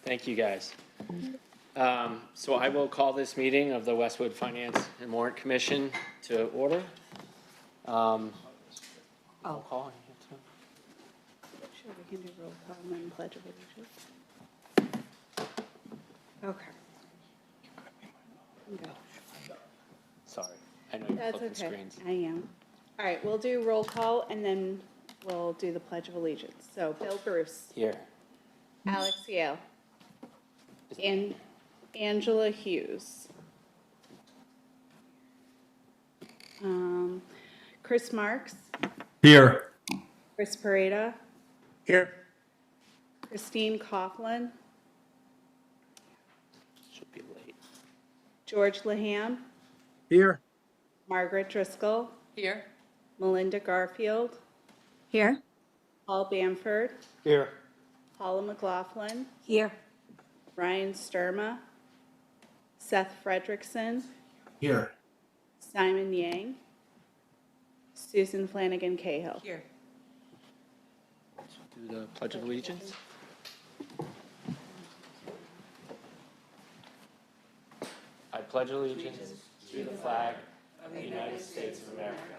Thank you, guys. So I will call this meeting of the Westwood Finance and Warrant Commission to order. I'll call you too. Sure, we can do roll call and then pledge of allegiance. Okay. Go. Sorry, I know you're That's flipping okay. screens. I am. All right, we'll do roll call and then we'll do the pledge of allegiance. So Bill Bruce, Here. Alex Yale, and Angela Hughes. Chris Marks, Here. Chris Pareda, Here. Christine Coughlin, Should be late. George Laham, Here. Margaret Driscoll, Here. Melinda Garfield, Here. Paul Bamford, Here. Paula McLaughlin, Here. Ryan Sturma, Seth Fredrickson, Here. Simon Yang, Susan Flanagan Cahill. Here. Do the Pledge of Allegiance. I pledge allegiance to the flag of the United States of America,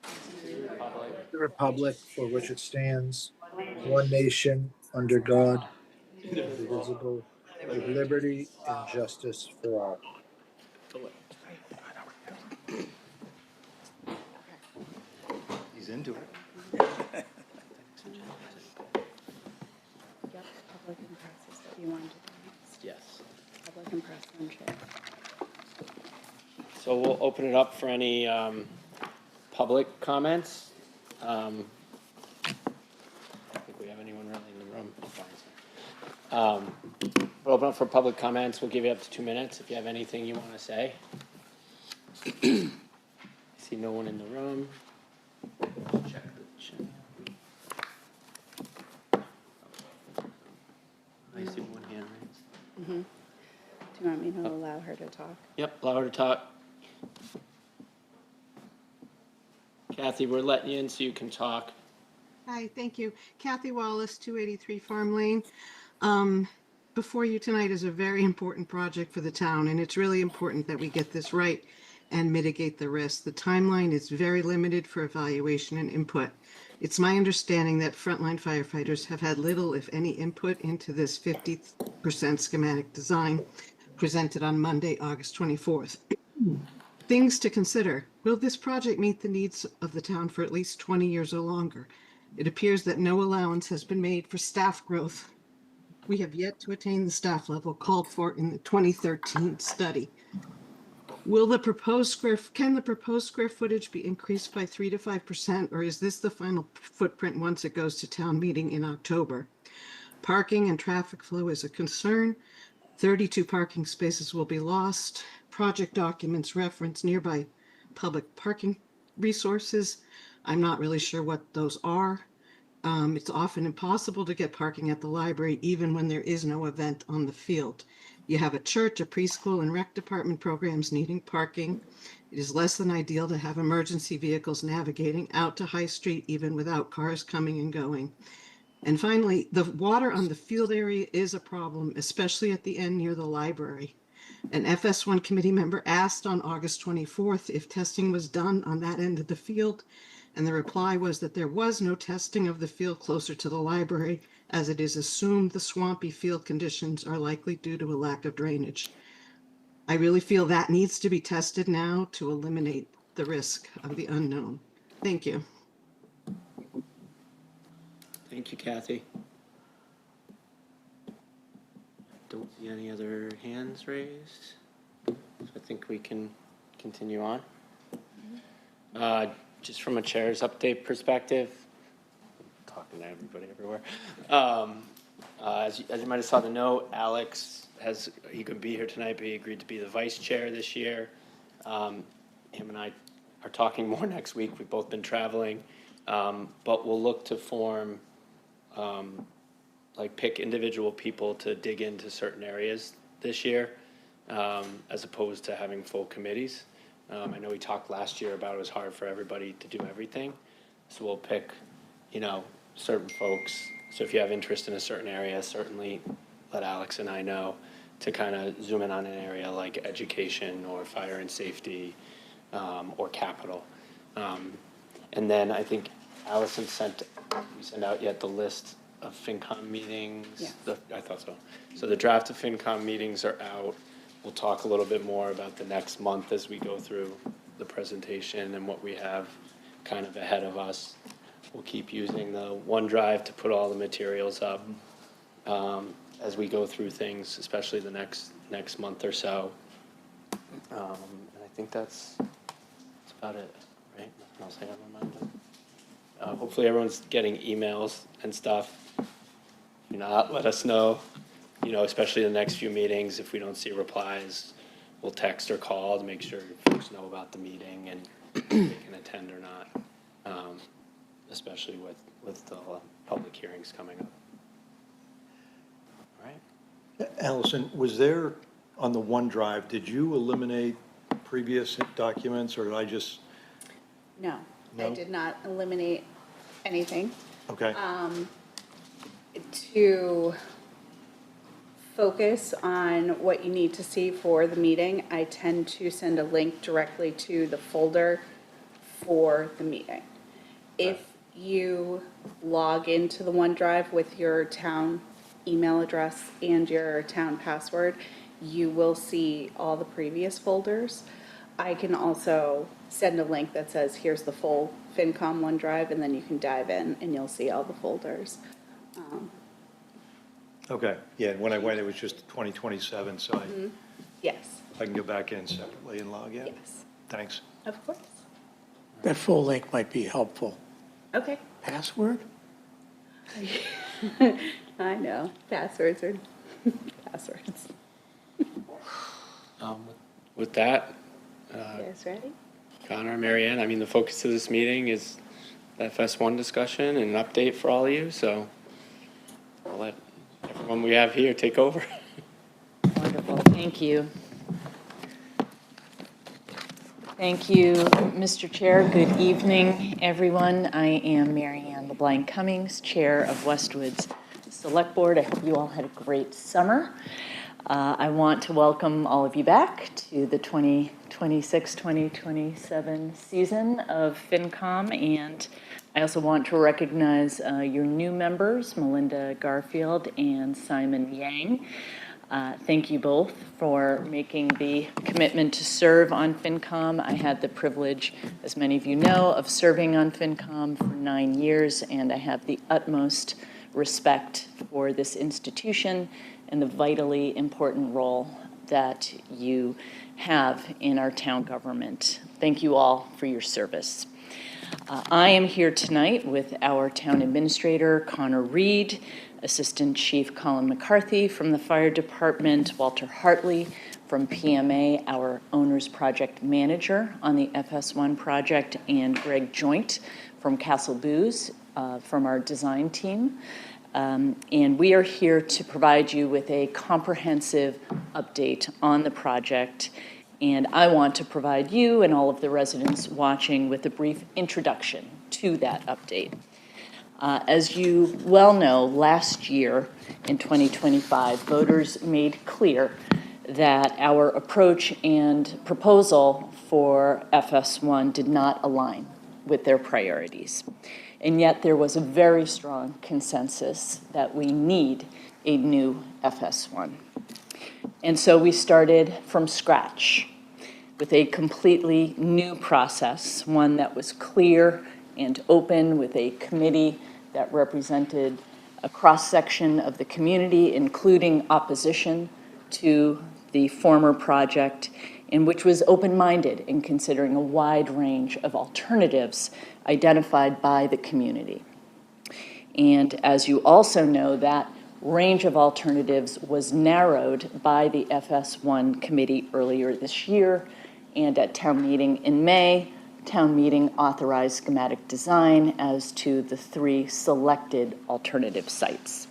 and to the republic The republic for which it stands, one nation, under God, indivisible, with liberty and justice for all. He's into it. Yep, public and press is what you wanted to do next. Yes. Public and press and chair. So we'll open it up for any public comments. I think we have anyone really in the room. We'll open up for public comments. We'll give you up to 2 minutes if you have anything you want to say. I see no one in the room. Check the chat. I see one hand raised. Do you want me to allow her to talk? Yep, allow her to talk. Kathy, we're letting you in so you can talk. Hi, thank you. Kathy Wallace, 283 Farm Lane. Before you tonight is a very important project for the town, and it's really important that we get this right and mitigate the risk. The timeline is very limited for evaluation and input. It's my understanding that frontline firefighters have had little, if any, input into this 50% schematic design presented on Monday, August 24th. Things to consider. Will this project meet the needs of the town for at least 20 years or longer? It appears that no allowance has been made for staff growth. We have yet to attain the staff level called for in the 2013 study. Can the proposed square footage be increased by 3 to 5%, or is this the final footprint once it goes to town meeting in October? Parking and traffic flow is a concern. 32 parking spaces will be lost. Project documents reference nearby public parking resources. I'm not really sure what those are. It's often impossible to get parking at the library, even when there is no event on the field. You have a church, a preschool, and rec department programs needing parking. It is less than ideal to have emergency vehicles navigating out to High Street, even without cars coming and going. And finally, the water on the field area is a problem, especially at the end near the library. An FS1 committee member asked on August 24th if testing was done on that end of the field, and the reply was that there was no testing of the field closer to the library, as it is assumed the swampy field conditions are likely due to a lack of drainage. I really feel that needs to be tested now to eliminate the risk of the unknown. Thank you. Thank you, Kathy. Don't see any other hands raised. So I think we can continue on. Just from a chair's update perspective, talking to everybody everywhere. As you might have saw the note, Alex he couldn't be here tonight, but he agreed to be the vice chair this year. Him and I are talking more next week. We've both been traveling, but we'll look to form, pick individual people to dig into certain areas this year, as opposed to having full committees. I know we talked last year about it was hard for everybody to do everything. So we'll pick, certain folks. So if you have interest in a certain area, certainly let Alex and I know to kind of zoom in on an area like education or fire and safety, or capital. And then I think Allison we sent out yet the list of FinCom meetings? Yes. I thought so. So the draft of FinCom meetings are out. We'll talk a little bit more about the next month as we go through the presentation and what we have kind of ahead of us. We'll keep using the OneDrive to put all the materials up as we go through things, especially the next month or so. And I think that's about it, right? Nothing else I have on my mind. Hopefully everyone's getting emails and stuff. If you're not, let us know, especially the next few meetings. If we don't see replies, we'll text or call to make sure folks know about the meeting and if they can attend or not, especially with the public hearings coming up. All right. Allison, was there, on the OneDrive, did you eliminate previous documents, or did I just? No, I No? did not eliminate anything. Okay, To focus on what you need to see for the meeting, I tend to send a link directly to the folder for the meeting. If you log into the OneDrive with your town email address and your town password, you will see all the previous folders. I can also send a link that says, here's the full FinCom OneDrive, and then you can dive in and you'll see all the folders. okay, yeah, when I went, it was just 2027, so Yes, I can go back in separately and log in. yes, Thanks. of course. That full link might be helpful. Okay, Password? I know, passwords are passwords. With that, You guys ready? Connor, Mary Ann, I mean, the focus of this meeting is the FS1 discussion and an update for all of you, so I'll let everyone we have here take over. Wonderful, thank you. Thank you, Mr. Chair. Good evening, everyone. I am Mary Ann LeBlanc Cummings, Chair of Westwood's Select Board. I hope you all had a great summer. I want to welcome all of you back to the 2026-2027 season of FinCom, and I also want to recognize your new members, Melinda Garfield and Simon Yang. Thank you both for making the commitment to serve on FinCom. I had the privilege, as many of you know, of serving on FinCom for 9 years, and I have the utmost respect for this institution and the vitally important role that you have in our town government. Thank you all for your service. I am here tonight with our town administrator, Connor Reed, Assistant Chief Colin McCarthy from the Fire Department, Walter Hartley from PMA, our owner's project manager on the FS1 project, and Greg Joint from Castle Booze from our design team. And we are here to provide you with a comprehensive update on the project. And I want to provide you and all of the residents watching with a brief introduction to that update. As you well know, last year in 2025, voters made clear that our approach and proposal for FS1 did not align with their priorities. And yet there was a very strong consensus that we need a new FS1. And so we started from scratch with a completely new process, one that was clear and open, with a committee that represented a cross-section of the community, including opposition to the former project, and which was open-minded in considering a wide range of alternatives identified by the community. And as you also know, that range of alternatives was narrowed by the FS1 committee earlier this year, and at town meeting in May, town meeting authorized schematic design as to the 3 selected alternative sites.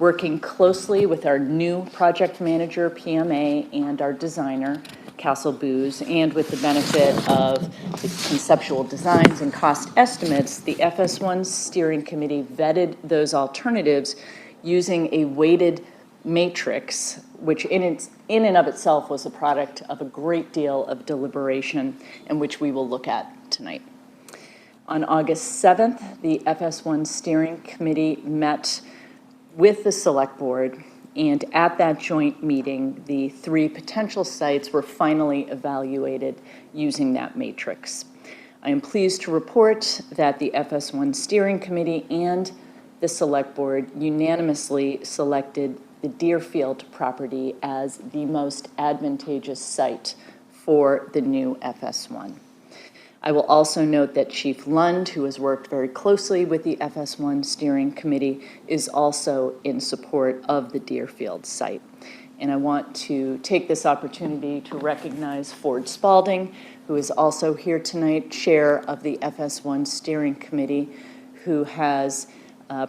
Working closely with our new project manager, PMA, and our designer, Castle Booze, and with the benefit of the conceptual designs and cost estimates, the FS1 steering committee vetted those alternatives using a weighted matrix, which in and of itself was a product of a great deal of deliberation, and which we will look at tonight. On August 7th, the FS1 Steering Committee met with the Select Board, and at that joint meeting, the 3 potential sites were finally evaluated using that matrix. I am pleased to report that the FS1 Steering Committee and the Select Board unanimously selected the Deerfield property as the most advantageous site for the new FS1. I will also note that Chief Lund, who has worked very closely with the FS1 Steering Committee, is also in support of the Deerfield site. And I want to take this opportunity to recognize Ford Spalding, who is also here tonight, Chair of the FS1 Steering Committee, who has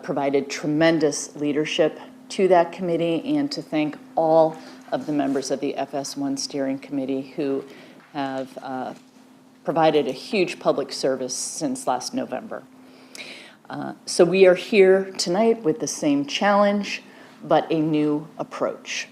provided tremendous leadership to that committee, and to thank all of the members of the FS1 Steering Committee who have provided a huge public service since last November. So we are here tonight with the same challenge, but a new approach.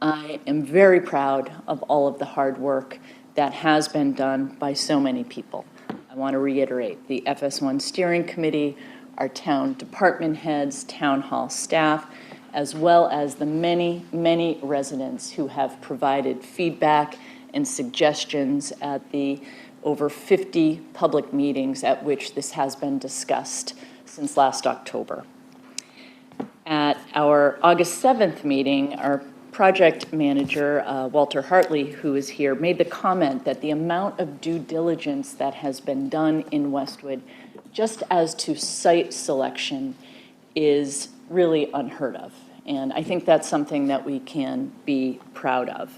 I am very proud of all of the hard work that has been done by so many people. I want to reiterate, the FS1 Steering Committee, our town department heads, town hall staff, as well as the many, many residents who have provided feedback and suggestions at the over 50 public meetings at which this has been discussed since last October. At our August 7th meeting, our project manager, Walter Hartley, who is here, made the comment that the amount of due diligence that has been done in Westwood, just as to site selection, is really unheard of. And I think that's something that we can be proud of.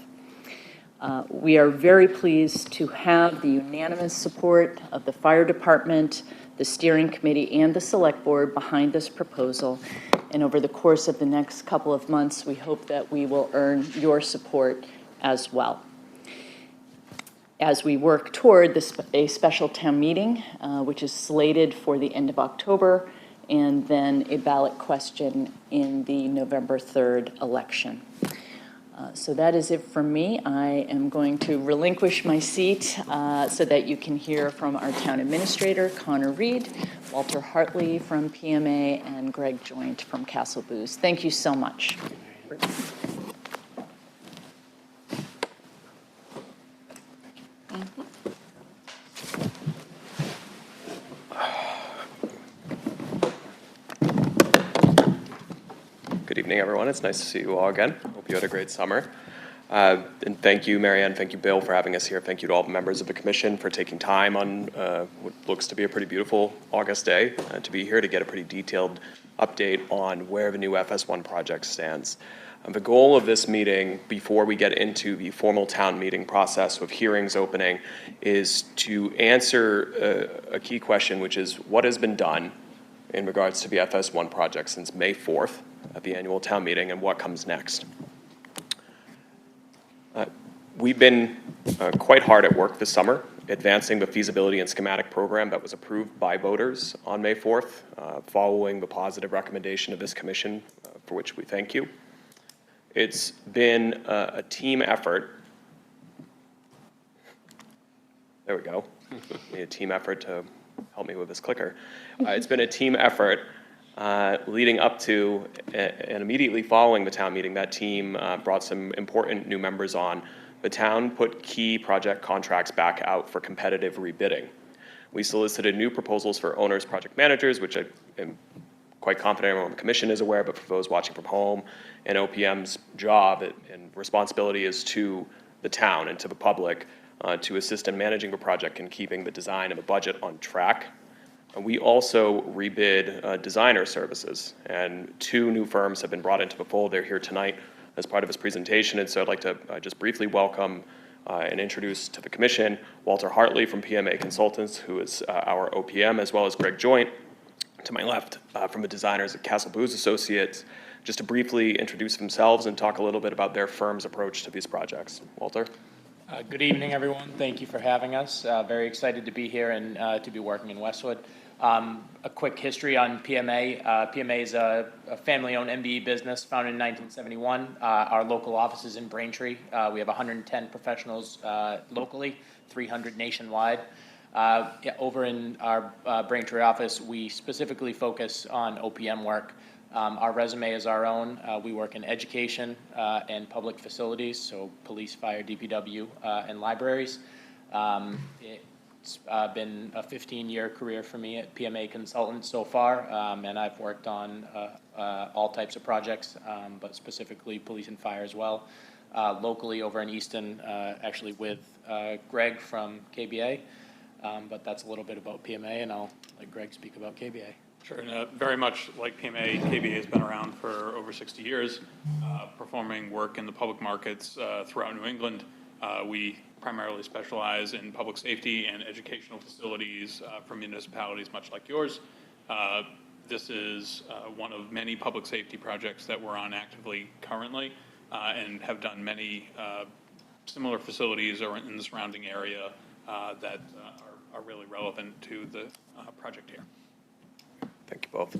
We are very pleased to have the unanimous support of the fire department, the steering committee, and the select board behind this proposal. And over the course of the next couple of months, we hope that we will earn your support as well. As we work toward a special town meeting, which is slated for the end of October, and then a ballot question in the November 3rd election. So that is it from me. I am going to relinquish my seat so that you can hear from our town administrator, Connor Reed, Walter Hartley from PMA, and Greg Joint from Castle Booze. Thank you so much. Good evening, everyone. It's nice to see you all again. Hope you had a great summer. And thank you, Marianne. Thank you, Bill, for having us here. Thank you to all the members of the commission for taking time on what looks to be a pretty beautiful August day to be here to get a pretty detailed update on where the new FS1 project stands. The goal of this meeting, before we get into the formal town meeting process with hearings opening, is to answer a key question, which is what has been done in regards to the FS1 project since May 4th at the annual town meeting, and what comes next. We've been quite hard at work this summer advancing the feasibility and schematic program that was approved by voters on May 4th, following the positive recommendation of this commission, for which we thank you. It's been a team effort. There we go. Need a team effort to help me with this clicker. It's been a team effort leading up to and immediately following the town meeting. That team brought some important new members on. The town put key project contracts back out for competitive rebidding. We solicited new proposals for owners, project managers, which I am quite confident everyone on the commission is aware, but for those watching from home, and OPM's job and responsibility is to the town and to the public to assist in managing the project and keeping the design and the budget on track. We also rebid designer services, and 2 new firms have been brought into the fold. They're here tonight as part of this presentation, and so I'd like to just briefly welcome and introduce to the commission Walter Hartley from PMA Consultants, who is our OPM, as well as Greg Joint to my left from the designers at Castle Booze Associates, just to briefly introduce themselves and talk a little bit about their firm's approach to these projects. Walter? Good evening, everyone. Thank you for having us. Very excited to be here and to be working in Westwood. A quick history on PMA. PMA is a family-owned MBE business founded in 1971. Our local office is in Braintree. We have 110 professionals locally, 300 nationwide. Over in our Braintree office, we specifically focus on OPM work. Our resume is our own. We work in education and public facilities, so police, fire, DPW, and libraries. It's been a 15-year career for me at PMA Consultant so far, and I've worked on all types of projects, but specifically police and fire as well. Locally over in Easton, actually with Greg from KBA, but that's a little bit about PMA, and I'll let Greg speak about KBA. Sure, and very much like PMA, KBA has been around for over 60 years, performing work in the public markets throughout New England. We primarily specialize in public safety and educational facilities for municipalities much like yours. This is one of many public safety projects that we're on actively currently and have done many similar facilities or in the surrounding area that are really relevant to the project here. Thank you both.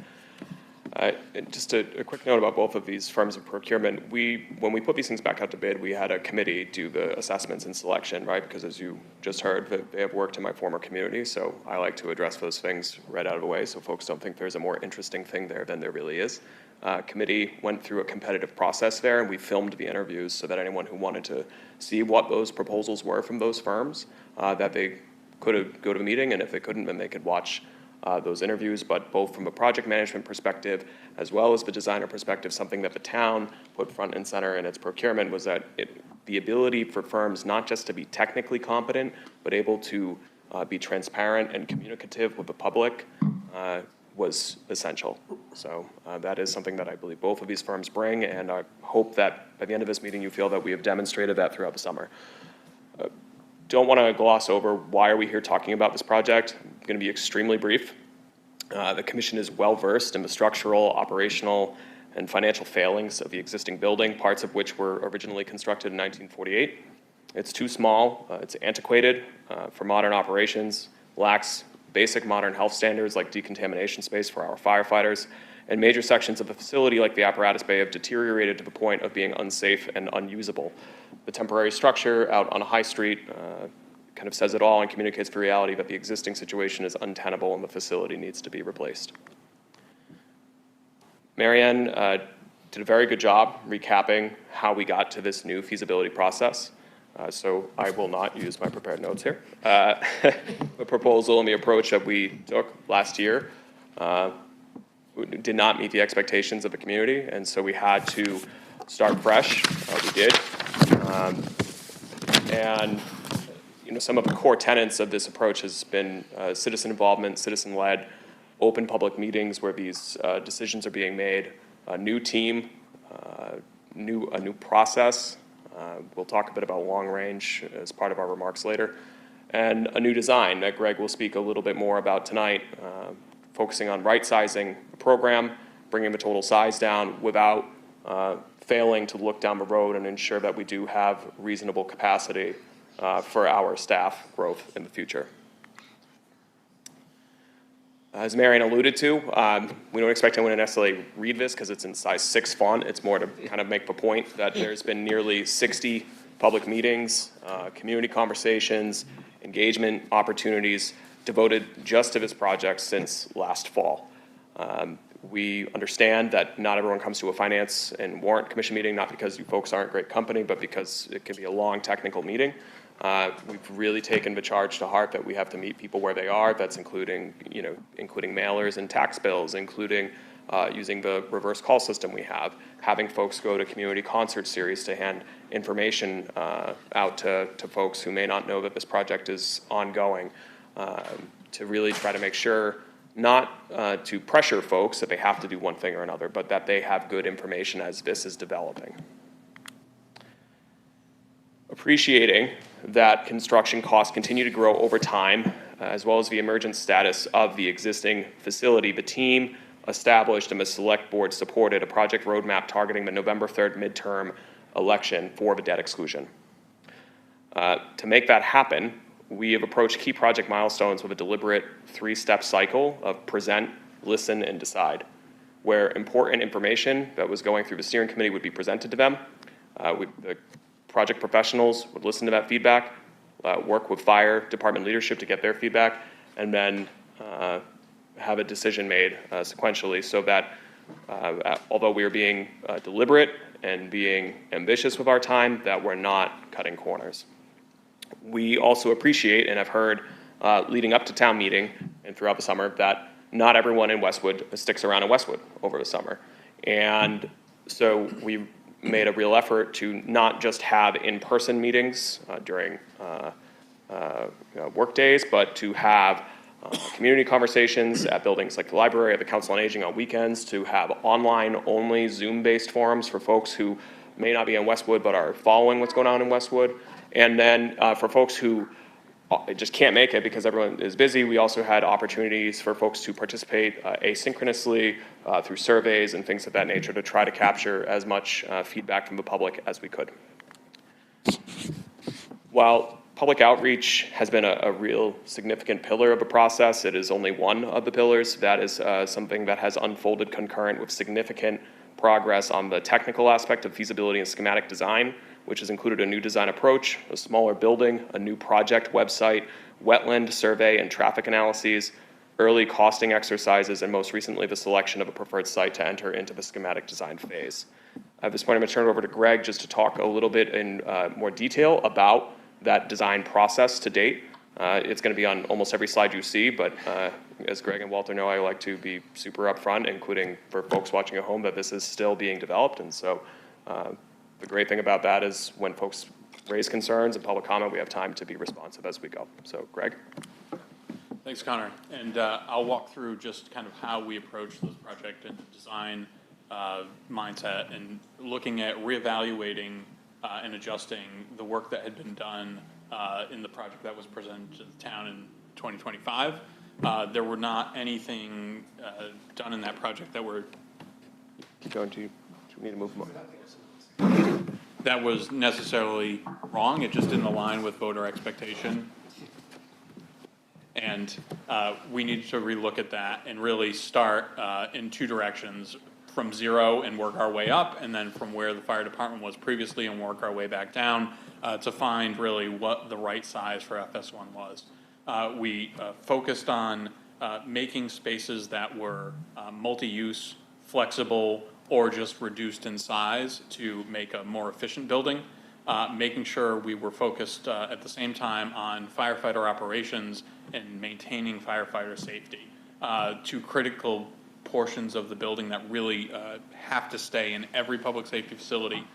Just a quick note about both of these firms of procurement. When we put these things back out to bid, we had a committee do the assessments and selection, right? Because as you just heard, they have worked in my former community, so I like to address those things right out of the way so folks don't think there's a more interesting thing there than there really is. Committee went through a competitive process there, and we filmed the interviews so that anyone who wanted to see what those proposals were from those firms, that they could go to a meeting, and if they couldn't, then they could watch those interviews. But both from a project management perspective as well as the designer perspective, something that the town put front and center in its procurement was that the ability for firms not just to be technically competent, but able to be transparent and communicative with the public was essential. So that is something that I believe both of these firms bring, and I hope that by the end of this meeting you feel that we have demonstrated that throughout the summer. Don't want to gloss over why are we here talking about this project. I'm going to be extremely brief. The commission is well versed in the structural, operational, and financial failings of the existing building, parts of which were originally constructed in 1948. It's too small, it's antiquated for modern operations, lacks basic modern health standards like decontamination space for our firefighters, and major sections of the facility like the apparatus bay have deteriorated to the point of being unsafe and unusable. The temporary structure out on High Street kind of says it all and communicates the reality that the existing situation is untenable and the facility needs to be replaced. Marianne did a very good job recapping how we got to this new feasibility process. So I will not use my prepared notes here. The proposal and the approach that we took last year did not meet the expectations of the community, and so we had to start fresh. We did. And some of the core tenets of this approach has been citizen involvement, citizen-led, open public meetings where these decisions are being made, a new team, a new process. We'll talk a bit about long range as part of our remarks later, and a new design that Greg will speak a little bit more about tonight, focusing on right-sizing the program, bringing the total size down without failing to look down the road and ensure that we do have reasonable capacity for our staff growth in the future. As Marion alluded to, we don't expect anyone to necessarily read this because it's in size 6 font. It's more to kind of make the point that there's been nearly 60 public meetings, community conversations, engagement opportunities devoted just to this project since last fall. We understand that not everyone comes to a finance and warrant commission meeting, not because you folks aren't a great company, but because it can be a long technical meeting. We've really taken the charge to heart that we have to meet people where they are. That's including mailers and tax bills, including using the reverse call system we have, having folks go to community concert series to hand information out to folks who may not know that this project is ongoing, to really try to make sure not to pressure folks that they have to do one thing or another, but that they have good information as this is developing. Appreciating that construction costs continue to grow over time, as well as the emergent status of the existing facility, the team established and the select board supported a project roadmap targeting the November 3rd midterm election for the debt exclusion. To make that happen, we have approached key project milestones with a deliberate 3-step cycle of present, listen, and decide, where important information that was going through the steering committee would be presented to them. The project professionals would listen to that feedback, work with fire department leadership to get their feedback, and then have a decision made sequentially so that although we are being deliberate and being ambitious with our time, that we're not cutting corners. We also appreciate and have heard leading up to town meeting and throughout the summer that not everyone in Westwood sticks around in Westwood over the summer. And so we made a real effort to not just have in-person meetings during work days, but to have community conversations at buildings like the library or the Council on Aging on weekends, to have online-only Zoom-based forums for folks who may not be in Westwood but are following what's going on in Westwood. And then for folks who just can't make it because everyone is busy, we also had opportunities for folks to participate asynchronously through surveys and things of that nature to try to capture as much feedback from the public as we could. While public outreach has been a real significant pillar of the process, it is only one of the pillars. That is something that has unfolded concurrent with significant progress on the technical aspect of feasibility and schematic design, which has included a new design approach, a smaller building, a new project website, wetland survey and traffic analyses, early costing exercises, and most recently the selection of a preferred site to enter into the schematic design phase. At this point, I'm going to turn it over to Greg just to talk a little bit in more detail about that design process to date. It's going to be on almost every slide you see, but as Greg and Walter know, I like to be super upfront, including for folks watching at home, that this is still being developed. And so the great thing about that is when folks raise concerns and public comment, we have time to be responsive as we go. So Greg. Thanks, Connor. And I'll walk through just kind of how we approach this project and design mindset and looking at reevaluating and adjusting the work that had been done in the project that was presented to the town in 2025. There were not anything done in that project that were... Keep going. Do you need to move them up? That was necessarily wrong. It just didn't align with voter expectation. And we need to relook at that and really start in two directions, from zero and work our way up, and then from where the fire department was previously and work our way back down to find really what the right size for FS1 was. We focused on making spaces that were multi-use, flexible, or just reduced in size to make a more efficient building, making sure we were focused at the same time on firefighter operations and maintaining firefighter safety. Two critical portions of the building that really have to stay in every public safety facility,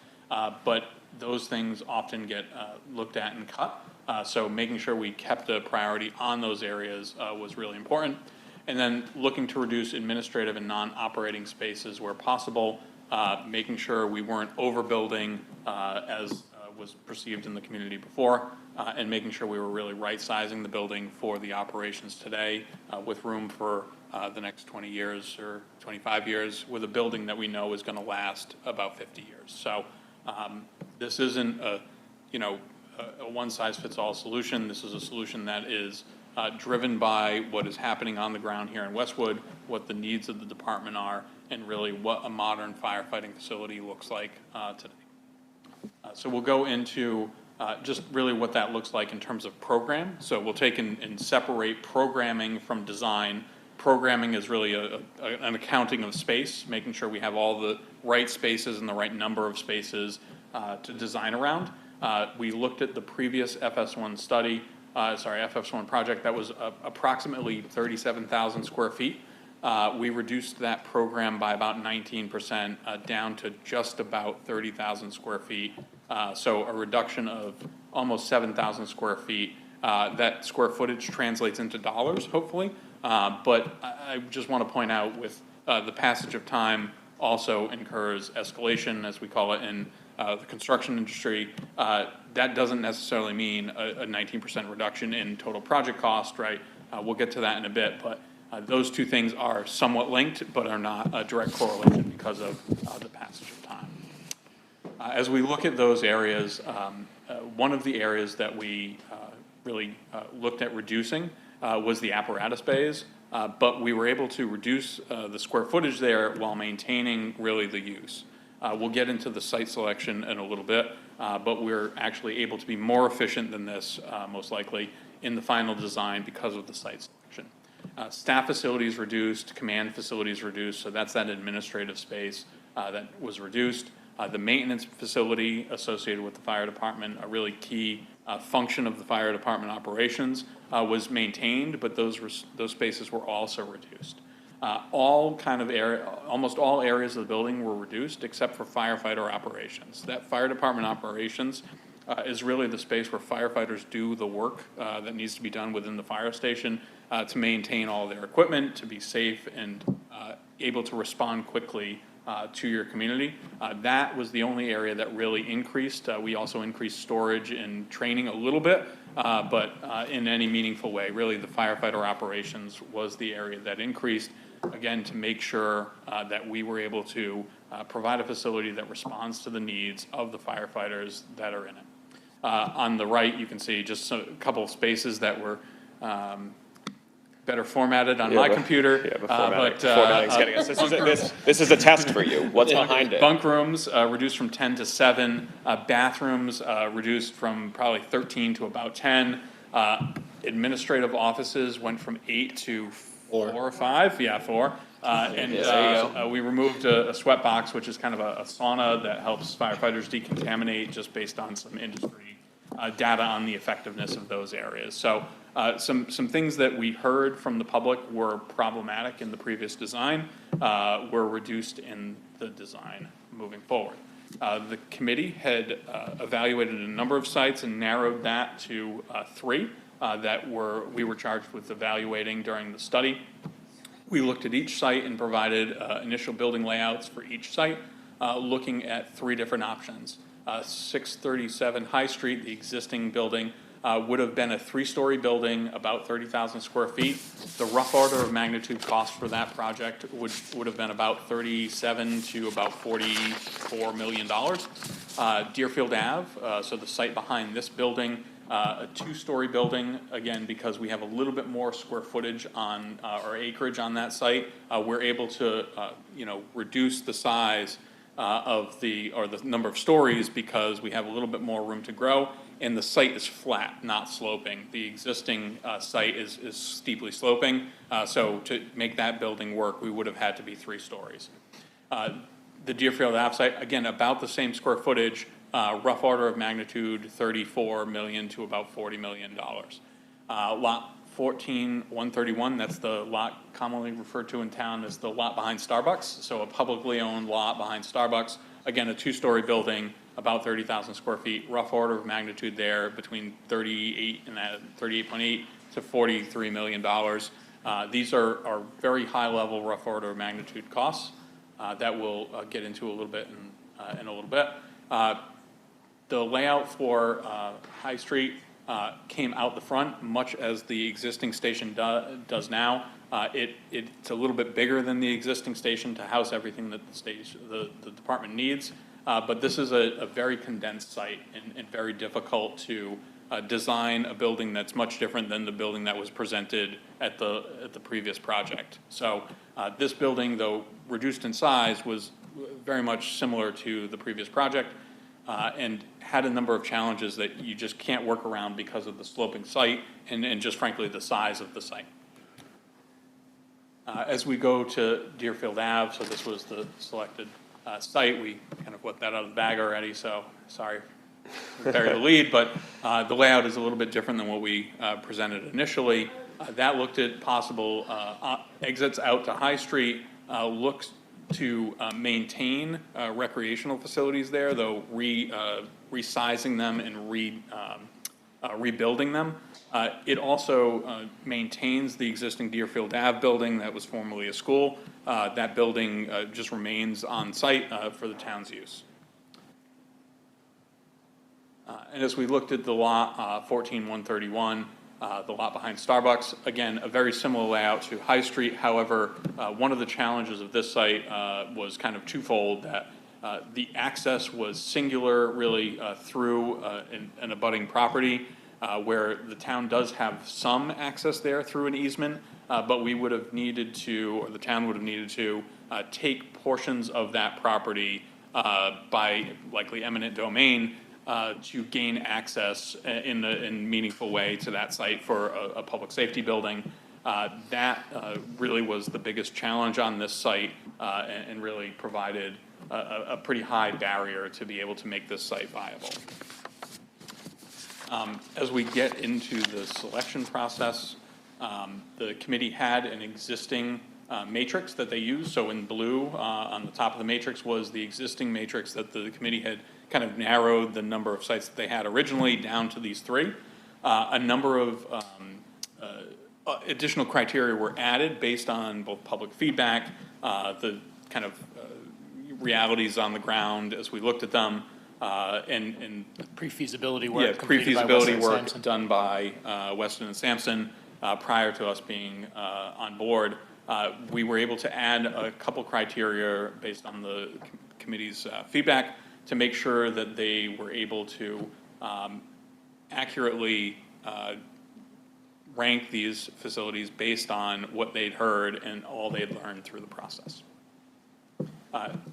but those things often get looked at and cut. So making sure we kept a priority on those areas was really important. And then looking to reduce administrative and non-operating spaces where possible, making sure we weren't overbuilding as was perceived in the community before, and making sure we were really right-sizing the building for the operations today with room for the next 20 years or 25 years with a building that we know is going to last about 50 years. So this isn't a one-size-fits-all solution. This is a solution that is driven by what is happening on the ground here in Westwood, what the needs of the department are, and really what a modern firefighting facility looks like today. So we'll go into just really what that looks like in terms of program. So we'll take and separate programming from design. Programming is really an accounting of space, making sure we have all the right spaces and the right number of spaces to design around. We looked at the previous FS1 study, FS1 project that was approximately 37,000 square feet. We reduced that program by about 19% down to just about 30,000 square feet. So a reduction of almost 7,000 square feet. That square footage translates into dollars, hopefully. But I just want to point out with the passage of time also incurs escalation, as we call it in the construction industry. That doesn't necessarily mean a 19% reduction in total project cost, right? We'll get to that in a bit, but those two things are somewhat linked, but are not a direct correlation because of the passage of time. As we look at those areas, one of the areas that we really looked at reducing was the apparatus bays, but we were able to reduce the square footage there while maintaining really the use. We'll get into the site selection in a little bit, but we're actually able to be more efficient than this, most likely, in the final design because of the site selection. Staff facilities reduced, command facilities reduced, so that's that administrative space that was reduced. The maintenance facility associated with the fire department, a really key function of the fire department operations, was maintained, but those spaces were also reduced. Almost all areas of the building were reduced except for firefighter operations. That fire department operations is really the space where firefighters do the work that needs to be done within the fire station to maintain all their equipment, to be safe and able to respond quickly to your community. That was the only area that really increased. We also increased storage and training a little bit, but in any meaningful way. Really, the firefighter operations was the area that increased, again, to make sure that we were able to provide a facility that responds to the needs of the firefighters that are in it. On the right, you can see just a couple of spaces that were better formatted on my computer. Yeah, but formatting's getting us. This is a test for you. What's behind it? Bunk rooms reduced from 10 to 7. Bathrooms reduced from probably 13 to about 10. Administrative offices went from 8 to 4 or 5. Yeah, 4. We removed a sweat box, which is kind of a sauna that helps firefighters decontaminate, just based on some industry data on the effectiveness of those areas. So some things that we heard from the public were problematic in the previous design were reduced in the design moving forward. The committee had evaluated a number of sites and narrowed that to 3 that we were charged with evaluating during the study. We looked at each site and provided initial building layouts for each site, looking at 3 different options. 637 High Street, the existing building, would have been a 3-story building, about 30,000 square feet. The rough order of magnitude cost for that project would have been about 37 to about $44 million. Deerfield Ave, so the site behind this building, a 2-story building, again, because we have a little bit more square footage on or acreage on that site, we're able to reduce the size of the number of stories because we have a little bit more room to grow, and the site is flat, not sloping. The existing site is steeply sloping, so to make that building work, we would have had to be 3 stories. The Deerfield Ave site, again, about the same square footage, rough order of magnitude, 34 million to about $40 million. Lot 14131, that's the lot commonly referred to in town as the lot behind Starbucks, so a publicly owned lot behind Starbucks. Again, a 2-story building, about 30,000 square feet, rough order of magnitude there between 38.8 to $43 million. These are very high level rough order of magnitude costs that we'll get into a little bit in a little bit. The layout for High Street came out the front, much as the existing station does now. It's a little bit bigger than the existing station to house everything that the department needs, but this is a very condensed site and very difficult to design a building that's much different than the building that was presented at the previous project. So this building, though reduced in size, was very much similar to the previous project, and had a number of challenges that you just can't work around because of the sloping site and just frankly the size of the site. As we go to Deerfield Ave, so this was the selected site, we kind of let that out of the bag already, so sorry to bury the lead, but the layout is a little bit different than what we presented initially. That looked at possible exits out to High Street, looks to maintain recreational facilities there, though resizing them and rebuilding them. It also maintains the existing Deerfield Ave building that was formerly a school. That building just remains on site for the town's use. And as we looked at the lot 14131, the lot behind Starbucks, again, a very similar layout to High Street. However, one of the challenges of this site was kind of twofold, that the access was singular really through an abutting property. where the town does have some access there through an easement, but we would have needed to, or the town would have needed to, take portions of that property by likely eminent domain to gain access in a meaningful way to that site for a public safety building. That really was the biggest challenge on this site and really provided a pretty high barrier to be able to make this site viable. As we get into the selection process, the committee had an existing matrix that they used. So in blue on the top of the matrix was the existing matrix that the committee had kind of narrowed the number of sites that they had originally down to these 3. A number of additional criteria were added based on both public feedback, the kind of realities on the ground as we looked at them, and Pre-feasibility work. yeah, completed by pre-feasibility Weston and work Sampson. done by Weston and Sampson prior to us being on board. We were able to add a couple criteria based on the committee's feedback to make sure that they were able to accurately rank these facilities based on what they'd heard and all they'd learned through the process.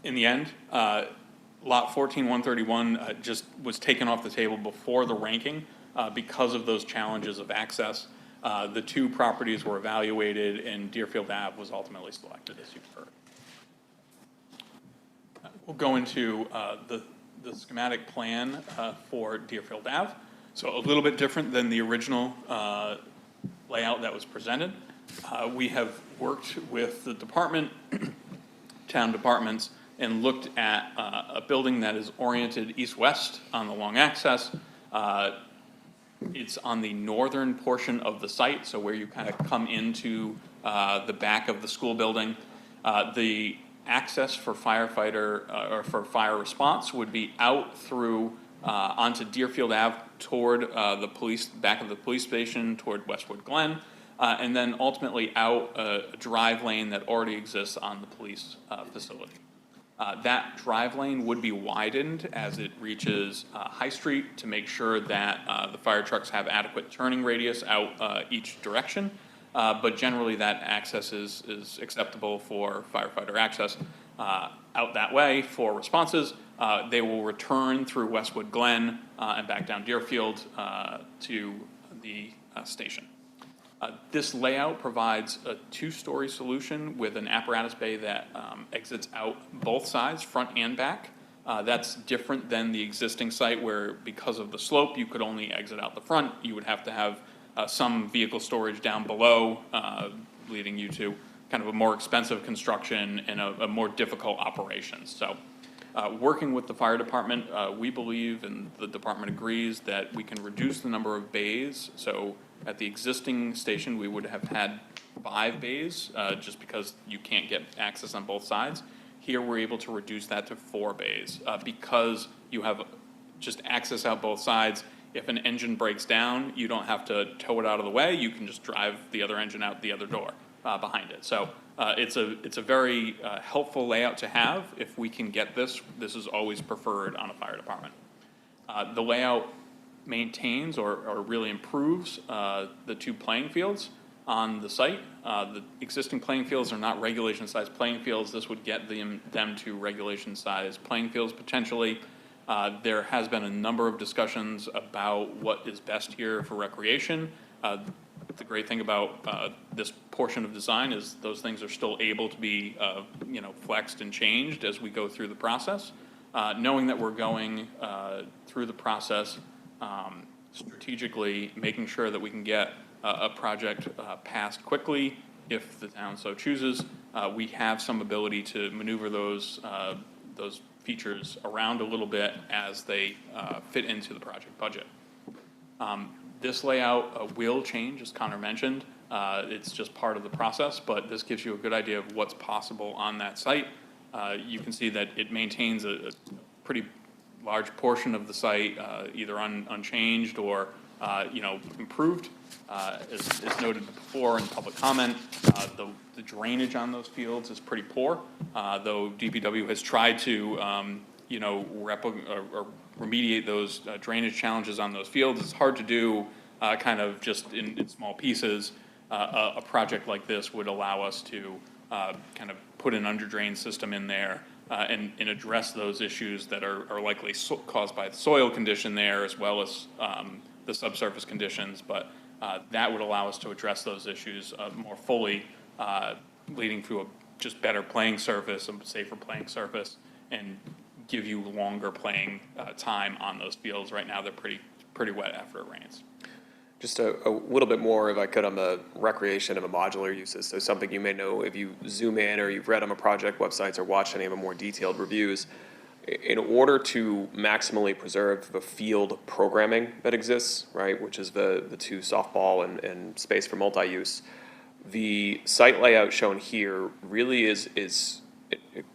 In the end, Lot 14131 just was taken off the table before the ranking because of those challenges of access. The 2 properties were evaluated and Deerfield Ave was ultimately selected, as you've heard. We'll go into the schematic plan for Deerfield Ave. So a little bit different than the original layout that was presented. We have worked with the department, town departments, and looked at a building that is oriented east-west on the long axis. It's on the northern portion of the site, so where you kind of come into the back of the school building. The access for firefighter or for fire response would be out through onto Deerfield Ave toward the police, back of the police station toward Westwood Glen, and then ultimately out a drive lane that already exists on the police facility. That drive lane would be widened as it reaches High Street to make sure that the fire trucks have adequate turning radius out each direction. But generally that access is acceptable for firefighter access. Out that way for responses, they will return through Westwood Glen and back down Deerfield to the station. This layout provides a 2-story solution with an apparatus bay that exits out both sides, front and back. That's different than the existing site where, because of the slope, you could only exit out the front. You would have to have some vehicle storage down below, leading you to kind of a more expensive construction and a more difficult operation. So working with the fire department, we believe, and the department agrees, that we can reduce the number of bays. So at the existing station, we would have had 5 bays, just because you can't get access on both sides. Here, we're able to reduce that to 4 bays, because you have just access out both sides. If an engine breaks down, you don't have to tow it out of the way. You can just drive the other engine out the other door behind it. So it's a very helpful layout to have. If we can get this, this is always preferred on a fire department. The layout maintains or really improves the 2 playing fields on the site. The existing playing fields are not regulation-sized playing fields. This would get them to regulation-sized playing fields potentially. There has been a number of discussions about what is best here for recreation. The great thing about this portion of design is those things are still able to be flexed and changed as we go through the process. Knowing that we're going through the process strategically, making sure that we can get a project passed quickly if the town so chooses. We have some ability to maneuver those features around a little bit as they fit into the project budget. This layout will change, as Connor mentioned. It's just part of the process, but this gives you a good idea of what's possible on that site. You can see that it maintains a pretty large portion of the site, either unchanged or improved. As noted before in public comment, the drainage on those fields is pretty poor, though DPW has tried to remediate those drainage challenges on those fields. It's hard to do kind of just in small pieces. A project like this would allow us to kind of put an under drain system in there and address those issues that are likely caused by the soil condition there, as well as the subsurface conditions. But that would allow us to address those issues more fully, leading to a just better playing surface, a safer playing surface, and give you longer playing time on those fields. Right now, they're pretty wet after it rains. Just a little bit more, if I could, on the recreation and the modular uses. So something you may know if you zoom in or you've read on the project websites or watched any of the more detailed reviews. In order to maximally preserve the field programming that exists, right, which is the two softball and space for multi-use, the site layout shown here really is it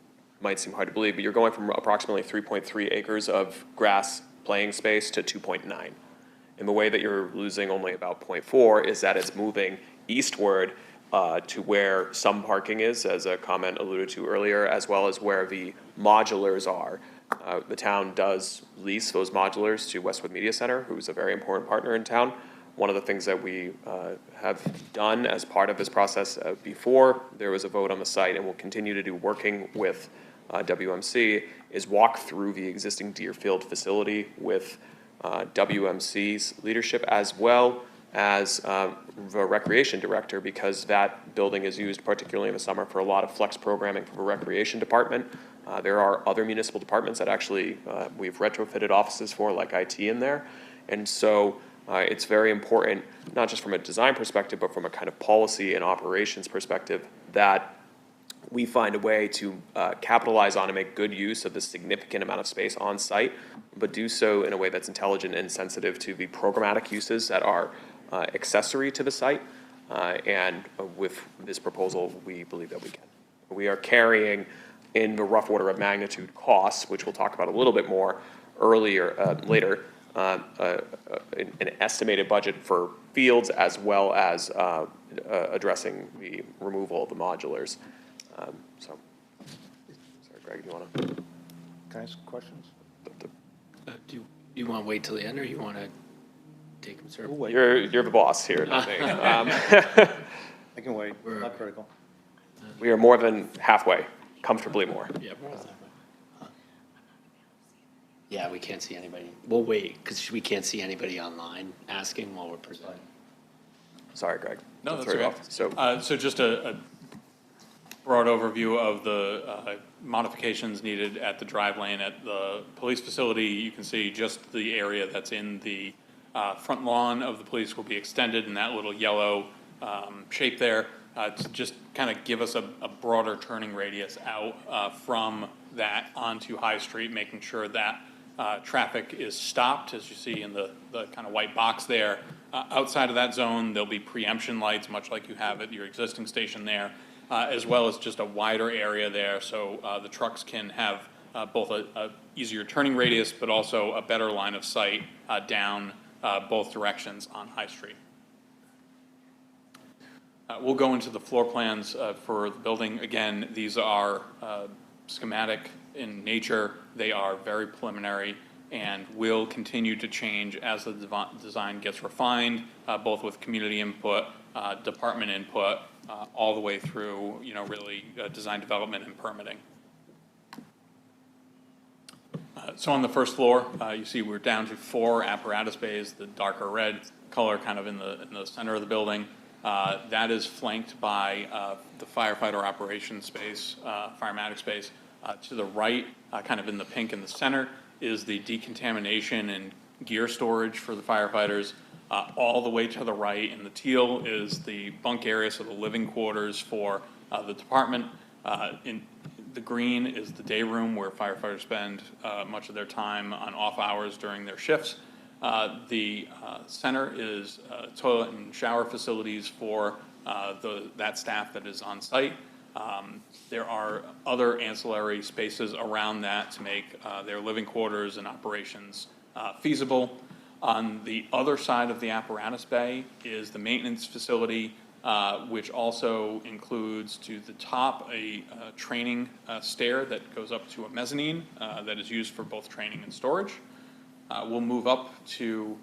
might seem hard to believe, but you're going from approximately 3.3 acres of grass playing space to 2.9. And the way that you're losing only about 0.4 is that it's moving eastward to where some parking is, as a comment alluded to earlier, as well as where the modulars are. The town does lease those modulars to Westwood Media Center, who's a very important partner in town. One of the things that we have done as part of this process before there was a vote on the site, and will continue to do working with WMC, is walk through the existing Deerfield facility with WMC's leadership, as well as the recreation director, because that building is used particularly in the summer for a lot of flex programming for the recreation department. There are other municipal departments that actually we've retrofitted offices for, like IT in there. And so it's very important, not just from a design perspective, but from a kind of policy and operations perspective, that we find a way to capitalize on and make good use of the significant amount of space on site, but do so in a way that's intelligent and sensitive to the programmatic uses that are accessory to the site. And with this proposal, we believe that we can. We are carrying, in the rough order of magnitude, costs, which we'll talk about a little bit more later, an estimated budget for fields, as well as addressing the removal of the modulars. Sorry, Greg, you want to? Can I ask questions? Do you want to wait till the end, or you want to take them, sir? You're the boss here, not me. I can wait, not critical. We are more than halfway, comfortably more. Yeah, yeah, we can't see anybody. We'll wait, because we can't see anybody online asking while we're presenting. Sorry, Greg. No, to that's throw you okay. off. So just a broad overview of the modifications needed at the drive lane at the police facility. You can see just the area that's in the front lawn of the police will be extended in that little yellow shape there to just kind of give us a broader turning radius out from that onto High Street, making sure that traffic is stopped, as you see in the kind of white box there. Outside of that zone, there'll be preemption lights, much like you have at your existing station there, as well as just a wider area there, so the trucks can have both a easier turning radius, but also a better line of sight down both directions on High Street. We'll go into the floor plans for the building. Again, these are schematic in nature. They are very preliminary and will continue to change as the design gets refined, both with community input, department input, all the way through, really design development and permitting. So on the first floor, you see we're down to 4 apparatus bays, the darker red color kind of in the center of the building. That is flanked by the firefighter operations space, firematic space. To the right, kind of in the pink in the center, is the decontamination and gear storage for the firefighters. All the way to the right in the teal is the bunk area, so the living quarters for the department. In the green is the day room where firefighters spend much of their time on off hours during their shifts. The center is toilet and shower facilities for that staff that is on site. There are other ancillary spaces around that to make their living quarters and operations feasible. On the other side of the apparatus bay is the maintenance facility, which also includes to the top a training stair that goes up to a mezzanine that is used for both training and storage. We'll move up to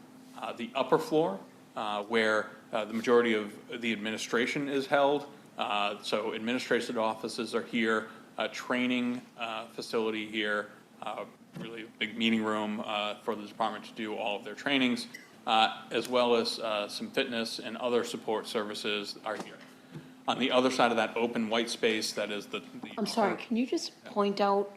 the upper floor, where the majority of the administration is held. So administrative offices are here, training facility here, really a big meeting room for the department to do all of their trainings, as well as some fitness and other support services are here. On the other side of that open white space, that is the I'm sorry, can you just point out,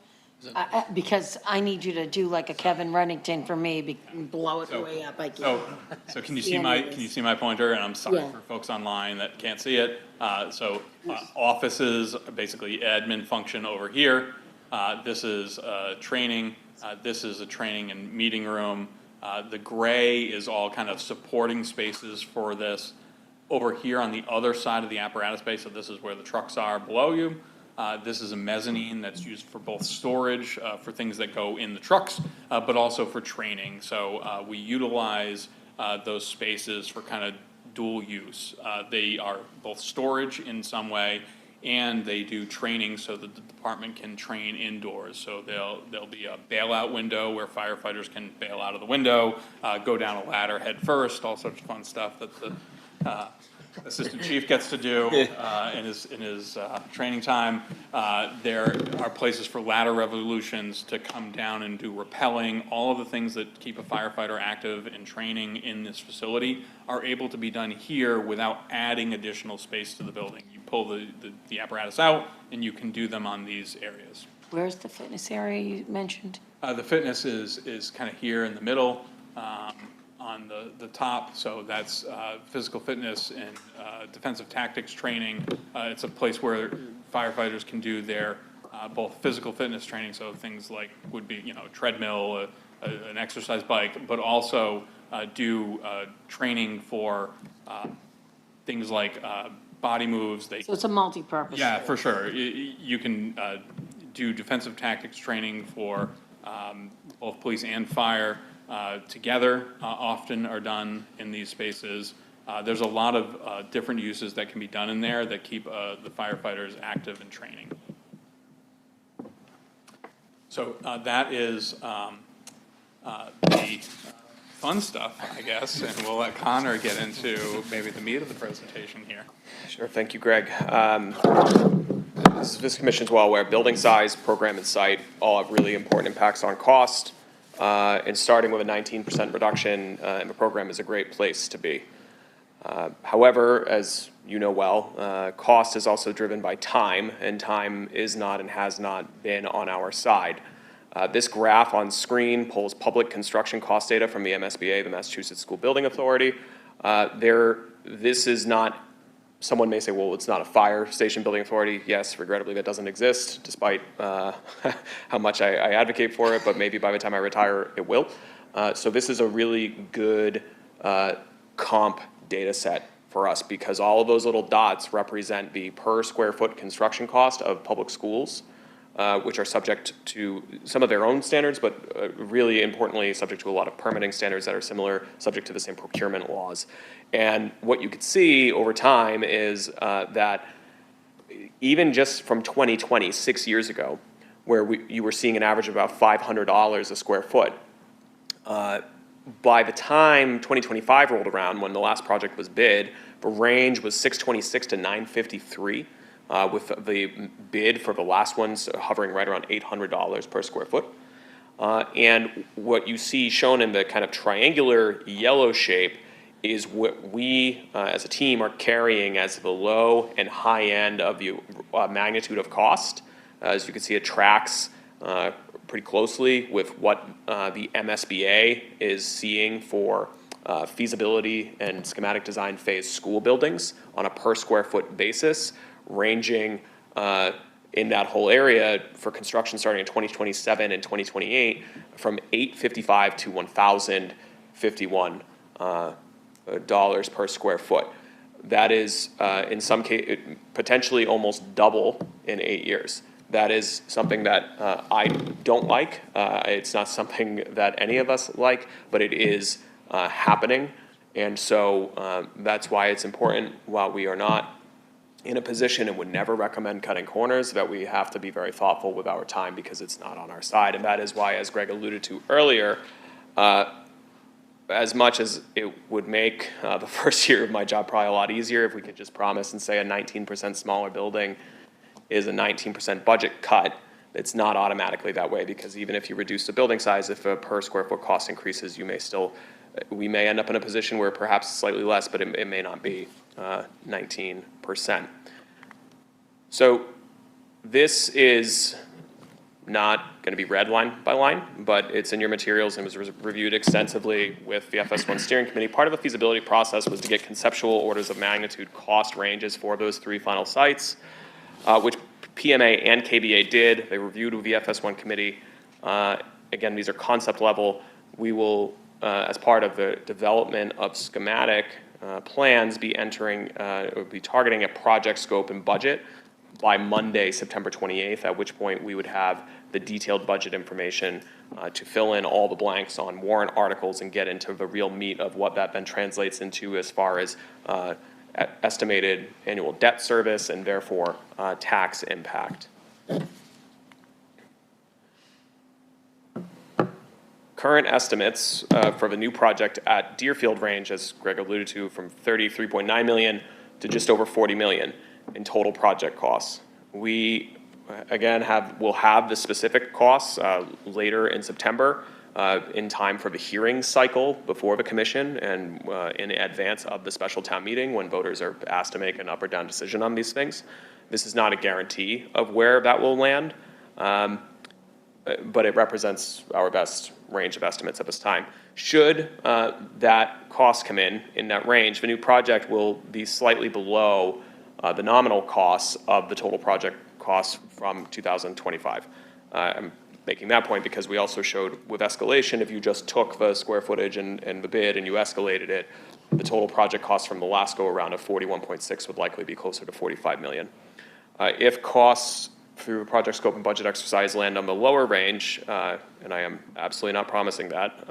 because I need you to do like a Kevin Reddington for me, blow it way up, I can't. So can you See see any my, of this. can you see my pointer? And I'm sorry Yeah. for folks online that can't see it. Offices, basically admin function over here. This is training. This is a training and meeting room. The gray is all kind of supporting spaces for this. Over here on the other side of the apparatus bay, so this is where the trucks are below you. This is a mezzanine that's used for both storage, for things that go in the trucks, but also for training. So we utilize those spaces for kind of dual use. They are both storage in some way, and they do training so that the department can train indoors. So there'll be a bailout window where firefighters can bail out of the window, go down a ladder head first, all sorts of fun stuff that the assistant chief gets to do in his training time. There are places for ladder revolutions to come down and do rappelling. All of the things that keep a firefighter active and training in this facility are able to be done here without adding additional space to the building. You pull the apparatus out and you can do them on these areas. Where's the fitness area you mentioned? The fitness is kind of here in the middle. On the top, so that's physical fitness and defensive tactics training. It's a place where firefighters can do their both physical fitness training, so things like would be, treadmill, an exercise bike, but also do training for things like body moves. So it's a multi-purpose. Yeah, for sure. You can do defensive tactics training for both police and fire. Together often are done in these spaces. There's a lot of different uses that can be done in there that keep the firefighters active and training. So that is the fun stuff, I guess, and we'll let Connor get into maybe the meat of the presentation here. Sure, thank you, Greg. This commission's well aware, building size, program, and site all have really important impacts on cost. And starting with a 19% reduction in the program is a great place to be. However, as you know well, cost is also driven by time, and time is not and has not been on our side. This graph on screen pulls public construction cost data from the MSBA, the Massachusetts School Building Authority. This is not, someone may say, well, it's not a fire station building authority. Yes, regrettably, that doesn't exist, despite how much I advocate for it, but maybe by the time I retire, it will. So this is a really good comp data set for us, because all of those little dots represent the per square foot construction cost of public schools, which are subject to some of their own standards, but really importantly, subject to a lot of permitting standards that are similar, subject to the same procurement laws. And what you could see over time is that even just from 2020, 6 years ago, where you were seeing an average of about $500 a square foot, by the time 2025 rolled around, when the last project was bid, the range was $626 to $953, with the bid for the last ones hovering right around $800 per square foot. And what you see shown in the kind of triangular yellow shape is what we, as a team, are carrying as the low and high end of the magnitude of cost. As you can see, it tracks pretty closely with what the MSBA is seeing for feasibility and schematic design phase school buildings on a per square foot basis, ranging in that whole area for construction starting in 2027 and 2028 from $855 to $1,051 dollars per square foot. That is, in some case, potentially almost double in 8 years. That is something that I don't like. It's not something that any of us like, but it is happening. And so that's why it's important, while we are not in a position and would never recommend cutting corners, that we have to be very thoughtful with our time, because it's not on our side. And that is why, as Greg alluded to earlier, as much as it would make the first year of my job probably a lot easier if we could just promise and say a 19% smaller building is a 19% budget cut, it's not automatically that way, because even if you reduce the building size, if a per square foot cost increases, we may end up in a position where perhaps slightly less, but it may not be 19%. So this is not going to be read line by line, but it's in your materials and was reviewed extensively with the FS1 steering committee. Part of the feasibility process was to get conceptual orders of magnitude cost ranges for those 3 final sites, which PMA and KBA did. They reviewed with the FS1 committee. Again, these are concept level. We will, as part of the development of schematic plans, be targeting a project scope and budget by Monday, September 28th, at which point we would have the detailed budget information to fill in all the blanks on warrant articles and get into the real meat of what that then translates into as far as estimated annual debt service and therefore tax impact. Current estimates for the new project at Deerfield range, as Greg alluded to, from $33.9 million to just over $40 million in total project costs. We, again, will have the specific costs later in September in time for the hearing cycle before the commission and in advance of the special town meeting when voters are asked to make an up or down decision on these things. This is not a guarantee of where that will land, but it represents our best range of estimates at this time. Should that cost come in that range, the new project will be slightly below the nominal costs of the total project costs from 2025. I'm making that point because we also showed with escalation, if you just took the square footage and the bid and you escalated it, the total project cost from the last go around of 41.6 would likely be closer to 45 million. If costs through the project scope and budget exercise land on the lower range, and I am absolutely not promising that,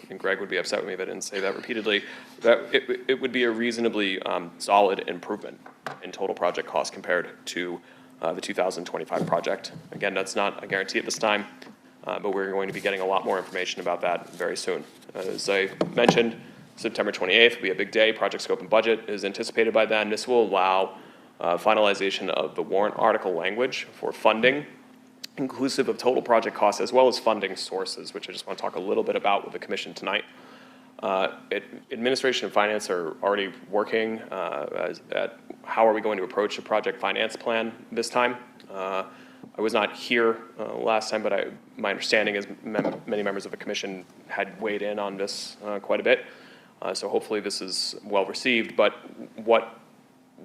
and Greg would be upset with me if I didn't say that repeatedly, that it would be a reasonably solid improvement in total project cost compared to the 2025 project. Again, that's not a guarantee at this time, but we're going to be getting a lot more information about that very soon. As I mentioned, September 28th will be a big day. Project scope and budget is anticipated by then. This will allow finalization of the warrant article language for funding, inclusive of total project costs, as well as funding sources, which I just want to talk a little bit about with the commission tonight. Administration and finance are already working at how are we going to approach the project finance plan this time. I was not here last time, but my understanding is many members of the commission had weighed in on this quite a bit. So hopefully this is well received. But what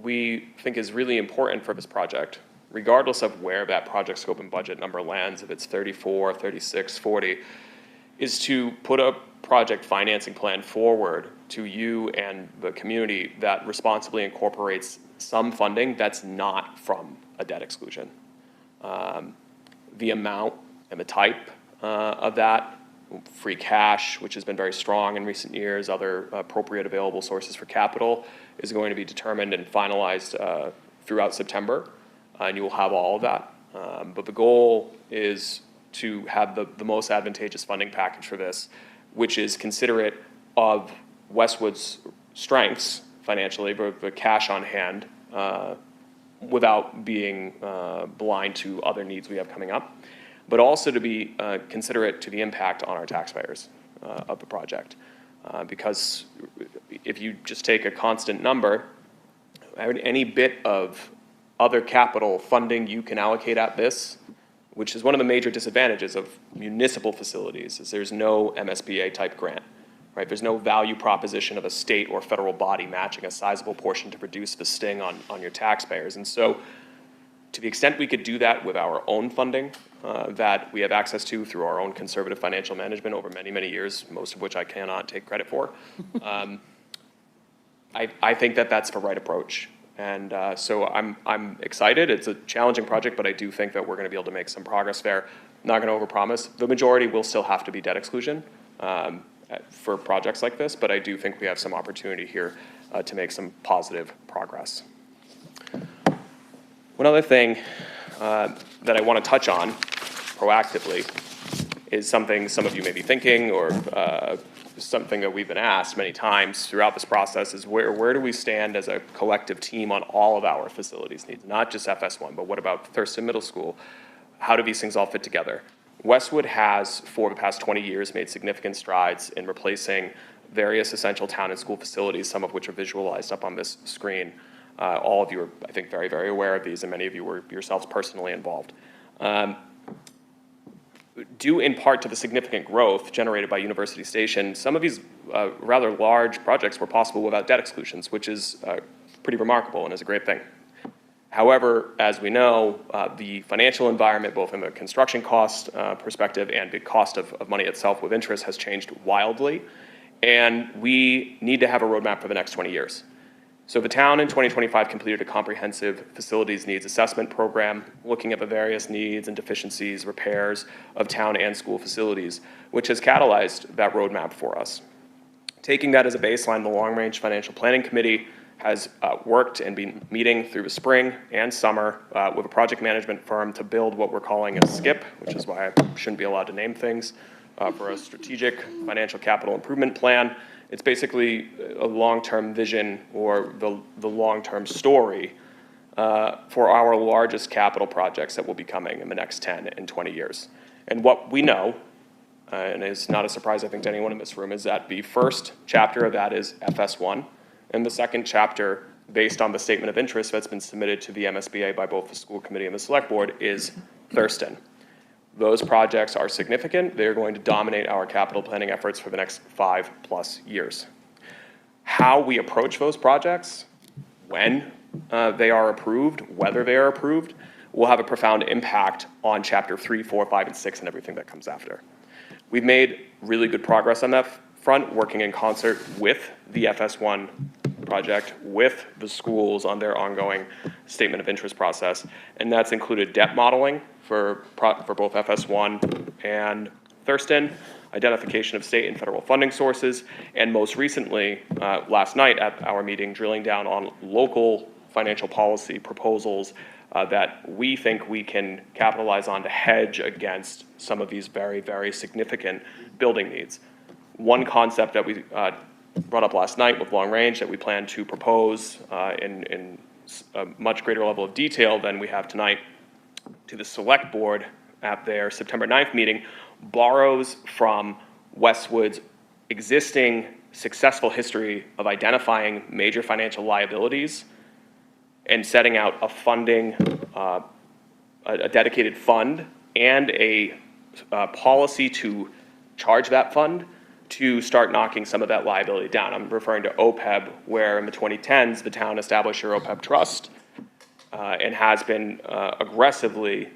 we think is really important for this project, regardless of where that project scope and budget number lands, if it's 34, 36, 40, is to put a project financing plan forward to you and the community that responsibly incorporates some funding that's not from a debt exclusion. The amount and the type of that, free cash, which has been very strong in recent years, other appropriate available sources for capital, is going to be determined and finalized throughout September, and you will have all of that. But the goal is to have the most advantageous funding package for this, which is considerate of Westwood's strengths financially, but the cash on hand, without being blind to other needs we have coming up, but also to be considerate to the impact on our taxpayers of the project. Because if you just take a constant number, any bit of other capital funding you can allocate at this, which is one of the major disadvantages of municipal facilities, is there's no MSBA type grant, right? There's no value proposition of a state or federal body matching a sizable portion to reduce the sting on your taxpayers. And so to the extent we could do that with our own funding that we have access to through our own conservative financial management over many, many years, most of which I cannot take credit for, I think that that's the right approach. And so I'm excited. It's a challenging project, but I do think that we're going to be able to make some progress there. Not going to overpromise. The majority will still have to be debt exclusion for projects like this, but I do think we have some opportunity here to make some positive progress. One other thing that I want to touch on proactively is something some of you may be thinking, or something that we've been asked many times throughout this process, is where do we stand as a collective team on all of our facilities needs, not just FS1, but what about Thurston Middle School? How do these things all fit together? Westwood has, for the past 20 years, made significant strides in replacing various essential town and school facilities, some of which are visualized up on this screen. All of you are, I think, very, very aware of these, and many of you were yourselves personally involved. Due in part to the significant growth generated by University Station, some of these rather large projects were possible without debt exclusions, which is pretty remarkable and is a great thing. However, as we know, the financial environment, both in the construction cost perspective and the cost of money itself with interest, has changed wildly, and we need to have a roadmap for the next 20 years. So the town in 2025 completed a comprehensive facilities needs assessment program, looking at the various needs and deficiencies, repairs of town and school facilities, which has catalyzed that roadmap for us. Taking that as a baseline, the Long Range Financial Planning Committee has worked and been meeting through the spring and summer with a project management firm to build what we're calling a SCIP, which is why I shouldn't be allowed to name things, for a strategic financial capital improvement plan. It's basically a long-term vision, or the long-term story for our largest capital projects that will be coming in the next 10 and 20 years. And what we know, and it's not a surprise I think to anyone in this room, is that the first chapter of that is FS1, and the second chapter, based on the statement of interest that's been submitted to the MSBA by both the school committee and the select board, is Thurston. Those projects are significant. They're going to dominate our capital planning efforts for the next 5+ years. How we approach those projects, when they are approved, whether they are approved, will have a profound impact on chapter 3, 4, 5, and 6 and everything that comes after. We've made really good progress on that front, working in concert with the FS1 project, with the schools on their ongoing statement of interest process, and that's included debt modeling for both FS1 and Thurston, identification of state and federal funding sources, and most recently, last night at our meeting, drilling down on local financial policy proposals that we think we can capitalize on to hedge against some of these very, very significant building needs. One concept that we brought up last night with Long Range that we plan to propose in a much greater level of detail than we have tonight to the select board at their September 9th meeting borrows from Westwood's existing successful history of identifying major financial liabilities and setting out a funding, a dedicated fund and a policy to charge that fund to start knocking some of that liability down. I'm referring to OPEB, where in the 2010s, the town established your OPEB trust and has been aggressively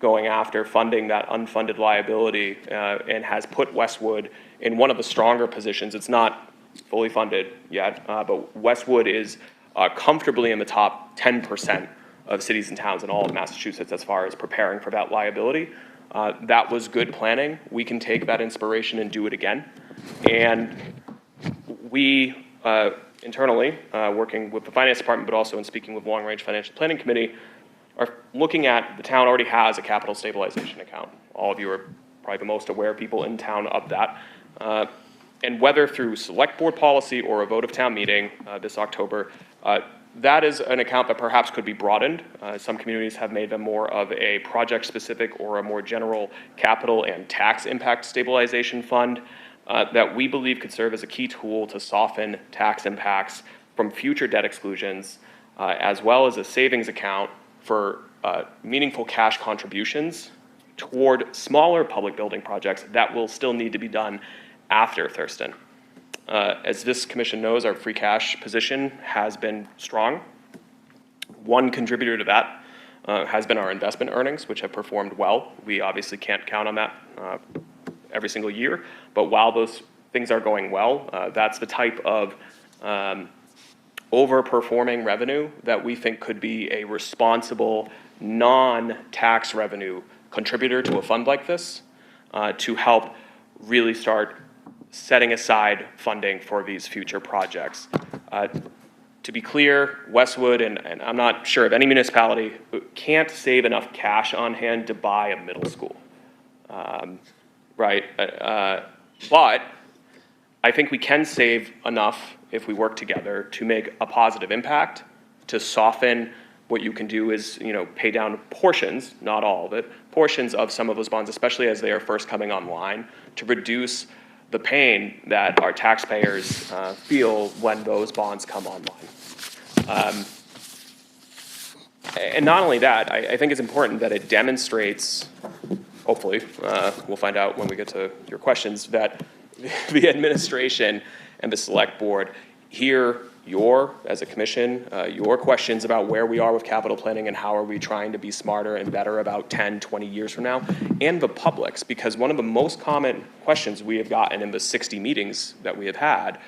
going after funding that unfunded liability and has put Westwood in one of the stronger positions. It's not fully funded yet, but Westwood is comfortably in the top 10% of cities and towns in all of Massachusetts as far as preparing for that liability. That was good planning. We can take that inspiration and do it again. And we internally, working with the finance department, but also in speaking with Long Range Financial Planning Committee, are looking at, the town already has a capital stabilization account. All of you are probably the most aware people in town of that. And whether through select board policy or a vote of town meeting this October, that is an account that perhaps could be broadened. Some communities have made them more of a project-specific or a more general capital and tax impact stabilization fund that we believe could serve as a key tool to soften tax impacts from future debt exclusions, as well as a savings account for meaningful cash contributions toward smaller public building projects that will still need to be done after Thurston. As this commission knows, our free cash position has been strong. One contributor to that has been our investment earnings, which have performed well. We obviously can't count on that every single year, but while those things are going well, that's the type of overperforming revenue that we think could be a responsible non-tax revenue contributor to a fund like this to help really start setting aside funding for these future projects. To be clear, Westwood, and I'm not sure of any municipality, can't save enough cash on hand to buy a middle school. right? But I think we can save enough if we work together to make a positive impact, to soften. What you can do is, pay down portions, not all of it, portions of some of those bonds, especially as they are first coming online, to reduce the pain that our taxpayers feel when those bonds come online. And not only that, I think it's important that it demonstrates, hopefully, we'll find out when we get to your questions, that the administration and the select board hear as a commission, your questions about where we are with capital planning and how are we trying to be smarter and better about 10, 20 years from now, and the public's, because one of the most common questions we have gotten in the 60 meetings that we have had,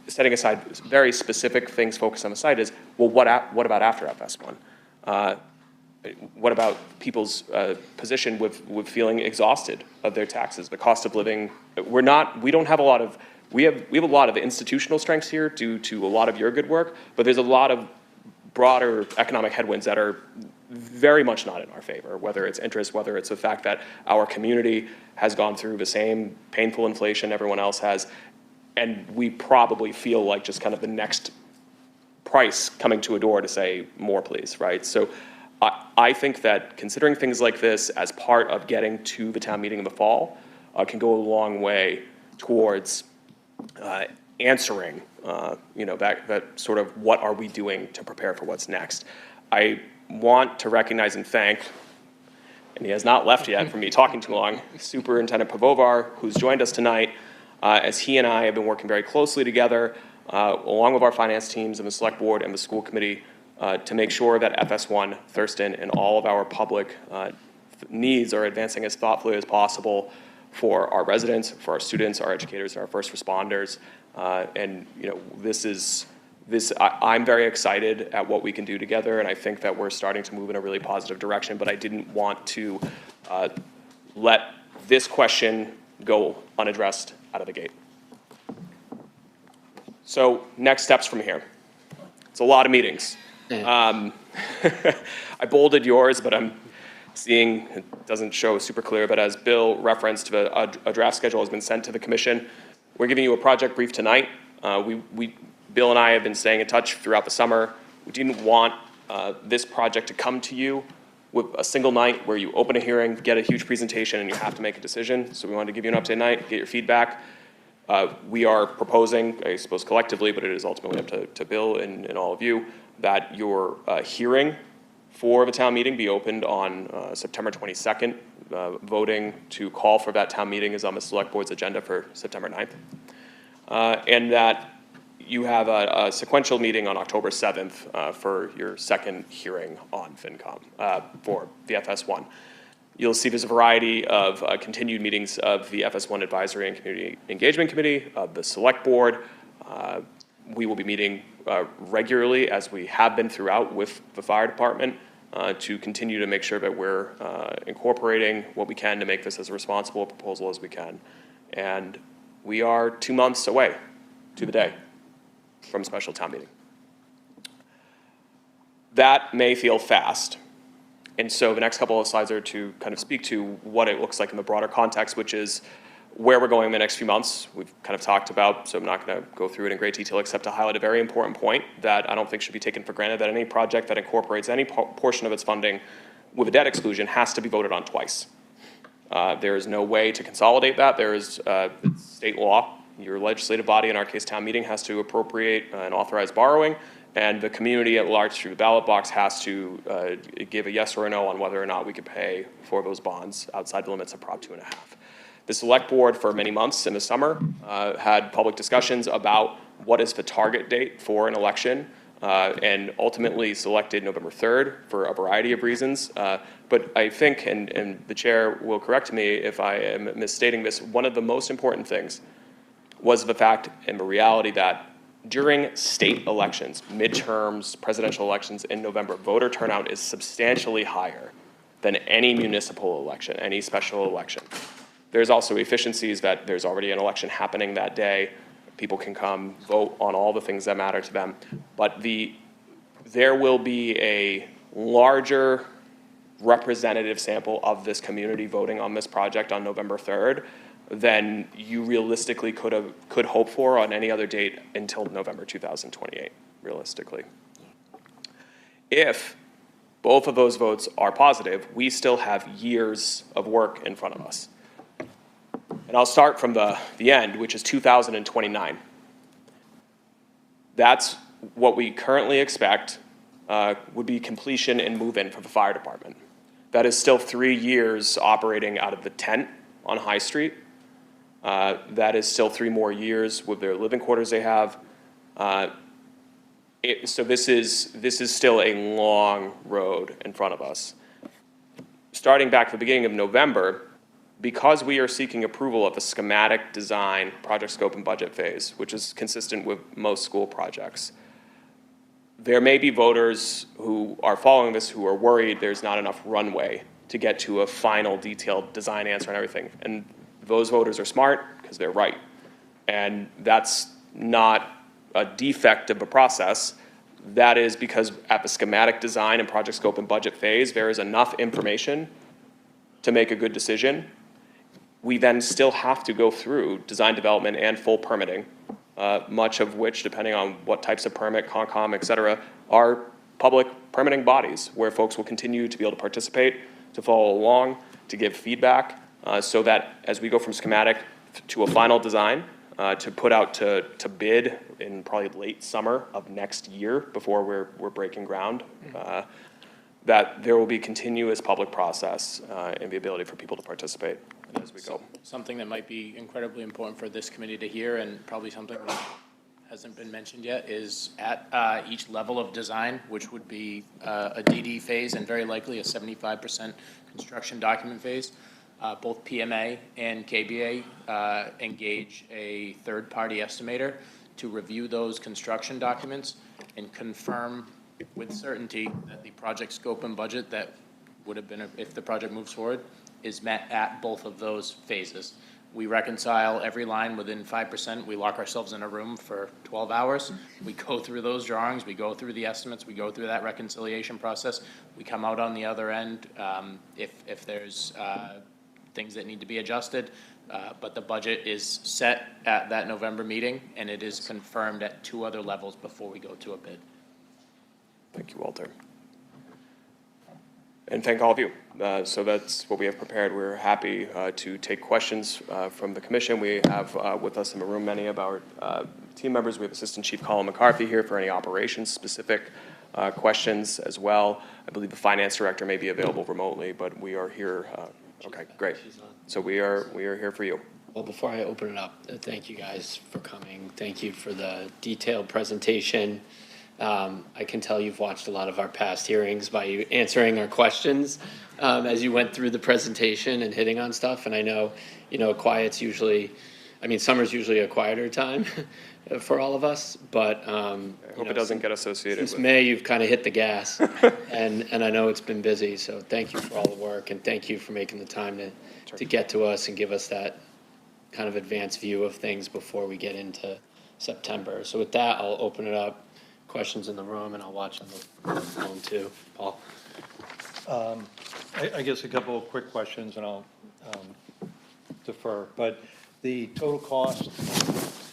setting aside very specific things focused on the site, is, well, what about after FS1? What about people's position with feeling exhausted of their taxes, the cost of living? We don't have a lot of, we have a lot of institutional strengths here due to a lot of your good work, but there's a lot of broader economic headwinds that are very much not in our favor, whether it's interest, whether it's the fact that our community has gone through the same painful inflation everyone else has, and we probably feel like just kind of the next price coming to a door to say, more please, right? So I think that considering things like this as part of getting to the town meeting in the fall can go a long way towards answering, that sort of what are we doing to prepare for what's next. I want to recognize and thank, and he has not left yet from me talking too long, Superintendent Pavovar, who's joined us tonight, as he and I have been working very closely together, along with our finance teams and the select board and the school committee, to make sure that FS1, Thurston, and all of our public needs are advancing as thoughtfully as possible for our residents, for our students, our educators, and our first responders. I'm very excited at what we can do together, and I think that we're starting to move in a really positive direction, but I didn't want to let this question go unaddressed out of the gate. So next steps from here. It's a lot of meetings. I bolded yours, but I'm seeing, it doesn't show super clear, but as Bill referenced, a draft schedule has been sent to the commission. We're giving you a project brief tonight. Bill and I have been staying in touch throughout the summer. We didn't want this project to come to you with a single night where you open a hearing, get a huge presentation, and you have to make a decision. So we wanted to give you an update tonight, get your feedback. We are proposing, I suppose collectively, but it is ultimately up to Bill and all of you, that your hearing for the town meeting be opened on September 22nd. Voting to call for that town meeting is on the select board's agenda for September 9th. And that you have a sequential meeting on October 7th for your second hearing on FinCom for the FS1. You'll see there's a variety of continued meetings of the FS1 Advisory and Community Engagement Committee, of the Select Board. We will be meeting regularly, as we have been throughout, with the fire department to continue to make sure that we're incorporating what we can to make this as a responsible proposal as we can. And we are 2 months away to the day from special town meeting. That may feel fast. And so the next couple of slides are to kind of speak to what it looks like in the broader context, which is where we're going in the next few months. We've kind of talked about, so I'm not going to go through it in great detail, except to highlight a very important point that I don't think should be taken for granted, that any project that incorporates any portion of its funding with a debt exclusion has to be voted on twice. There is no way to consolidate that. There is state law. Your legislative body, in our case town meeting, has to appropriate and authorize borrowing, and the community at large through the ballot box has to give a yes or a no on whether or not we could pay for those bonds outside the limits of Prop 2.5. The select board for many months in the summer had public discussions about what is the target date for an election, and ultimately selected November 3rd for a variety of reasons. But I think, and the chair will correct me if I am misstating this, one of the most important things was the fact and the reality that during state elections, midterms, presidential elections in November, voter turnout is substantially higher than any municipal election, any special election. There's also efficiencies that there's already an election happening that day. People can come vote on all the things that matter to them. But there will be a larger representative sample of this community voting on this project on November 3rd than you realistically could hope for on any other date until November 2028, realistically. If both of those votes are positive, we still have years of work in front of us. And I'll start from the end, which is 2029. That's what we currently expect would be completion and move-in for the fire department. That is still 3 years operating out of the tent on High Street. That is still 3 more years with their living quarters they have. So this is still a long road in front of us. Starting back at the beginning of November, because we are seeking approval of the schematic design, project scope, and budget phase, which is consistent with most school projects, there may be voters who are following this who are worried there's not enough runway to get to a final detailed design answer and everything. And those voters are smart because they're right. And that's not a defect of the process. That is because at the schematic design and project scope and budget phase, there is enough information to make a good decision. We then still have to go through design development and full permitting, much of which, depending on what types of permit, Concom, et cetera, are public permitting bodies where folks will continue to be able to participate, to follow along, to give feedback, so that as we go from schematic to a final design, to put out to bid in probably late summer of next year before we're breaking ground, that there will be continuous public process and the ability for people to participate as we go. Something that might be incredibly important for this committee to hear, and probably something that hasn't been mentioned yet, is at each level of design, which would be a DD phase and very likely a 75% construction document phase, both PMA and KBA engage a third-party estimator to review those construction documents and confirm with certainty that the project scope and budget that would have been, if the project moves forward, is met at both of those phases. We reconcile every line within 5%. We lock ourselves in a room for 12 hours. We go through those drawings. We go through the estimates. We go through that reconciliation process. We come out on the other end if there's things that need to be adjusted. But the budget is set at that November meeting, and it is confirmed at 2 other levels before we go to a bid. Thank you, Walter. And thank all of you. So that's what we have prepared. We're happy to take questions from the commission. We have with us in the room many of our team members. We have Assistant Chief Colin McCarthy here for any operations-specific questions as well. I believe the finance director may be available remotely, but we are here. Okay, great. So we are here for you. Well, before I open it up, thank you guys for coming. Thank you for the detailed presentation. I can tell you've watched a lot of our past hearings by you answering our questions as you went through the presentation and hitting on stuff. And I know, quiet's usually, summer's usually a quieter time for all of us, but I hope it doesn't get associated since with May, you've kind of hit the gas, and I know it's been busy. So thank you for all the work, and thank you for making the time to get to us and give us that kind of advanced view of things before we get into September. So with that, I'll open it up. Questions in the room, and I'll watch on the phone too. Paul? I guess a couple of quick questions, and I'll defer. But the total cost,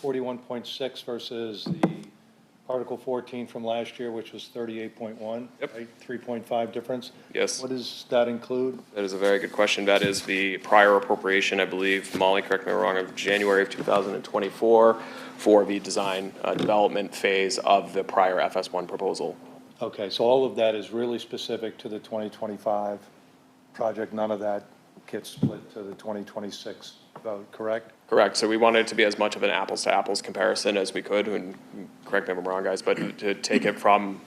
41.6 versus the Article 14 from last year, which was 38.1, Yep. right? 3.5 difference. Yes. What does that include? That is a very good question. That is the prior appropriation, I believe, Molly, correct me if I'm wrong, of January of 2024 for the design development phase of the prior FS1 proposal. Okay, so all of that is really specific to the 2025 project. None of that gets split to the 2026 vote, correct? Correct. So we wanted it to be as much of an apples to apples comparison as we could, and correct me if I'm wrong, guys, but to take it from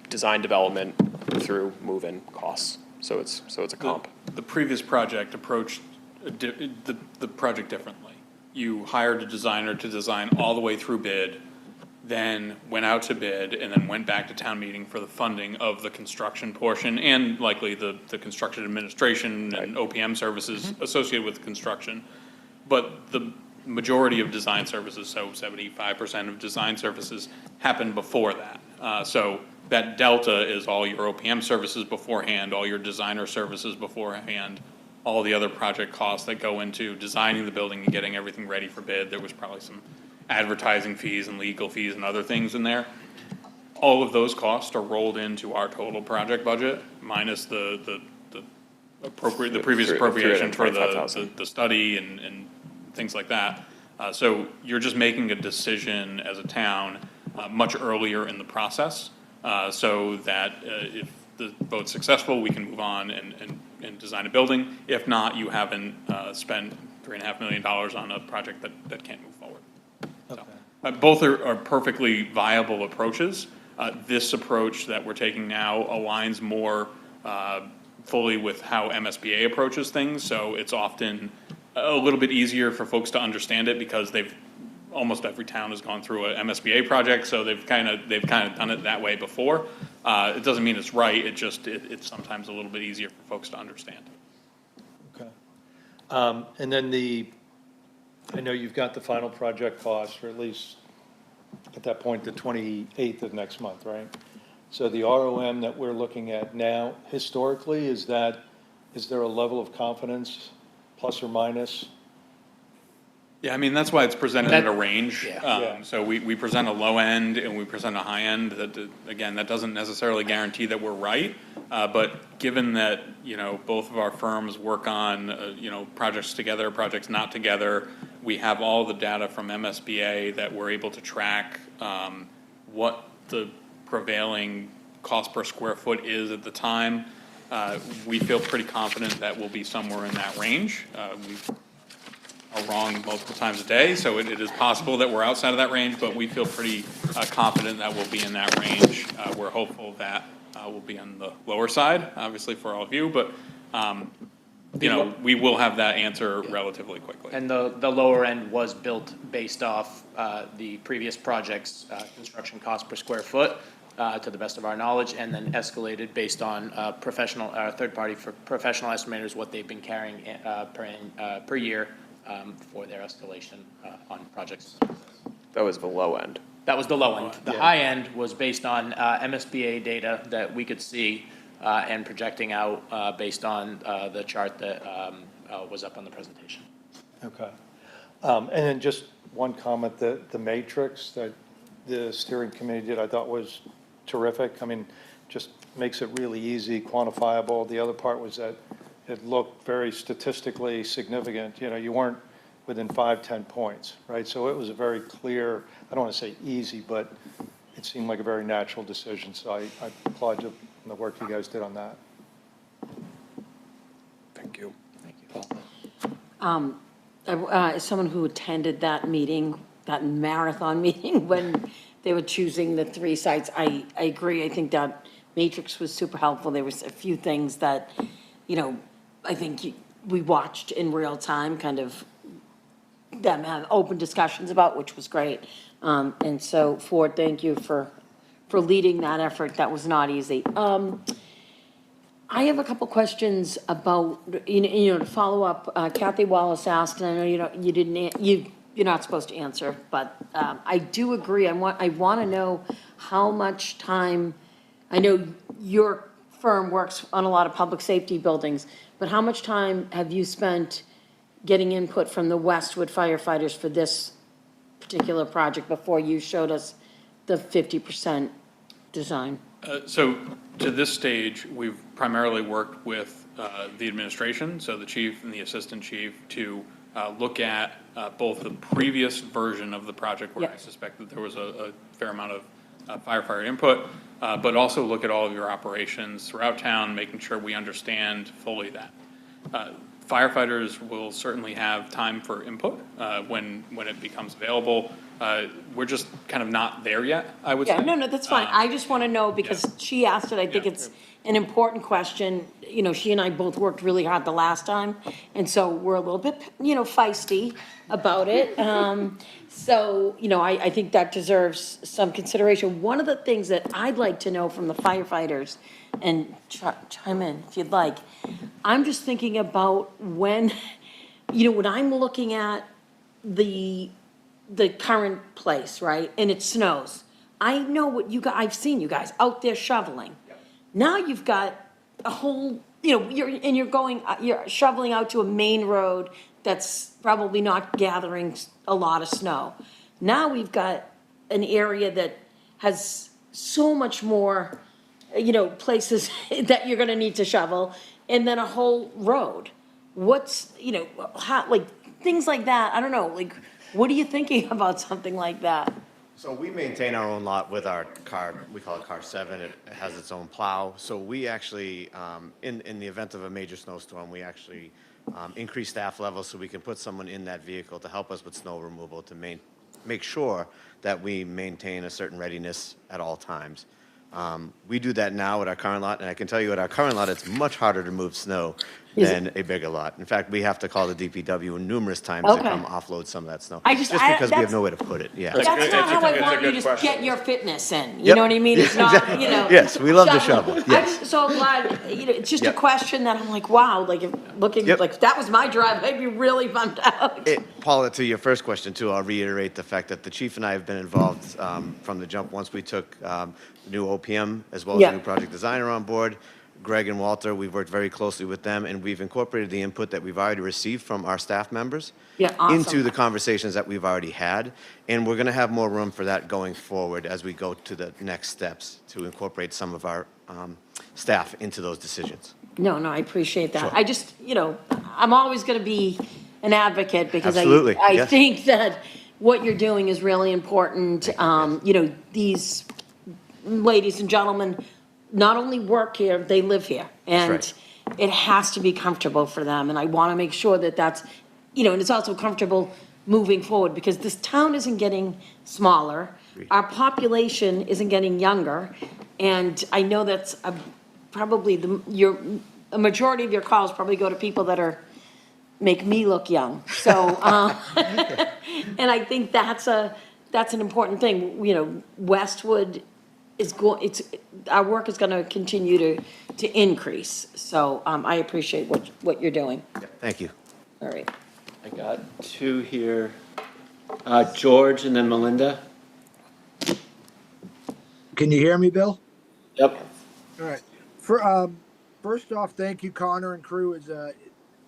design development through move-in costs. So it's a comp. The previous project approached the project differently. You hired a designer to design all the way through bid, then went out to bid, and then went back to town meeting for the funding of the construction portion and likely the construction administration and OPM services associated with construction. But the majority of design services, so 75% of design services, happen before that. So that delta is all your OPM services beforehand, all your designer services beforehand, all the other project costs that go into designing the building and getting everything ready for bid. There was probably some advertising fees and legal fees and other things in there. All of those costs are rolled into our total project budget minus the previous appropriation for the study and things like that. So you're just making a decision as a town much earlier in the process, so that if the vote's successful, we can move on and design a building. If not, you haven't spent $3.5 million on a project that can't move forward. So, both are perfectly viable approaches. This approach that we're taking now aligns more fully with how MSBA approaches things, so it's often a little bit easier for folks to understand it because almost every town has gone through a MSBA project, so they've kind of done it that way before. It doesn't mean it's right, it's sometimes a little bit easier for folks to understand. Okay. And then I know you've got the final project cost, or at least at that point, the 28th of next month, right? So the ROM that we're looking at now, historically, is there a level of confidence, plus or minus? Yeah, I mean, that's why it's presented at a range. Yeah. So we present a low end and we present a high end. Again, that doesn't necessarily guarantee that we're right. But given that, both of our firms work on, projects together, projects not together, we have all the data from MSBA that we're able to track what the prevailing cost per square foot is at the time. We feel pretty confident that we'll be somewhere in that range. We are wrong multiple times a day, so it is possible that we're outside of that range, but we feel pretty confident that we'll be in that range. We're hopeful that we'll be on the lower side, obviously for all of you, but we will have that answer relatively quickly. And the lower end was built based off the previous project's construction cost per square foot, to the best of our knowledge, and then escalated based on third-party professional estimators, what they've been carrying per year for their escalation on projects. That was the low end. That was the low end. The high end was based on MSBA data that we could see and projecting out based on the chart that was up on the presentation. Okay. And then just one comment, the matrix that the steering committee did, I thought was terrific. I mean, just makes it really easy, quantifiable. The other part was that it looked very statistically significant. You weren't within 5-10 points, right? So it was a very clear, I don't want to say easy, but it seemed like a very natural decision. So I applaud you on the work you guys did on that. Thank you. Thank you, Paul. As someone who attended that meeting, that marathon meeting, when they were choosing the 3 sites, I agree. I think that matrix was super helpful. There was a few things that, I think we watched in real time, kind of them have open discussions about, which was great. And so Ford, thank you for leading that effort. That was not easy. I have a couple questions about, to follow up. Kathy Wallace asked, and I know you're not supposed to answer, but I do agree. I want to know how much time. I know your firm works on a lot of public safety buildings, but how much time have you spent getting input from the Westwood firefighters for this particular project before you showed us the 50% design? So to this stage, we've primarily worked with the administration, so the chief and the assistant chief, to look at both the previous version of the project, where I suspect that there was a fair amount of firefighter input, but also look at all of your operations throughout town, making sure we understand fully that. Firefighters will certainly have time for input when it becomes available. We're just kind of not there yet, I would say. Yeah, no, that's fine. I just want to know, because she asked it, I think it's an important question. She and I both worked really hard the last time, and so we're a little bit, feisty about it. So, I think that deserves some consideration. One of the things that I'd like to know from the firefighters, and chime in if you'd like, I'm just thinking about when I'm looking at the current place, right, and it snows, I know what you guys, I've seen you guys out there shoveling. Now you've got a whole, you're going, you're shoveling out to a main road that's probably not gathering a lot of snow. Now we've got an area that has so much more, places that you're gonna need to shovel, and then a whole road. What's, how, like, things like that, I don't know, like, what are you thinking about something like that? So we maintain our own lot with our car, we call it car 7, it has its own plow. So we actually, in the event of a major snowstorm, we actually increase staff levels so we can put someone in that vehicle to help us with snow removal, to make sure that we maintain a certain readiness at all times. We do that now at our current lot, and I can tell you at our current lot, it's much harder to move snow than a bigger lot. In fact, we have to call the DPW numerous times to Okay. come offload some of that snow. I just- because we that's- have nowhere to put it, yeah. That's not how I want you to get your fitness in, you know what I mean? It's not, Yes, we love to shovel, I'm yes. just so glad, it's just a Yep. question that I'm like, wow, like, looking, Yep. like, if that was my drive, I'd be really bummed out. Paula, to your first question too, I'll reiterate the fact that the chief and I have been involved from the jump once we took the new OPM as well as Yeah. the new project designer on board. Greg and Walter, we've worked very closely with them, and we've incorporated the input that we've already received from our staff members Yeah, awesome. into the conversations that we've already had, and we're going to have more room for that going forward as we go to the next steps to incorporate some of our staff into those decisions. No, I appreciate that. Sure. I just, I'm always gonna be an advocate because Absolutely, I yes. think that what you're doing is really important. These ladies and gentlemen not only work here, they live here. And right. it has to be comfortable for them. And I wanna make sure that that's, and it's also comfortable moving forward because this town isn't getting smaller. Our population isn't getting younger. And I know that's probably a majority of your calls probably go to people that make me look young. So, and I think that's an important thing. Westwood our work is gonna continue to increase. So, I appreciate what you're doing. Thank you. All right. I got 2 here. George and then Melinda. Can you hear me, Bill? Yep. All right. First off, thank you, Connor and crew.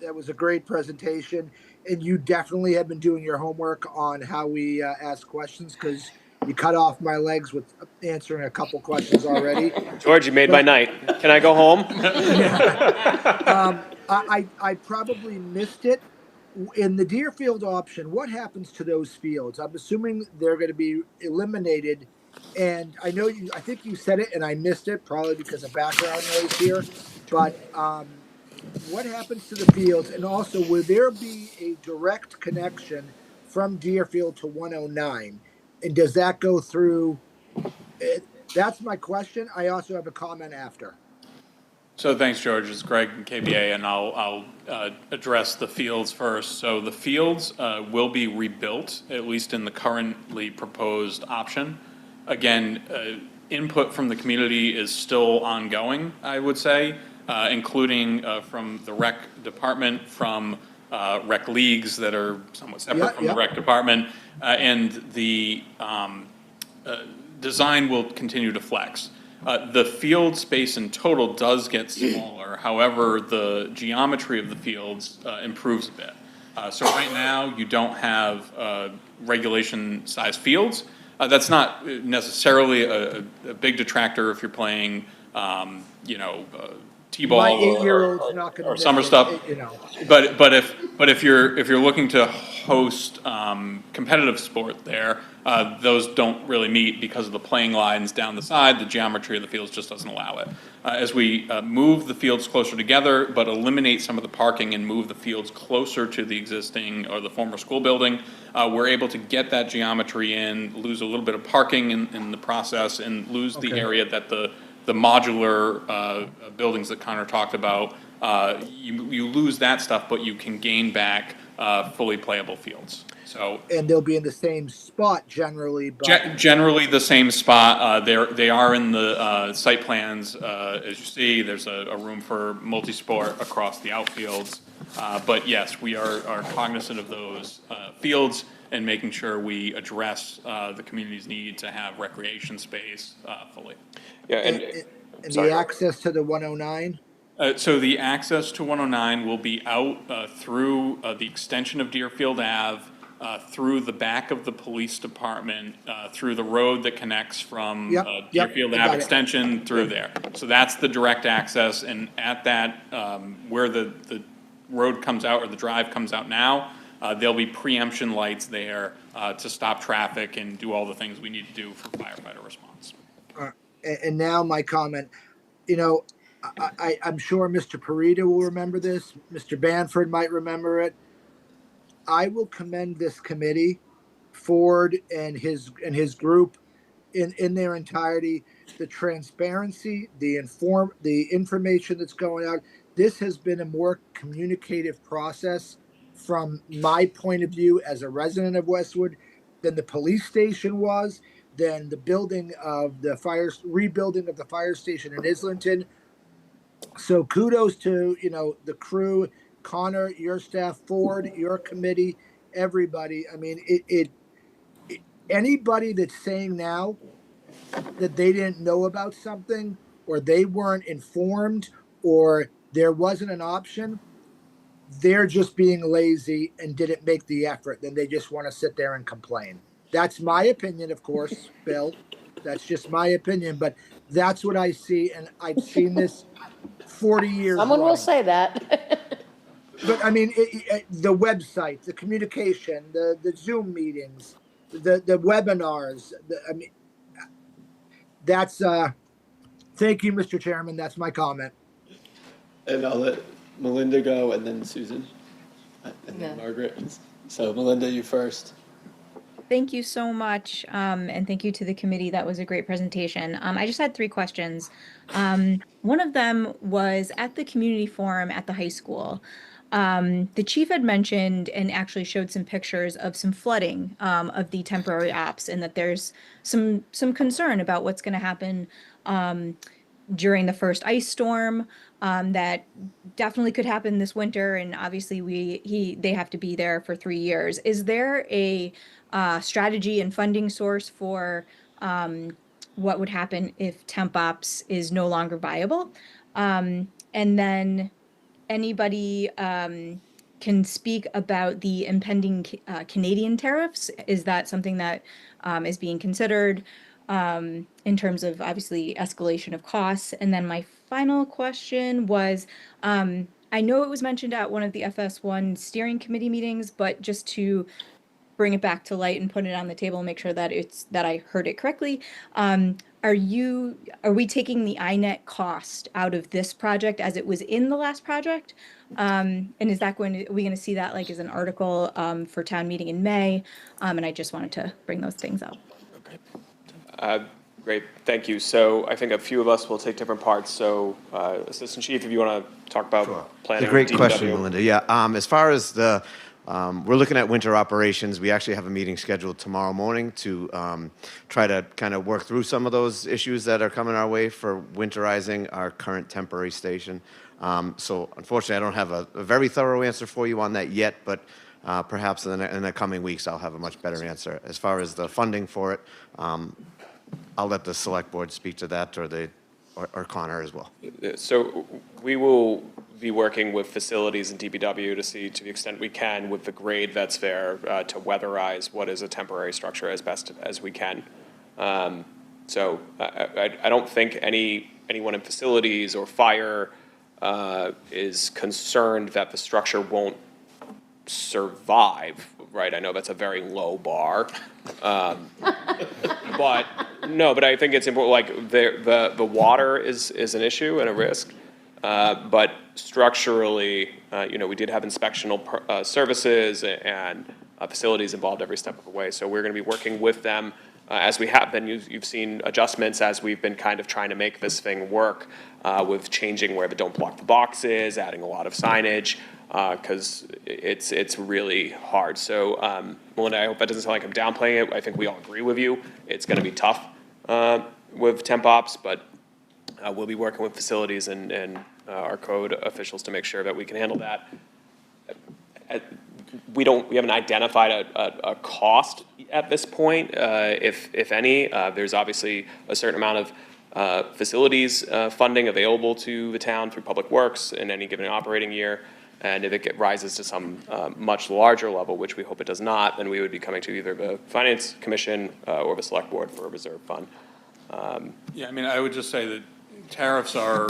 That was a great presentation, and you definitely have been doing your homework on how we ask questions because you cut off my legs with answering a couple questions already. George, you made my night. Can I go home? I probably missed it. In the Deerfield option, what happens to those fields? I'm assuming they're going to be eliminated. And I think you said it and I missed it, probably because of background noise here. But what happens to the fields? And also, will there be a direct connection from Deerfield to 109? And does that go through? That's my question. I also have a comment after. So thanks, George. It's Greg and KBA, and I'll address the fields first. So the fields will be rebuilt, at least in the currently proposed option. Again, input from the community is still ongoing, I would say, including from the rec department, from rec leagues that are somewhat separate from the rec department, and the design will continue to flex. The field space in total does get smaller. However, the geometry of the fields improves a bit. So right now, you don't have regulation size fields. That's not necessarily a big detractor if you're playing, T-ball My 8-year-old's not going to or summer stuff. But if you're looking to host competitive sport there, those don't really meet because of the playing lines down the side. The geometry of the fields just doesn't allow it. As we move the fields closer together, but eliminate some of the parking and move the fields closer to the existing or the former school building, we're able to get that geometry in, lose a little bit of parking in the process, and lose the area that the modular buildings that Connor talked about. You lose that stuff, but you can gain back fully playable fields. So, and they'll be in the same spot generally. But generally the same spot. They are in the site plans. As you see, there's a room for multi-sport across the outfields. But yes, we are cognizant of those fields. and making sure we address the community's need to have recreation space fully. Yeah, And sorry. the access to the 109? So the access to 109 will be out through the extension of Deerfield Ave, through the back of the police department, through the road that connects from Yep, Deerfield I Ave got it. extension through there. So that's the direct access, and at that, where the road comes out or the drive comes out now, there'll be preemption lights there to stop traffic and do all the things we need to do for firefighter response. And now my comment, you know, I'm sure Mr. Parita will remember this. Mr. Banford might remember it. I will commend this committee, Ford and his group in their entirety, the transparency, the information that's going out. This has been a more communicative process from my point of view as a resident of Westwood than the police station was, than the rebuilding of the fire station in Islington. So kudos to, the crew, Connor, your staff, Ford, your committee, everybody. I mean, anybody that's saying now that they didn't know about something or they weren't informed or there wasn't an option, they're just being lazy and didn't make the effort. Then they just want to sit there and complain. That's my opinion, of course, Bill. That's just my opinion, but that's what I see. And I've seen this 40 years Someone will running. say that. But I mean, the website, the communication, the Zoom meetings, the webinars. I mean, that's. Thank you, Mr. Chairman. That's my comment. And I'll let Melinda go, and then Susan, and then Margaret. So Melinda, you first. Thank you so much, and thank you to the committee. That was a great presentation. I just had 3 questions. One of them was at the community forum at the high school. The chief had mentioned and actually showed some pictures of some flooding of the temporary ops, and that there's some concern about what's going to happen during the first ice storm. That definitely could happen this winter, and obviously they have to be there for 3 years. Is there a strategy and funding source for what would happen if temp ops is no longer viable? And then anybody can speak about the impending Canadian tariffs. Is that something that is being considered in terms of obviously escalation of costs? And then my final question was, I know it was mentioned at one of the FS1 steering committee meetings, but just to bring it back to light and put it on the table and make sure that I heard it correctly. Are we taking the INET cost out of this project as it was in the last project? And is that are we going to see that like as an article for town meeting in May? And I just wanted to bring those things up. Great, thank you. So I think a few of us will take different parts. So Assistant Chief, if you want to talk about planning. It's a great DPW. question, Melinda. Yeah, as far as we're looking at winter operations. We actually have a meeting scheduled tomorrow morning to try to kind of work through some of those issues that are coming our way for winterizing our current temporary station. So unfortunately, I don't have a very thorough answer for you on that yet, but perhaps in the coming weeks, I'll have a much better answer. As far as the funding for it, I'll let the select board speak to that, or Connor as well. So we will be working with facilities and DPW to see, to the extent we can, with the grade that's there, to weatherize what is a temporary structure as best as we can. So I don't think anyone in facilities or fire is concerned that the structure won't survive, right? I know that's a very low bar. But I think it's important, like the water is an issue and a risk. But structurally, we did have inspectional services and facilities involved every step of the way. So we're going to be working with them as we have been. You've seen adjustments as we've been kind of trying to make this thing work with changing where the don't block the box is, adding a lot of signage, because it's really hard. So Melinda, I hope that doesn't sound like I'm downplaying it. I think we all agree with you. It's going to be tough with temp ops, but we'll be working with facilities and our code officials to make sure that we can handle that. we haven't identified a cost at this point, if any. There's obviously a certain amount of facilities funding available to the town through Public Works in any given operating year. And if it rises to some much larger level, which we hope it does not, then we would be coming to either the Finance Commission or the Select Board for a reserve fund. Yeah, I mean, I would just say that tariffs are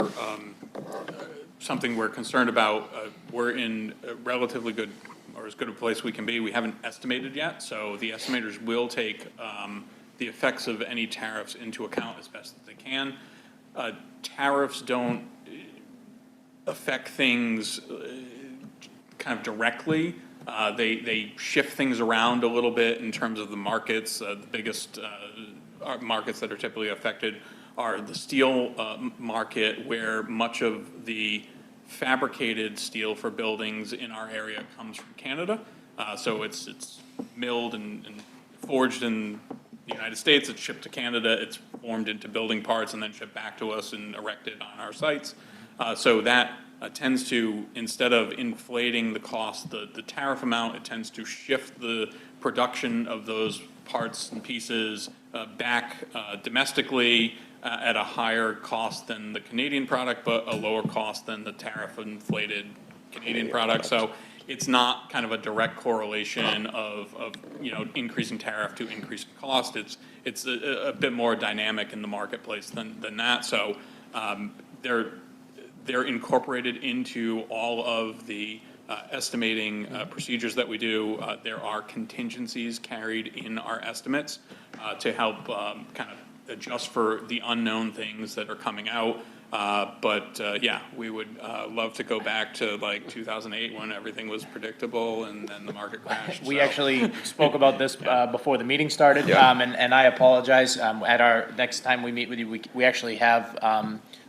something we're concerned about. We're in a relatively good, or as good a place we can be. We haven't estimated yet, so the estimators will take the effects of any tariffs into account as best as they can. Tariffs don't affect things kind of directly. They shift things around a little bit in terms of the markets. The biggest markets that are typically affected are the steel market, where much of the fabricated steel for buildings in our area comes from Canada. So it's milled and forged in the United States, it's shipped to Canada, it's formed into building parts and then shipped back to us and erected on our sites. So that tends to, instead of inflating the cost, the tariff amount, it tends to shift the production of those parts and pieces back domestically at a higher cost than the Canadian product, but a lower cost than the tariff inflated Canadian product. So it's not kind of a direct correlation of increasing tariff to increasing cost. It's a bit more dynamic in the marketplace than that. So they're incorporated into all of the estimating procedures that we do. There are contingencies carried in our estimates to help kind of adjust for the unknown things that are coming out. But yeah, we would love to go back to like 2008 when everything was predictable and then the market crashed. We So- actually spoke about this before the meeting started, Yeah. and I apologize. At our next time we meet with you, we actually have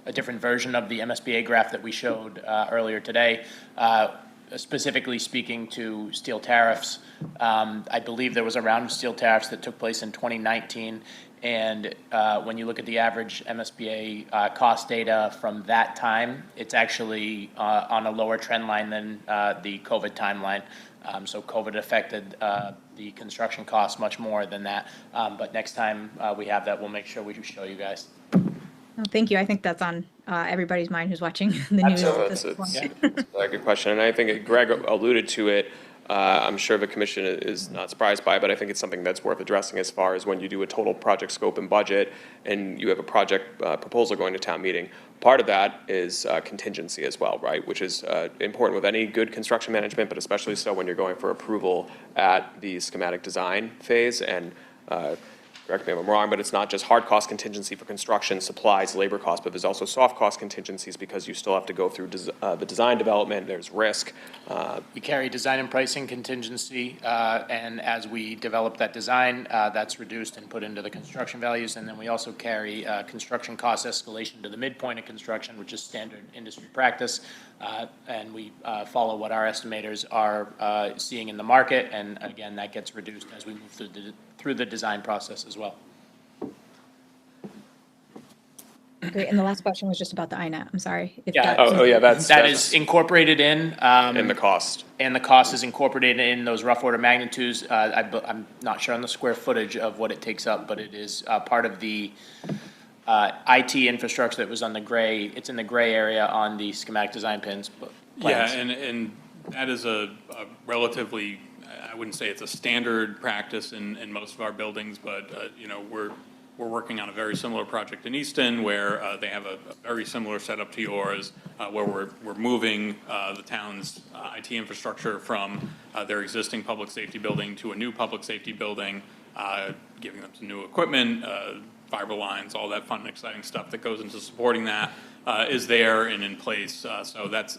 a different version of the MSBA graph that we showed earlier today, specifically speaking to steel tariffs. I believe there was a round of steel tariffs that took place in 2019. And when you look at the average MSBA cost data from that time, it's actually on a lower trend line than the COVID timeline. So COVID affected the construction costs much more than that. But next time we have that, we'll make sure we show you guys. Oh, thank you. I think that's on everybody's mind who's watching the news at this point. It's a good question, and I think Greg alluded to it. I'm sure the commission is not surprised by it, but I think it's something that's worth addressing as far as when you do a total project scope and budget and you have a project proposal going to town meeting. Part of that is contingency as well, right? Which is important with any good construction management, but especially so when you're going for approval at the schematic design phase. And correct me if I'm wrong, but it's not just hard cost contingency for construction, supplies, labor costs, but there's also soft cost contingencies because you still have to go through the design development, there's risk. We carry design and pricing contingency, and as we develop that design, that's reduced and put into the construction values. And then we also carry construction cost escalation to the midpoint of construction, which is standard industry practice. And we follow what our estimators are seeing in the market. And again, that gets reduced as we move through the design process as well. Great. And the last question was just about the INET. I'm sorry. If Yeah. that's- That is incorporated in. And the cost. And the cost is incorporated in those rough order magnitudes. I'm not sure on the square footage of what it takes up, but it is part of the IT infrastructure that was on the gray. It's in the gray area on the schematic design plans. Yeah, and that is a relatively, I wouldn't say it's a standard practice in most of our buildings, but, we're working on a very similar project in Easton where they have a very similar setup to yours, where we're moving the town's IT infrastructure from their existing public safety building to a new public safety building, giving them some new equipment, fiber lines, all that fun and exciting stuff that goes into supporting that is there and in place. So that's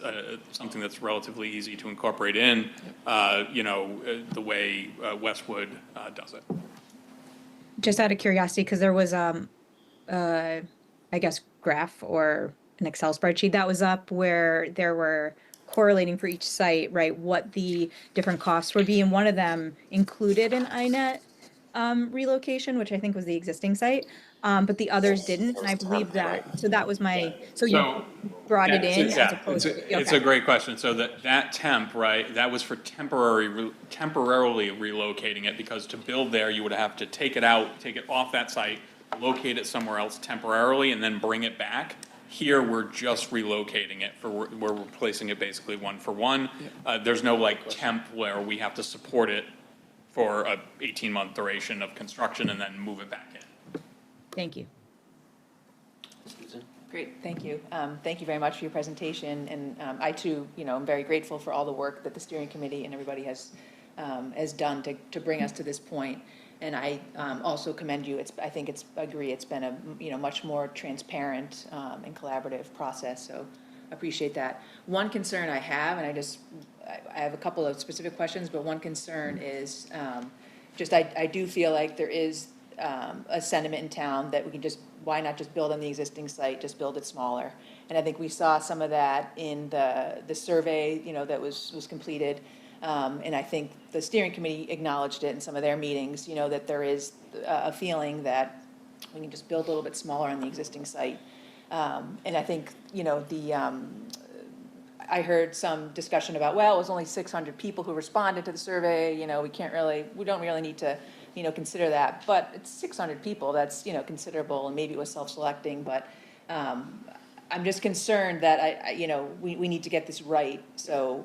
something that's relatively easy to incorporate in, the way Westwood does it. Just out of curiosity, because there was, I guess, graph or an Excel spreadsheet that was up where there were correlating for each site, right, what the different costs would be. And one of them included an INET relocation, which I think was the existing site, but the others didn't, and I believe that, so that was my, so you So, brought it in as yeah, opposed to, it's a okay. great question. So that temp, right, that was for temporarily relocating it, because to build there, you would have to take it out, take it off that site, locate it somewhere else temporarily, and then bring it back. Here, we're just relocating it we're replacing it basically one for one. There's no like temp where we have to support it for a 18-month duration of construction and then move it back in. Thank you. Susan? Great, thank you. Thank you very much for your presentation, and I too, am very grateful for all the work that the steering committee and everybody has done to bring us to this point. And I also commend you. I agree. It's been a much more transparent and collaborative process. So appreciate that. One concern I have, and I have a couple of specific questions, but one concern is I do feel like there is a sentiment in town that we can why not just build on the existing site, just build it smaller. And I think we saw some of that in the survey, that was completed. And I think the steering committee acknowledged it in some of their meetings, that there is a feeling that we can just build a little bit smaller on the existing site. And I think, I heard some discussion about, well, it was only 600 people who responded to the survey, we don't really need to, consider that. But it's 600 people, that's, considerable, and maybe it was self-selecting, but I'm just concerned that we need to get this right. So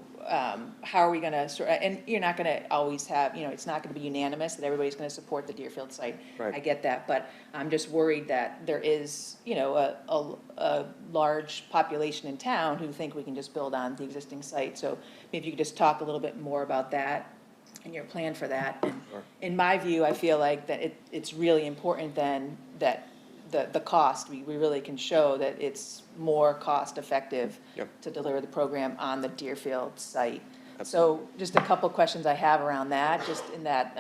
how are we going to and you're not going to always have, it's not going to be unanimous that everybody's going to support the Deerfield site. Right. I get that, but I'm just worried that there is, a large population in town who think we can just build on the existing site. So maybe you could just talk a little bit more about that and your plan for that. And in my view, I feel like that it's really important then that the cost, we really can show that it's more cost effective to deliver the program on the Deerfield site. So just a couple questions I have around that, just in that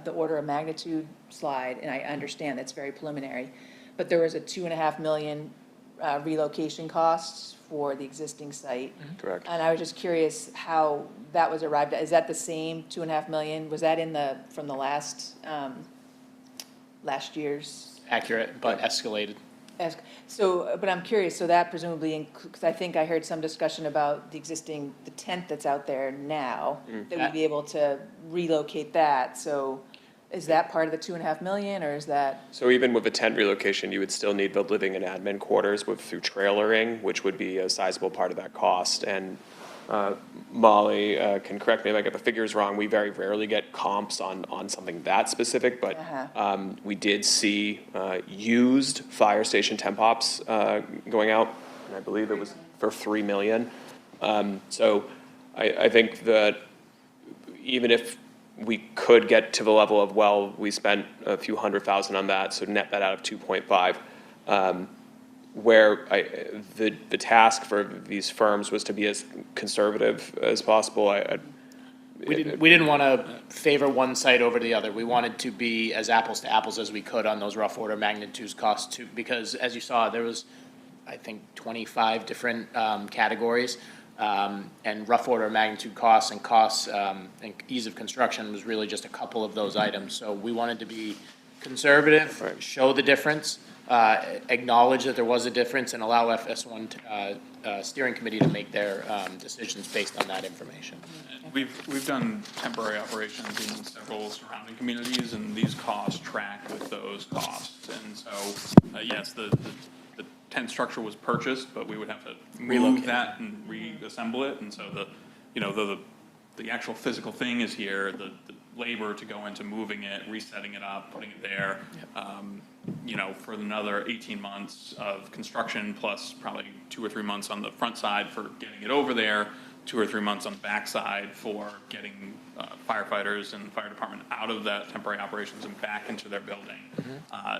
the order of magnitude slide, and I understand that's very preliminary, but there was a $2.5 million relocation costs for the existing site. Correct. And I was just curious how that was arrived at. Is that the same $2.5 million? Was that from the last year's? Accurate, but escalated. So, but I'm curious, so that presumably, because I think I heard some discussion about the tent that's out there now, that we'd be able to relocate that. So is that part of the $2.5 million, or is that? So even with the tent relocation, you would still need the living and admin quarters through trailering, which would be a sizable part of that cost. And Molly can correct me if I get the figures wrong. We very rarely get comps on something that specific, but we did see used fire station temp ops going out, and I believe it was for $3 million. So I think that even if we could get to the level of, well, we spent a few $100,000 on that, so net that out of 2.5. Where the task for these firms was to be as conservative as possible. We didn't want to favor one site over the other. We wanted to be as apples to apples as we could on those rough order magnitudes costs too, because as you saw, there was, I think, 25 different categories, and rough order magnitude costs and ease of construction was really just a couple of those items. So we wanted to be conservative, show the difference, acknowledge that there was a difference, and allow FS1 steering committee to make their decisions based on that information. We've done temporary operations in several surrounding communities, and these costs track with those costs. And so, yes, the tent structure was purchased, but we would have to move that and reassemble it. And so the actual physical thing is here, the labor to go into moving it, resetting it up, putting it there, for another 18 months of construction, plus probably 2 or 3 months on the front side for getting it over there, 2 or 3 months on the back side for getting firefighters and the fire department out of that temporary operations and back into their building.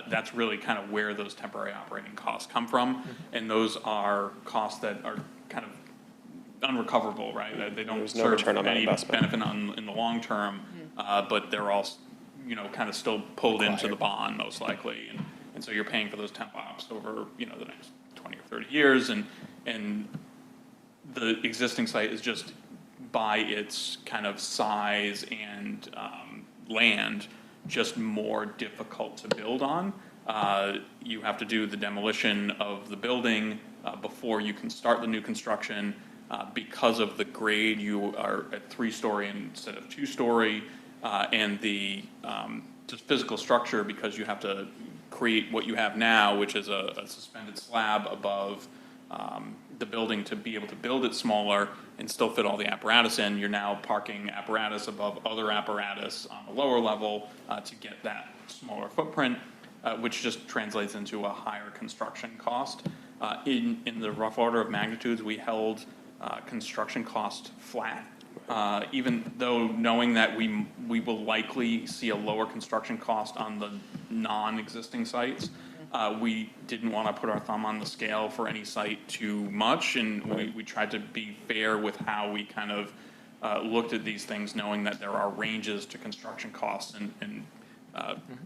That's really kind of where those temporary operating costs come from. And those are costs that are kind of unrecoverable, right? They don't serve any benefit in the long term, but they're all, kind of still pulled into the bond most likely. And so you're paying for those temp ops over, the next 20 or 30 years. And the existing site is just by its kind of size and land just more difficult to build on. You have to do the demolition of the building before you can start the new construction. Because of the grade, you are at 3-story instead of 2-story, and the just physical structure, because you have to create what you have now, which is a suspended slab above the building to be able to build it smaller and still fit all the apparatus in. You're now parking apparatus above other apparatus on the lower level to get that smaller footprint, which just translates into a higher construction cost. In the rough order of magnitudes, we held construction cost flat, even though knowing that we will likely see a lower construction cost on the non-existing sites. We didn't want to put our thumb on the scale for any site too much, and we tried to be fair with how we kind of looked at these things, knowing that there are ranges to construction costs, and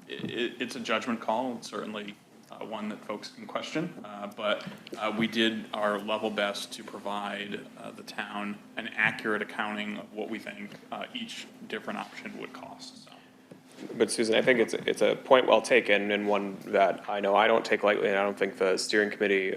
it's a judgment call. It's certainly one that folks can question, but we did our level best to provide the town an accurate accounting of what we think each different option would cost. So. But Susan, I think it's a point well taken, and one that I know I don't take lightly, and I don't think the steering committee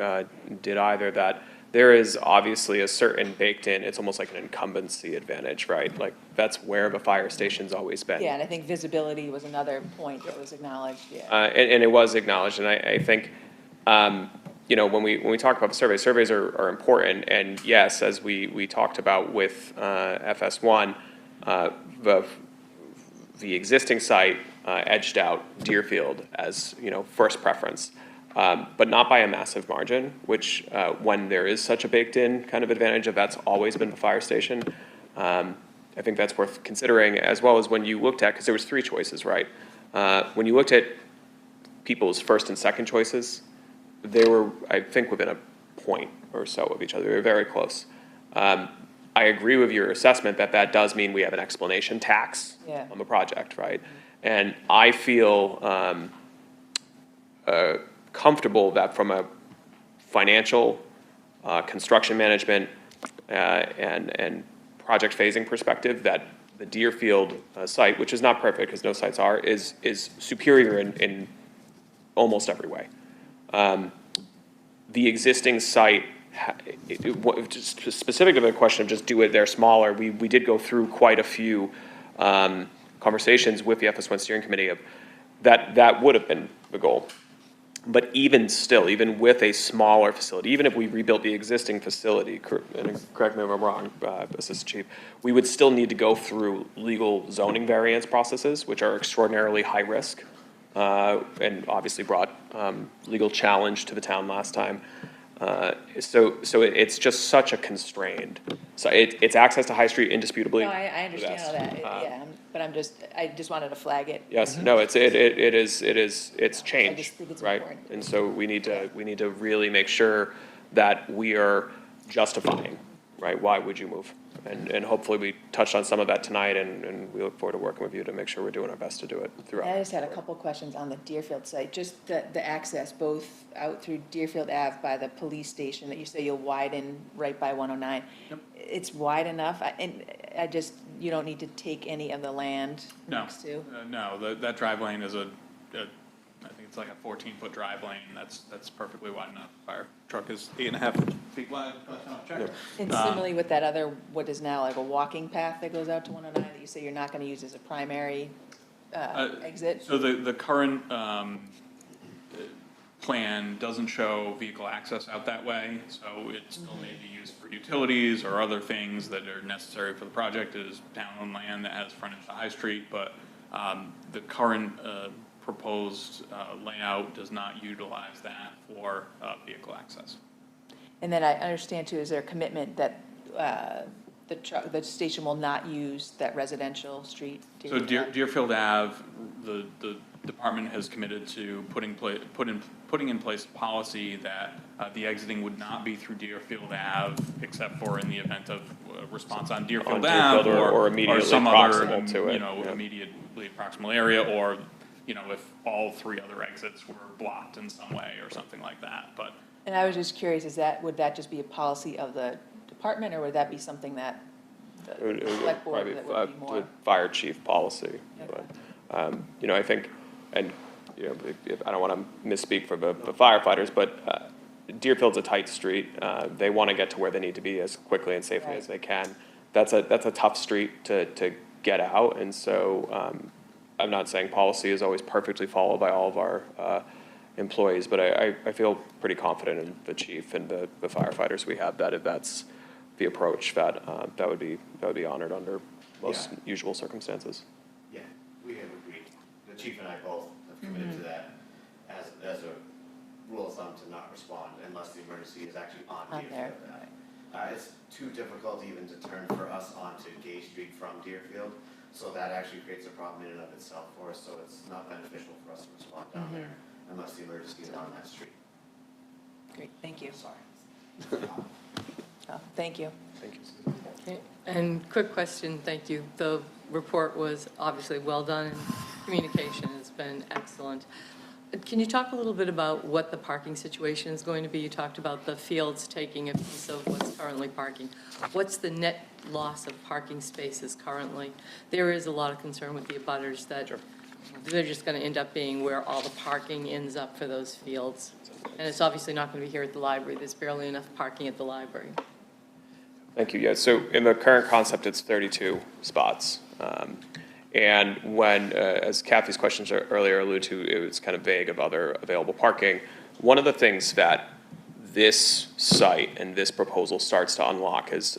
did either, that there is obviously a certain baked in, it's almost like an incumbency advantage, right? Like, that's where the fire station's always been. Yeah, and I think visibility was another point that was acknowledged, yeah. And it was acknowledged, and I think, you know, when we talk about the surveys are important, and yes, as we talked about with FS1, the existing site edged out Deerfield as, you know, first preference, but not by a massive margin, which when there is such a baked-in kind of advantage of that's always been the fire station, I think that's worth considering, as well as when you looked at, because there was 3 choices, right? When you looked at people's first and second choices, they were, I think, within a point or so of each other. They were very close. I agree with your assessment that does mean we have an explanation tax on the project, right? And I feel comfortable that from a financial, construction management, and project phasing perspective, that the Deerfield site, which is not perfect because no sites are, is superior in almost every way. The existing site, just specific to the question of just do it there smaller, we did go through quite a few conversations with the FS1 steering committee of that would have been the goal. But even still, even with a smaller facility, even if we rebuilt the existing facility, and correct me if I'm wrong, Assistant Chief, we would still need to go through legal zoning variance processes, which are extraordinarily high risk, and obviously brought legal challenge to the town last time. So it's just such a constrained. So it's access to High Street indisputably. No, I understand all that, yeah, but I just wanted to flag it. Yes, no, it's change, think it's right? important. And so we need to really make sure that we are justifying, right? Why would you move? And hopefully we touched on some of that tonight, and we look forward to working with you to make sure we're doing our best to do it throughout. I just had a couple questions on the Deerfield site, just the access both out through Deerfield Ave by the police station that you say you'll widen right by 109. Yep. It's wide enough, and you don't need to take any of the land next to? No, that drive lane is I think it's like a 14-foot drive lane. That's perfectly wide enough. Fire truck is 8.5 feet wide. And similarly with that other, what is now like a walking path that goes out to 109 that you say you're not going to use as a primary exit? So the current plan doesn't show vehicle access out that way, so it still may be used for utilities or other things that are necessary for the project. It is town-owned land that has frontage to High Street, but the current proposed layout does not utilize that for vehicle access. And then I understand too, is there a commitment that the station will not use that residential street? So Deerfield Ave, the department has committed to putting in place a policy that the exiting would not be through Deerfield Ave, except for in the event of response on Deerfield Ave or immediately some other, proximal to it. immediately proximal area, or if all 3 other exits were blocked in some way or something like that. But and I was just curious, would that just be a policy of the department, or would that be something that the select board that would be more? Fire chief policy. Okay. I think, and, I don't want to misspeak for the firefighters, but Deerfield's a tight street. They want to get to where they need to be as quickly and safely as they can. That's a tough street to get out, and so I'm not saying policy is always perfectly followed by all of our employees, but I feel pretty confident in the chief and the firefighters we have, that if that's the approach, that would be honored under most usual circumstances. Yeah, we have agreed. The chief and I both have committed to that as a rule of thumb to not respond unless the emergency is actually on Deerfield. It's too difficult even to turn for us onto Gay Street from Deerfield, so that actually creates a problem in and of itself for us, so it's not beneficial for us to respond down there unless the emergency is on that street. Great, thank you. Sorry. Thank you. Thank you, Susan. Okay, and quick question, thank you. The report was obviously well done, and communication has been excellent. Can you talk a little bit about what the parking situation is going to be? You talked about the fields taking a piece of what's currently parking. What's the net loss of parking spaces currently? There is a lot of concern with the abutters that they're just going to end up being where all the parking ends up for those fields. And it's obviously not going to be here at the library. There's barely enough parking at the library. Thank you. Yeah, so in the current concept, it's 32 spots. And when, as Kathy's questions earlier alluded to, it was kind of vague of other available parking. One of the things that this site and this proposal starts to unlock is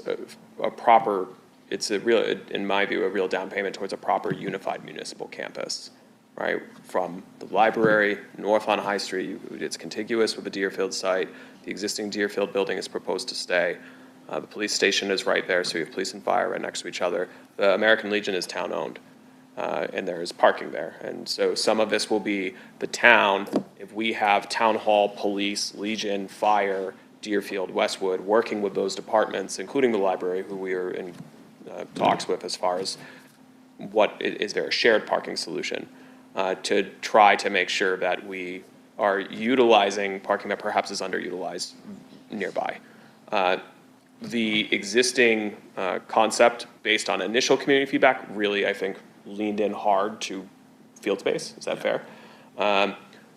it's a real, in my view, a real down payment towards a proper unified municipal campus, right? From the library, north on High Street, it's contiguous with the Deerfield site. The existing Deerfield building is proposed to stay. The police station is right there, so you have police and fire right next to each other. The American Legion is town-owned, and there is parking there. And so some of this will be the town, if we have town hall, police, Legion, fire, Deerfield, Westwood, working with those departments, including the library, who we are in talks with as far as is there a shared parking solution, to try to make sure that we are utilizing parking that perhaps is underutilized nearby. The existing concept, based on initial community feedback, really, I think, leaned in hard to field space. Is that fair?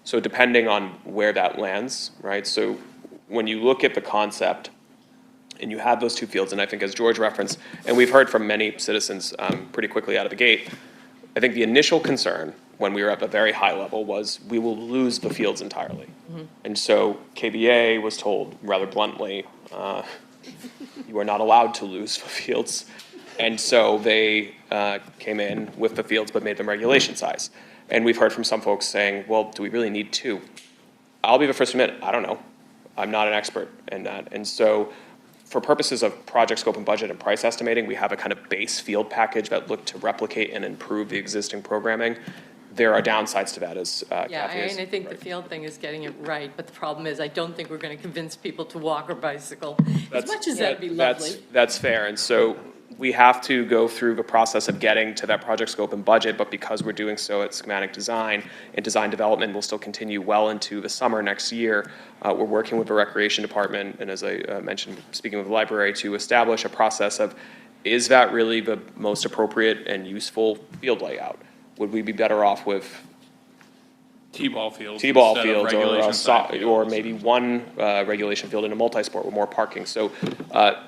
So depending on where that lands, right? So when you look at the concept and you have those two fields, and I think as George referenced, and we've heard from many citizens pretty quickly out of the gate, I think the initial concern when we were at a very high level was we will lose the fields entirely. And so KBA was told rather bluntly, you are not allowed to lose the fields. And so they came in with the fields but made them regulation size. And we've heard from some folks saying, well, do we really need two? I'll be the first to admit, I don't know. I'm not an expert in that. And so for purposes of project scope and budget and price estimating, we have a kind of base field package that looked to replicate and improve the existing programming. There are downsides to that, as Yeah, Kathy is. and I think the field thing is getting it right, but the problem is I don't think we're going to convince people to walk or bicycle, as much as that'd be lovely. That's fair, and so we have to go through the process of getting to that project scope and budget, but because we're doing so at schematic design and design development will still continue well into the summer next year, we're working with the recreation department, and as I mentioned, speaking with the library, to establish a process of, is that really the most appropriate and useful field layout? Would we be better off with T-ball fields. T-ball instead of fields regulation side or fields. maybe one regulation field in a multi-sport with more parking. So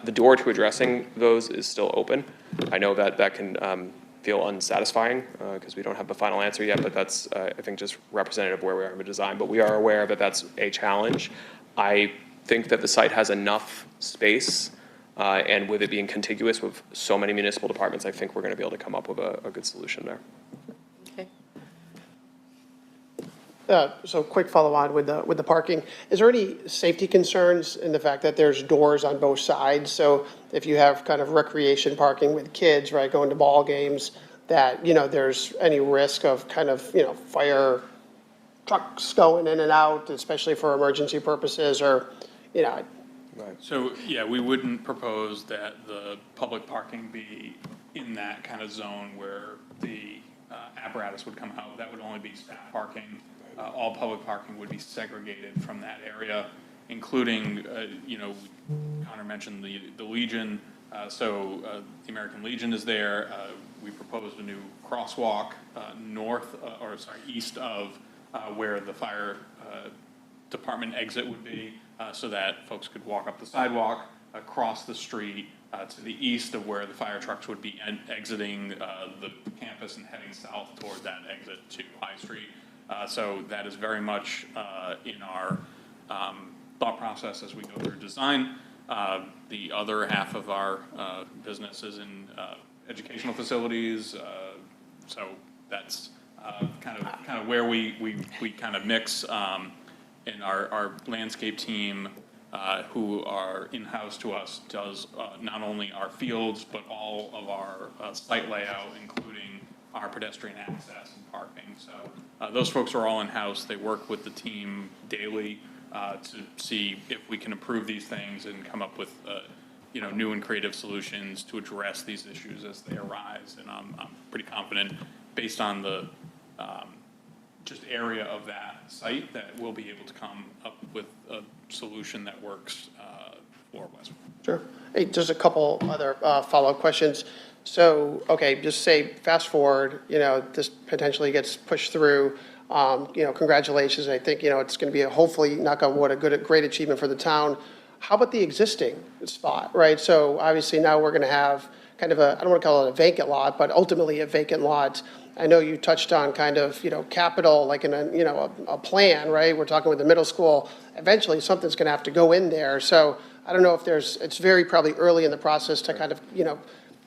the door to addressing those is still open. I know that can feel unsatisfying because we don't have the final answer yet, but that's, I think, just representative of where we are in the design. But we are aware that that's a challenge. I think that the site has enough space, and with it being contiguous with so many municipal departments, I think we're going to be able to come up with a good solution there. So quick follow-on with the parking. Is there any safety concerns in the fact that there's doors on both sides? So if you have kind of recreation parking with kids, right, going to ball games, that, there's any risk of kind of, fire trucks going in and out, especially for emergency purposes or, Right. So, yeah, we wouldn't propose that the public parking be in that kind of zone where the apparatus would come out. That would only be staff parking. All public parking would be segregated from that area, including, Connor mentioned the Legion, So the American Legion is there. We proposed a new crosswalk east of where the fire department exit would be, so that folks could walk up the sidewalk, across the street to the east of where the fire trucks would be exiting the campus and heading south toward that exit to High Street. So that is very much in our thought process as we go through design. The other half of our business is in educational facilities, so that's kind of where we kind of mix. And our landscape team, who are in-house to us, does not only our fields, but all of our site layout, including our pedestrian access and parking. So those folks are all in-house. They work with the team daily to see if we can improve these things and come up with new and creative solutions to address these issues as they arise. And I'm pretty confident, based on the just area of that site, that we'll be able to come up with a solution that works for Westwood. Sure. Hey, just a couple other follow-up questions. So, okay, just say, fast forward, this potentially gets pushed through. Congratulations. I think, it's going to be hopefully, knock on wood, a great achievement for the town. How about the existing spot, right? So obviously now we're going to have kind of I don't want to call it a vacant lot, but ultimately a vacant lot. I know you touched on kind of, capital, like in a plan, right? We're talking with the middle school. Eventually something's going to have to go in there. So I don't know if it's very probably early in the process to kind of,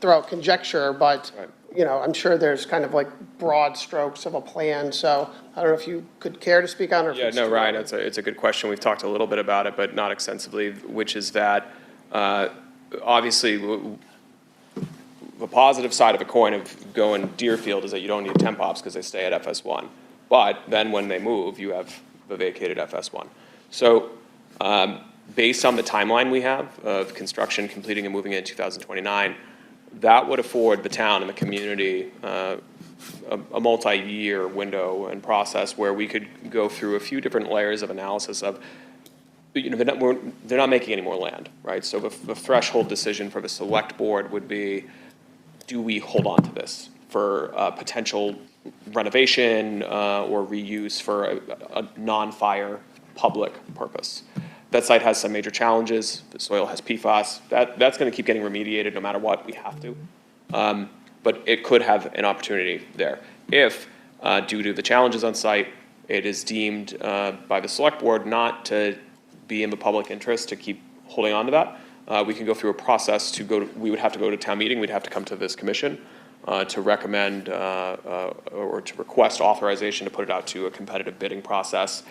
throw out conjecture, but, I'm sure there's kind of like broad strokes of a plan. So I don't know if you could care to speak on it. Yeah, no, Ryan, it's a good question. We've talked a little bit about it, but not extensively, which is that obviously the positive side of a coin of going Deerfield is that you don't need temp ops because they stay at FS1. But then when they move, you have the vacated FS1. So based on the timeline we have of construction completing and moving in 2029, that would afford the town and the community a multi-year window and process where we could go through a few different layers of analysis of, they're not making any more land, right? So the threshold decision for the select board would be, do we hold on to this for potential renovation or reuse for a non-fire public purpose? That site has some major challenges. The soil has PFAS. That's going to keep getting remediated no matter what. We have to. But it could have an opportunity there. If, due to the challenges on site, it is deemed by the select board not to be in the public interest to keep holding on to that, we can go through a process we would have to go to town meeting. We'd have to come to this commission to recommend or to request authorization to put it out to a competitive bidding process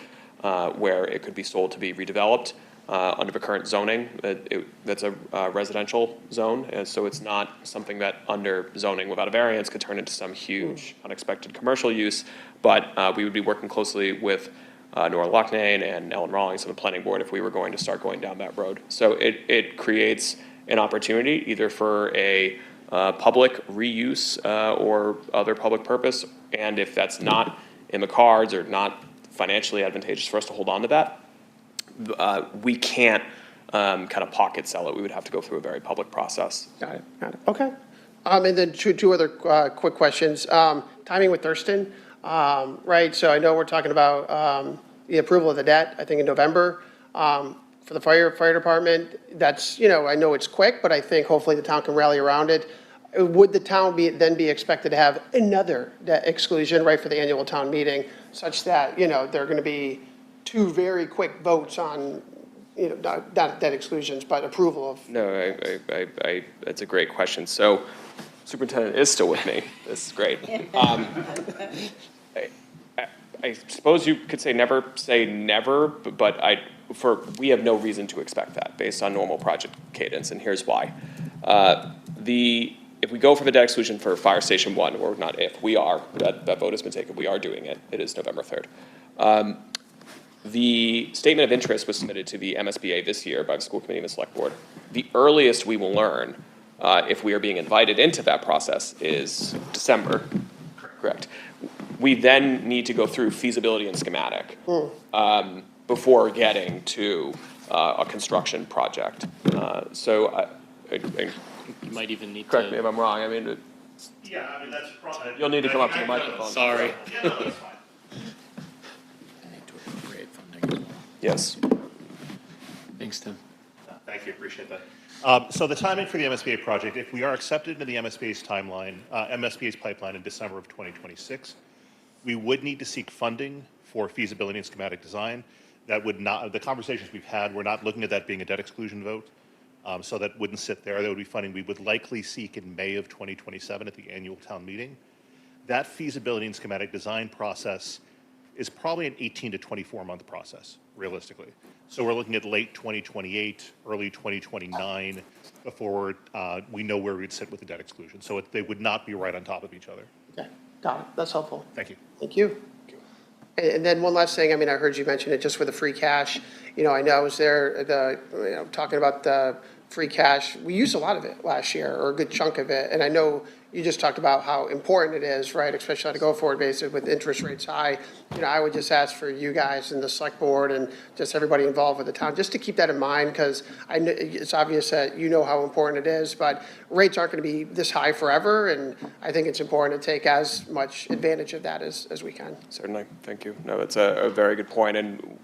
where it could be sold to be redeveloped under the current zoning. That's a residential zone, and so it's not something that under zoning without a variance could turn into some huge unexpected commercial use, but we would be working closely with Nora Loughnane and Ellen Rawlings on the planning board if we were going to start going down that road. So it creates an opportunity either for a public reuse or other public purpose, and if that's not in the cards or not financially advantageous for us to hold on to that, we can't kind of pocket sell it. We would have to go through a very public process. Got it. Okay. And then two other quick questions. Timing with Thurston, right? So I know we're talking about the approval of the debt, I think in November, for the fire department. That's, I know it's quick, but I think hopefully the town can rally around it. Would the town then be expected to have another debt exclusion, right, for the annual town meeting, such that, there are going to be two very quick votes on, not debt exclusions, but approval of? No, that's a great question. So superintendent is still with me. This is great. I suppose you could say never, but we have no reason to expect that based on normal project cadence, and here's why. If we go for the debt exclusion for Fire Station 1, or not if, we are, that vote has been taken, we are doing it. It is November 3rd. The statement of interest was submitted to the MSBA this year by the school committee and the select board. The earliest we will learn if we are being invited into that process is December. Correct. We then need to go through feasibility and schematic before getting to a construction project. So you might even need to. Correct me if I'm wrong, I mean, Yeah, I mean, that's probably. you'll need to come up to the microphone. Sorry. Yeah, no, that's fine. Yes. Thanks, Tim. Thank you, appreciate that. So the timing for the MSBA project, if we are accepted into the MSBA's timeline, MSBA's pipeline in December of 2026, we would need to seek funding for feasibility and schematic design. That would not, the conversations we've had, we're not looking at that being a debt exclusion vote. So that wouldn't sit there. That would be funding we would likely seek in May of 2027 at the annual town meeting. That feasibility and schematic design process is probably an 18 to 24 month process, realistically. So we're looking at late 2028, early 2029 before we know where we'd sit with the debt exclusion. So they would not be right on top of each other. Okay, got it. That's helpful. Thank you. Thank you. And then one last thing, I mean, I heard you mention it just with the free cash. You know, I know I was there, talking about the free cash. We used a lot of it last year, or a good chunk of it. And I know you just talked about how important it is, right, especially on a go-forward basis with interest rates high. You know, I would just ask for you guys and the select board and just everybody involved with the town, just to keep that in mind, because I know it's obvious that you know how important it is, but rates aren't going to be this high forever, and I think it's important to take as much advantage of that as we can. Certainly, thank you. No, that's a very good point, and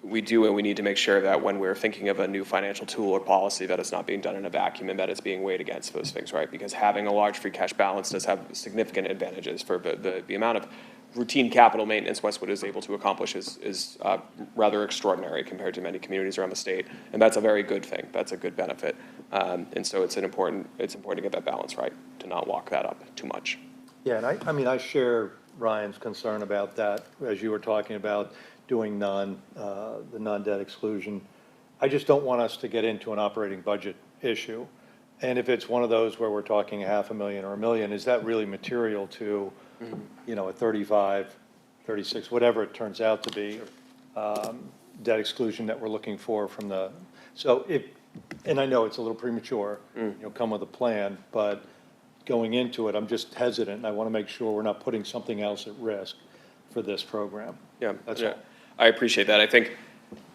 we do, and we need to make sure that when we're thinking of a new financial tool or policy, that it's not being done in a vacuum and that it's being weighed against those things, right? Because having a large free cash balance does have significant advantages for the amount of routine capital maintenance Westwood is able to accomplish is rather extraordinary compared to many communities around the state, and that's a very good thing. That's a good benefit, and so it's important to get that balance right, to not walk that up too much. Yeah, and I mean, I share Ryan's concern about that, as you were talking about doing the non-debt exclusion. I just don't want us to get into an operating budget issue. And if it's one of those where we're talking $500,000 or $1 million, is that really material to, you know, a 35, 36, whatever it turns out to be, debt exclusion that we're looking for from the, so if, and I know it's a little premature, you know, come with a plan, but going into it, I'm just hesitant, and I want to make sure we're not putting something else at risk for this program. Yeah, That's all. I appreciate that. I think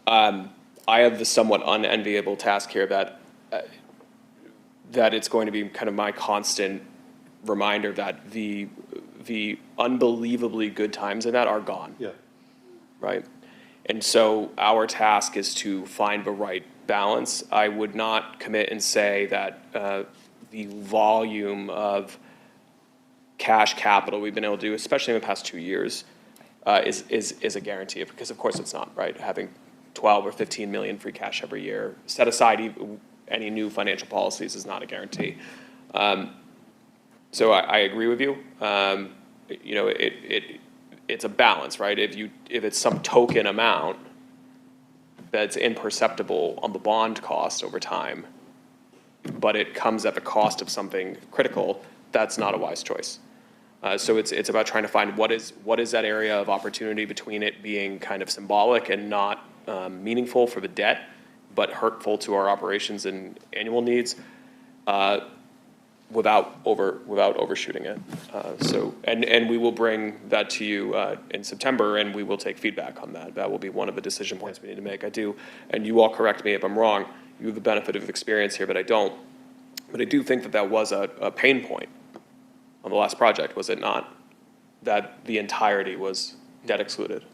I have the somewhat unenviable task here that it's going to be kind of my constant reminder that the unbelievably good times in that are gone. Yeah. Right? And so our task is to find the right balance. I would not commit and say that the volume of cash capital we've been able to do, especially in the past 2 years, is a guarantee, because of course it's not, right? Having 12 or 15 million free cash every year, set aside any new financial policies, is not a guarantee. So I agree with you. You know, it's a balance, right? If it's some token amount that's imperceptible on the bond cost over time, but it comes at the cost of something critical, that's not a wise choice. So it's about trying to find what is that area of opportunity between it being kind of symbolic and not meaningful for the debt, but hurtful to our operations and annual needs, without overshooting it. So we will bring that to you in September, and we will take feedback on that. That will be one of the decision points we need to make. I do, and you all correct me if I'm wrong. You have the benefit of experience here, but I don't. But I do think that was a pain point on the last project, was it not? That the entirety was debt excluded.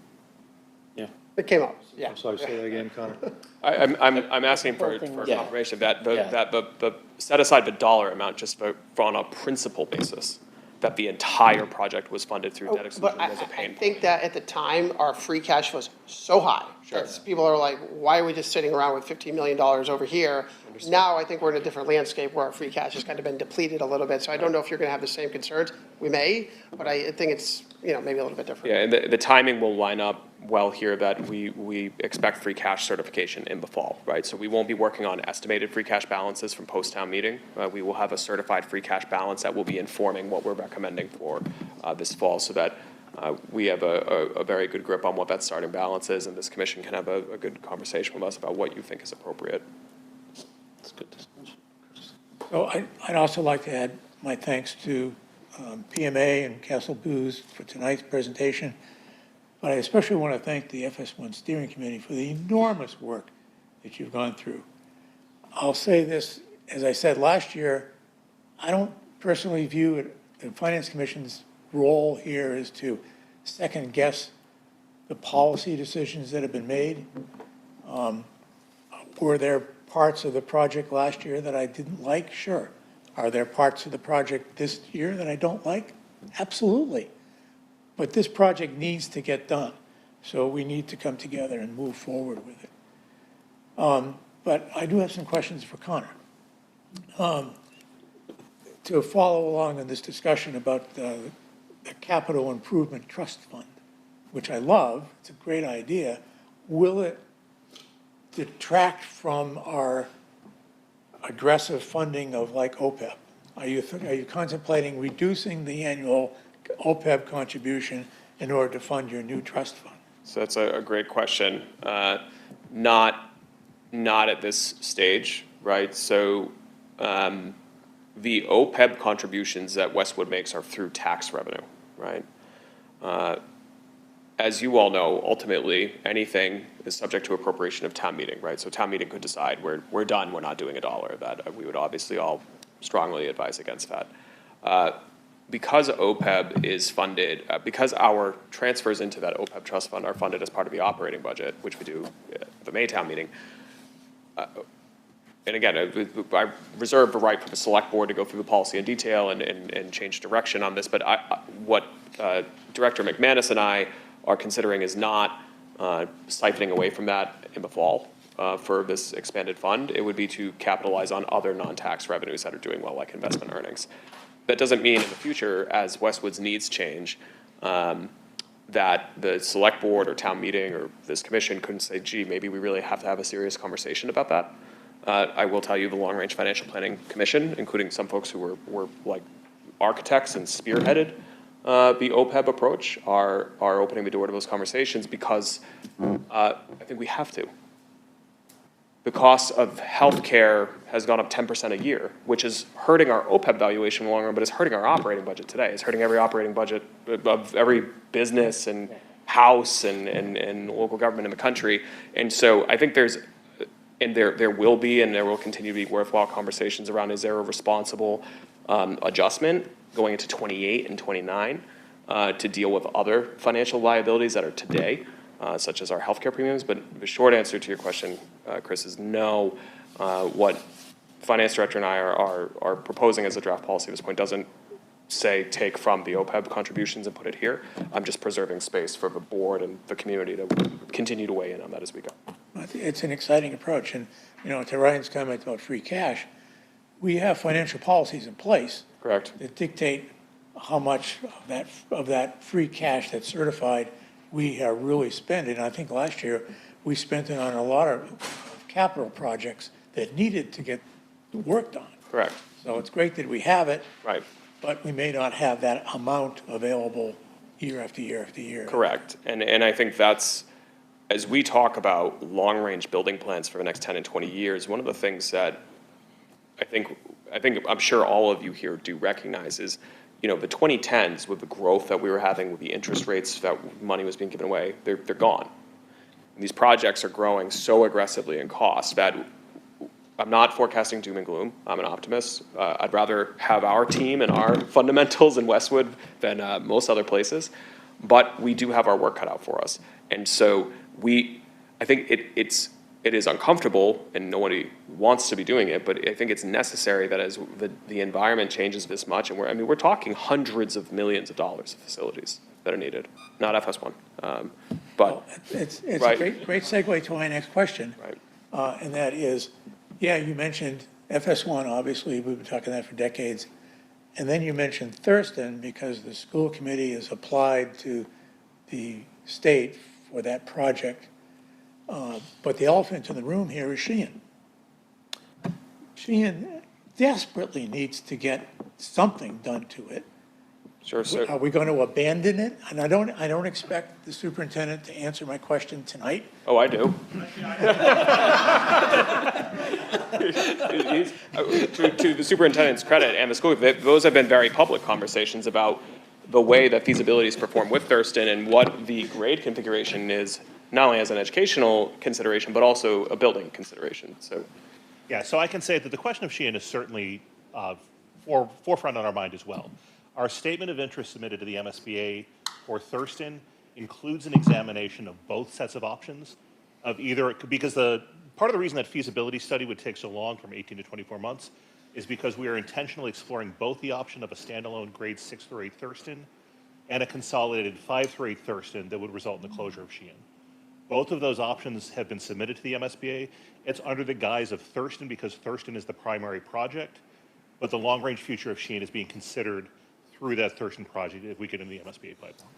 Yeah. It came up, yeah. I'm sorry, say that again, Connor. I'm asking for confirmation that the set aside the dollar amount just on a principal basis, that the entire project was funded through debt exclusion But was a pain I point. think that at the time, our free cash was so high. That people are like, why are we just sitting around with $15 million over here? Now I think we're in a different landscape where our free cash has kind of been depleted a little bit. So I don't know if you're going to have the same concerns. We may, but I think it's, you know, maybe a little bit different. Yeah, and the timing will line up well here, that we expect free cash certification in the fall, right? So we won't be working on estimated free cash balances from post-town meeting. We will have a certified free cash balance that will be informing what we're recommending for this fall, so that we have a very good grip on what that starting balance is, and this commission can have a good conversation with us about what you think is appropriate. That's good discussion. So I'd also like to add my thanks to PMA and Castle Booze for tonight's presentation. But I especially want to thank the FS1 Steering Committee for the enormous work that you've gone through. I'll say this as I said last year, I don't personally view it, the Finance Commission's role here is to second guess the policy decisions that have been made. Were there parts of the project last year that I didn't like? Sure. Are there parts of the project this year that I don't like? Absolutely. But this project needs to get done. So we need to come together and move forward with it. But I do have some questions for Connor. To follow along in this discussion about the Capital Improvement Trust Fund, which I love, it's a great idea. Will it detract from our aggressive funding of like OPEB? Are you contemplating reducing the annual OPEB contribution in order to fund your new trust fund? So that's a great question. Not at this stage, right? So the OPEB contributions that Westwood makes are through tax revenue, right? As you all know, ultimately, anything is subject to appropriation of town meeting, right? So town meeting could decide we're done, we're not doing a dollar. That we would obviously all strongly advise against that. Because OPEB is funded, because our transfers into that OPEB trust fund are funded as part of the operating budget, which we do at the May town meeting. And again, I reserve the right for the select board to go through the policy in detail and change direction on this, but what Director McManus and I are considering is not siphoning away from that in the fall for this expanded fund. It would be to capitalize on other non-tax revenues that are doing well, like investment earnings. That doesn't mean in the future, as Westwood's needs change, that the select board or town meeting or this commission couldn't say, gee, maybe we really have to have a serious conversation about that. I will tell you the Long Range Financial Planning Commission, including some folks who were like architects and spearheaded the OPEB approach, are opening the door to those conversations because I think we have to. The cost of healthcare has gone up 10% a year, which is hurting our OPEB valuation in the long run, but it's hurting our operating budget today. It's hurting every operating budget of every business and house and local government in the country. And so I think there will be and there will continue to be worthwhile conversations around, is there a responsible adjustment going into 28 and 29 to deal with other financial liabilities that are today, such as our healthcare premiums. But the short answer to your question, Chris, is no. What Finance Director and I are proposing as a draft policy at this point doesn't say take from the OPEB contributions and put it here. I'm just preserving space for the board and the community to continue to weigh in on that as we go. It's an exciting approach. And, to Ryan's comment about free cash, we have financial policies in place. Correct. That dictate how much of that free cash that's certified we are really spending. I think last year we spent it on a lot of capital projects that needed to get worked on. Correct. So it's great that we have it. Right. But we may not have that amount available year after year after year. Correct. And I think that's, as we talk about long-range building plans for the next 10 and 20 years, one of the things that I'm sure all of you here do recognize is, the 2010s with the growth that we were having with the interest rates that money was being given away, they're gone. And these projects are growing so aggressively in cost that I'm not forecasting doom and gloom. I'm an optimist. I'd rather have our team and our fundamentals in Westwood than most other places, but we do have our work cut out for us. And so I think it is uncomfortable and nobody wants to be doing it, but I think it's necessary that as the environment changes this much, and we're talking hundreds of millions of dollars of facilities that are needed, not FS1. But it's right. a great segue to my next question. Right. And that is, you mentioned FS1, obviously, we've been talking that for decades. And then you mentioned Thurston because the school committee has applied to the state for that project. But the elephant in the room here is Sheehan. Sheehan desperately needs to get something done to it. Sure, sir. Are we going to abandon it? And I don't expect the superintendent to answer my question tonight. Oh, I do. To the superintendent's credit and the school, those have been very public conversations about the way that feasibility is performed with Thurston and what the grade configuration is, not only as an educational consideration, but also a building consideration. So Yeah, so I can say that the question of Sheehan is certainly forefront on our mind as well. Our statement of interest submitted to the MSBA for Thurston includes an examination of both sets of options, of either, because part of the reason that feasibility study would take so long, from 18 to 24 months, is because we are intentionally exploring both the option of a standalone grade 6 through 8 Thurston and a consolidated 5 through 8 Thurston that would result in the closure of Sheehan. Both of those options have been submitted to the MSBA. It's under the guise of Thurston because Thurston is the primary project, but the long-range future of Sheehan is being considered through that Thurston project if we get into the MSBA pipeline.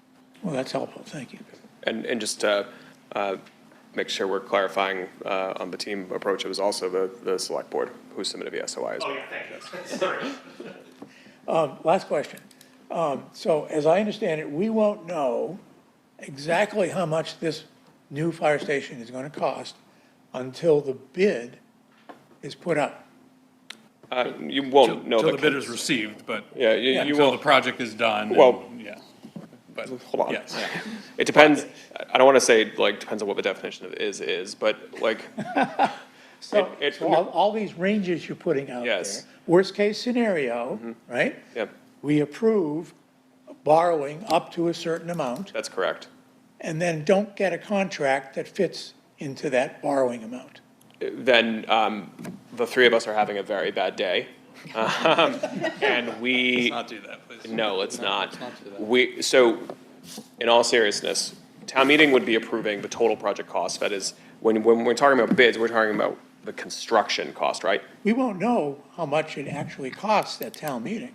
Well, that's helpful, thank you. And just to make sure we're clarifying on the team approach, it was also the select board who submitted the SOI as well. Oh, yeah, thank you. Last question. So as I understand it, we won't know exactly how much this new fire station is going to cost until the bid is put up. You won't know. Till the bid is received, but. Yeah, you Until will. the project is done. Well, Yeah. But, hold on. yes. It depends. I don't want to say like depends on what the definition of is, but like. So all these ranges you're putting out there, Yes. worst case scenario, right? Yep, We approve borrowing up to a certain amount that's correct. and then don't get a contract that fits into that borrowing amount. Then the three of us are having a very bad day. And we. Let's not do that, please. No, let's not. Let's not do that. So, in all seriousness, town meeting would be approving the total project cost. That is, when we're talking about bids, we're talking about the construction cost, right? We won't know how much it actually costs at town meeting.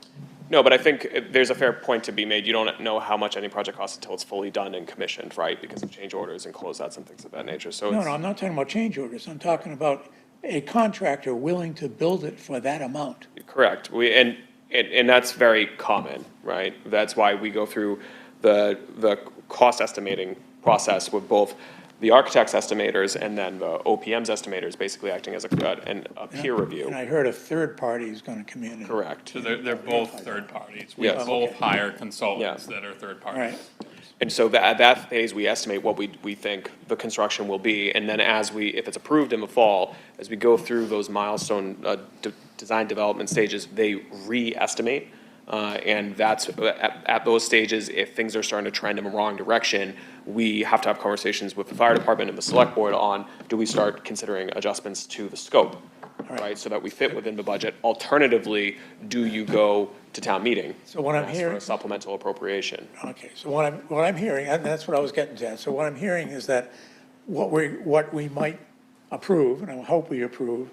No, but I think there's a fair point to be made. You don't know how much any project costs until it's fully done and commissioned, right? Because of change orders and closeouts and things of that nature. So No, it's, no, I'm not talking about change orders. I'm talking about a contractor willing to build it for that amount. correct. And that's very common, right? That's why we go through the cost estimating process with both the architect's estimators and then the OPM's estimators basically acting as a peer review. And I heard a third party is going to come in. Correct. So they're both third parties. We Yes. both Okay. hire consultants Yeah. that are third All parties. right. And so at that phase, we estimate what we think the construction will be. And then if it's approved in the fall, as we go through those milestone design development stages, they re-estimate. And that's, at those stages, if things are starting to trend in the wrong direction, we have to have conversations with the fire department and the select board on, do we start considering adjustments to the scope? Right, so that we fit within the budget. Alternatively, do you go to town meeting? So what I'm and ask for hearing- a supplemental appropriation. Okay, so what I'm hearing, and that's what I was getting to. So what I'm hearing is that what we might approve, and I hope we approve,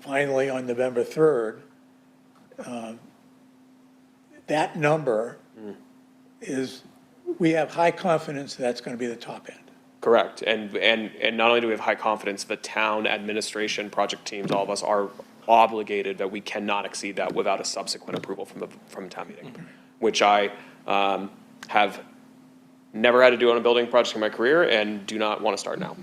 finally on November 3rd, that number is, we have high confidence that's going to be the top end. Correct, and not only do we have high confidence, the town administration, project teams, all of us are obligated that we cannot exceed that without a subsequent approval from town meeting, which I have never had to do on a building project in my career and do not want to start now.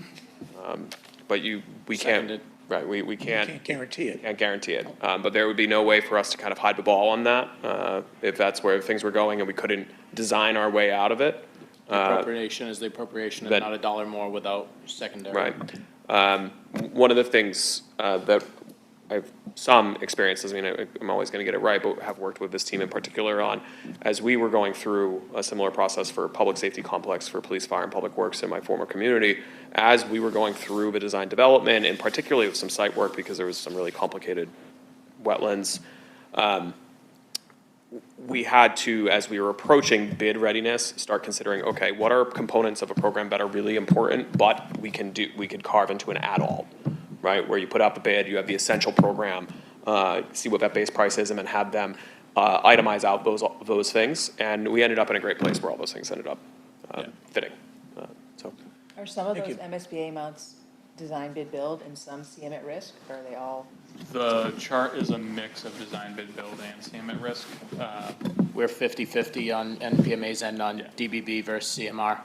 But we can't, right, we can't. Can't guarantee it. Can't guarantee it, but there would be no way for us to kind of hide the ball on that, if that's where things were going and we couldn't design our way out of it. Appropriation is the appropriation, and that- not a dollar more without secondary. Right. One of the things that I've some experience, doesn't mean I'm always going to get it right, but have worked with this team in particular on, as we were going through a similar process for public safety complex for police, fire, and public works in my former community, as we were going through the design development, and particularly with some site work, because there was some really complicated wetlands, we had to, as we were approaching bid readiness, start considering, okay, what are components of a program that are really important, but we could carve into an add-all, right? Where you put out the bid, you have the essential program, see what that base price is, and then have them itemize out those things. And we ended up in a great place where all those things ended up fitting. Are some of Thank those you. MSBA amounts design, bid, build, and some CM at risk, or are they all? The chart is a mix of design, bid, build, and CM at risk. We're 50/50 on NPMA's end on DBB versus CMR.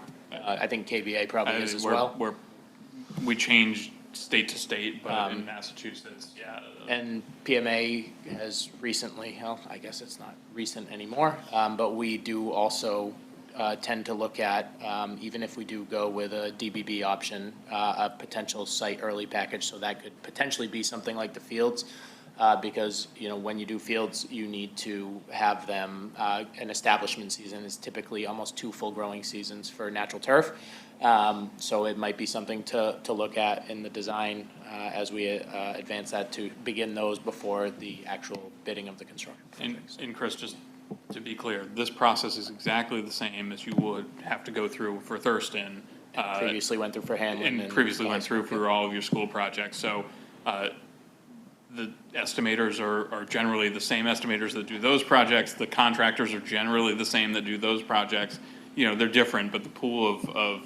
I think KVA probably is as well. We change state to state, but in Massachusetts, yeah. And PMA has recently, well, I guess it's not recent anymore, but we do also tend to look at, even if we do go with a DBB option, a potential site early package, so that could potentially be something like the fields. Because, you know, when you do fields, you need to have them, an establishment season is typically almost 2 full growing seasons for natural turf. So it might be something to look at in the design, as we advance that, to begin those before the actual bidding of the construction projects. And Chris, just to be clear, this process is exactly the same as you would have to go through for Thurston. Previously went through for Hanlon. And previously went through for all of your school projects. So the estimators are generally the same estimators that do those projects. The contractors are generally the same that do those projects. You know, they're different, but the pool of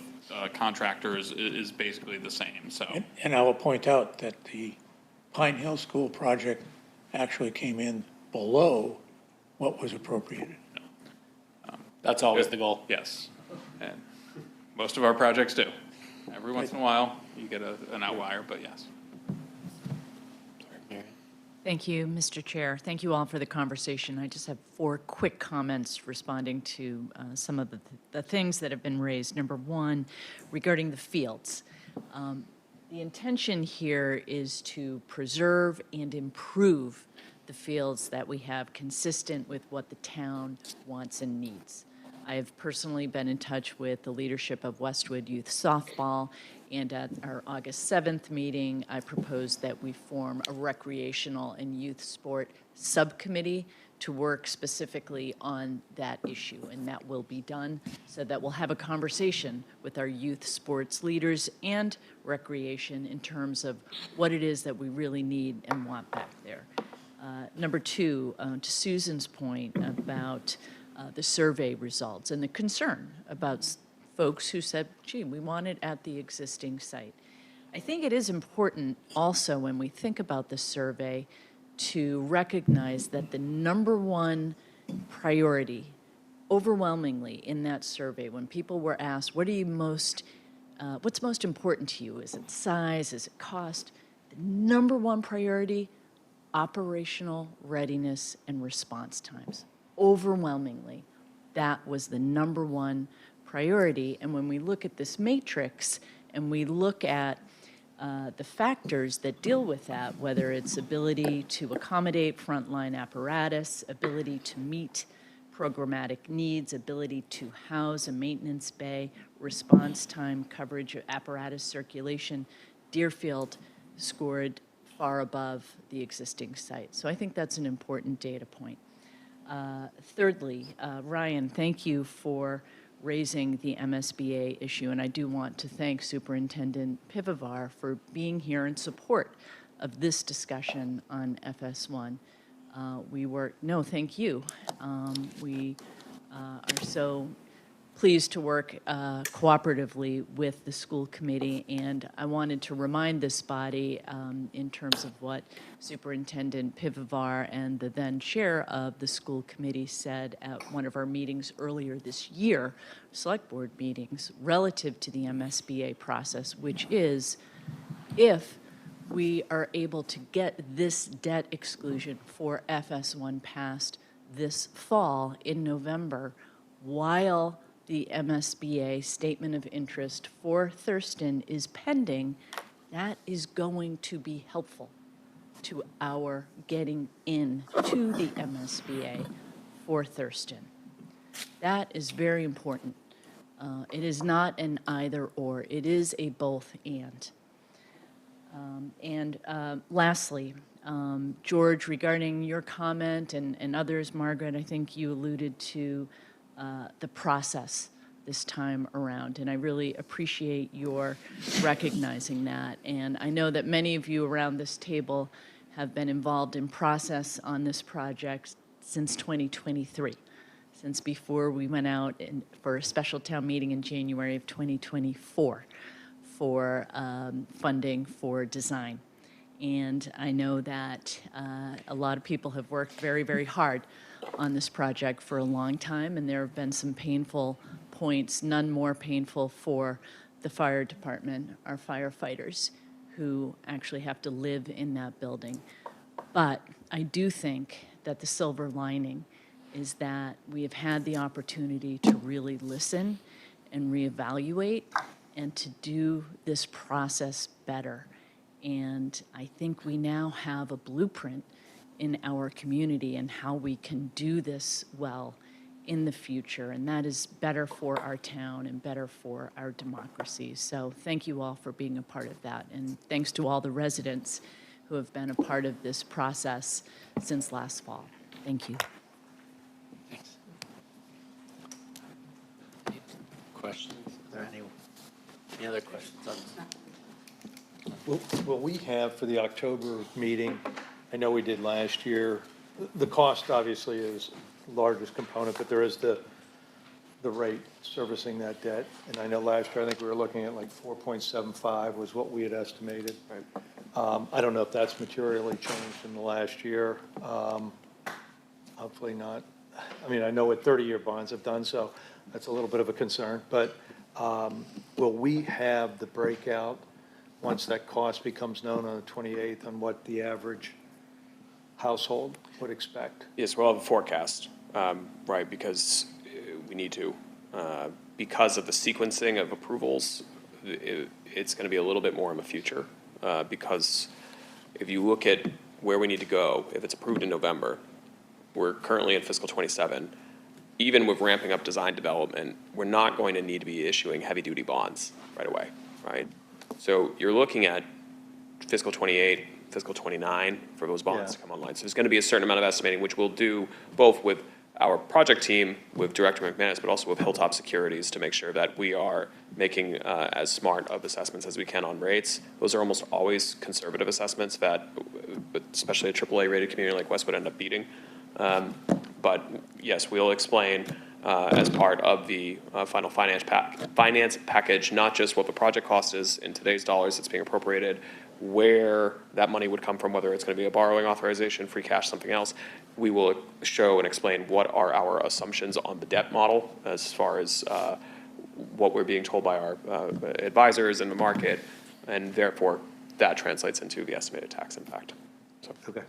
contractors is basically the same, so. And I will point out that the Pine Hill School project actually came in below what was appropriated. That's always the goal. Yes, and most of our projects do. Every once in a while, you get an outlier, but yes. Thank you, Mr. Chair. Thank you all for the conversation. I just have 4 quick comments responding to some of the things that have been raised. Number 1, regarding the fields. The intention here is to preserve and improve the fields that we have, consistent with what the town wants and needs. I have personally been in touch with the leadership of Westwood Youth Softball, and at our August 7th meeting, I proposed that we form a recreational and youth sport subcommittee to work specifically on that issue, and that will be done so that we'll have a conversation with our youth sports leaders and recreation in terms of what it is that we really need and want back there. Number 2, to Susan's point about the survey results and the concern about folks who said, gee, we want it at the existing site. I think it is important also when we think about the survey to recognize that the number 1 priority overwhelmingly in that survey, when people were asked, what are you what's most important to you? Is it size? Is it cost? The number 1 priority, operational readiness and response times. Overwhelmingly, that was the number 1 priority. And when we look at this matrix and we look at the factors that deal with that, whether it's ability to accommodate frontline apparatus, ability to meet programmatic needs, ability to house a maintenance bay, response time, coverage of apparatus circulation, Deerfield scored far above the existing site. So I think that's an important data point. Thirdly, Ryan, thank you for raising the MSBA issue, and I do want to thank Superintendent Pivovar for being here in support of this discussion on FS1. Thank you. We are so pleased to work cooperatively with the school committee, and I wanted to remind this body in terms of what Superintendent Pivovar and the then chair of the school committee said at one of our meetings earlier this year, select board meetings, relative to the MSBA process, which is if we are able to get this debt exclusion for FS1 passed this fall in November, while the MSBA statement of interest for Thurston is pending, that is going to be helpful to our getting in to the MSBA for Thurston. That is very important. It is not an either or, it is a both and. Lastly, George, regarding your comment and others, Margaret, I think you alluded to the process this time around, and I really appreciate your recognizing that. And I know that many of you around this table have been involved in process on this project since 2023, since before we went out for a special town meeting in January of 2024 for funding for design. And I know that a lot of people have worked very, very hard on this project for a long time, and there have been some painful points, none more painful for the fire department, our firefighters, who actually have to live in that building. But I do think that the silver lining is that we have had the opportunity to really listen and reevaluate and to do this process better. And I think we now have a blueprint in our community and how we can do this well in the future. And that is better for our town and better for our democracy. So thank you all for being a part of that. And thanks to all the residents who have been a part of this process since last fall. Thank you. Thanks. Questions? Is there any other questions on this? Will we have for the October meeting, I know we did last year, the cost obviously is the largest component, but there is the rate servicing that debt. And I know last year, I think we were looking at like 4.75 was what we had estimated. I don't know if that's materially changed in the last year. Hopefully not. I mean, I know what 30-year bonds have done, so that's a little bit of a concern. But will we have the breakout once that cost becomes known on the 28th on what the average household would expect? Yes, we'll have a forecast, right, because we need to. Because of the sequencing of approvals, it's going to be a little bit more in the future. Because if you look at where we need to go, if it's approved in November, we're currently in fiscal 27. Even with ramping up design development, we're not going to need to be issuing heavy-duty bonds right away, right? So you're looking at fiscal 28, fiscal 29 for those bonds to come online. So there's going to be a certain amount of estimating, which we'll do both with our project team, with Director McManus, but also with Hilltop Securities to make sure that we are making as smart of assessments as we can on rates. Those are almost always conservative assessments that, especially a AAA rated community like West would end up beating. But yes, we'll explain as part of the final finance package, not just what the project cost is in today's dollars that's being appropriated, where that money would come from, whether it's going to be a borrowing authorization, free cash, something else. We will show and explain what are our assumptions on the debt model as far as what we're being told by our advisors in the market, and therefore that translates into the estimated tax impact. So, okay.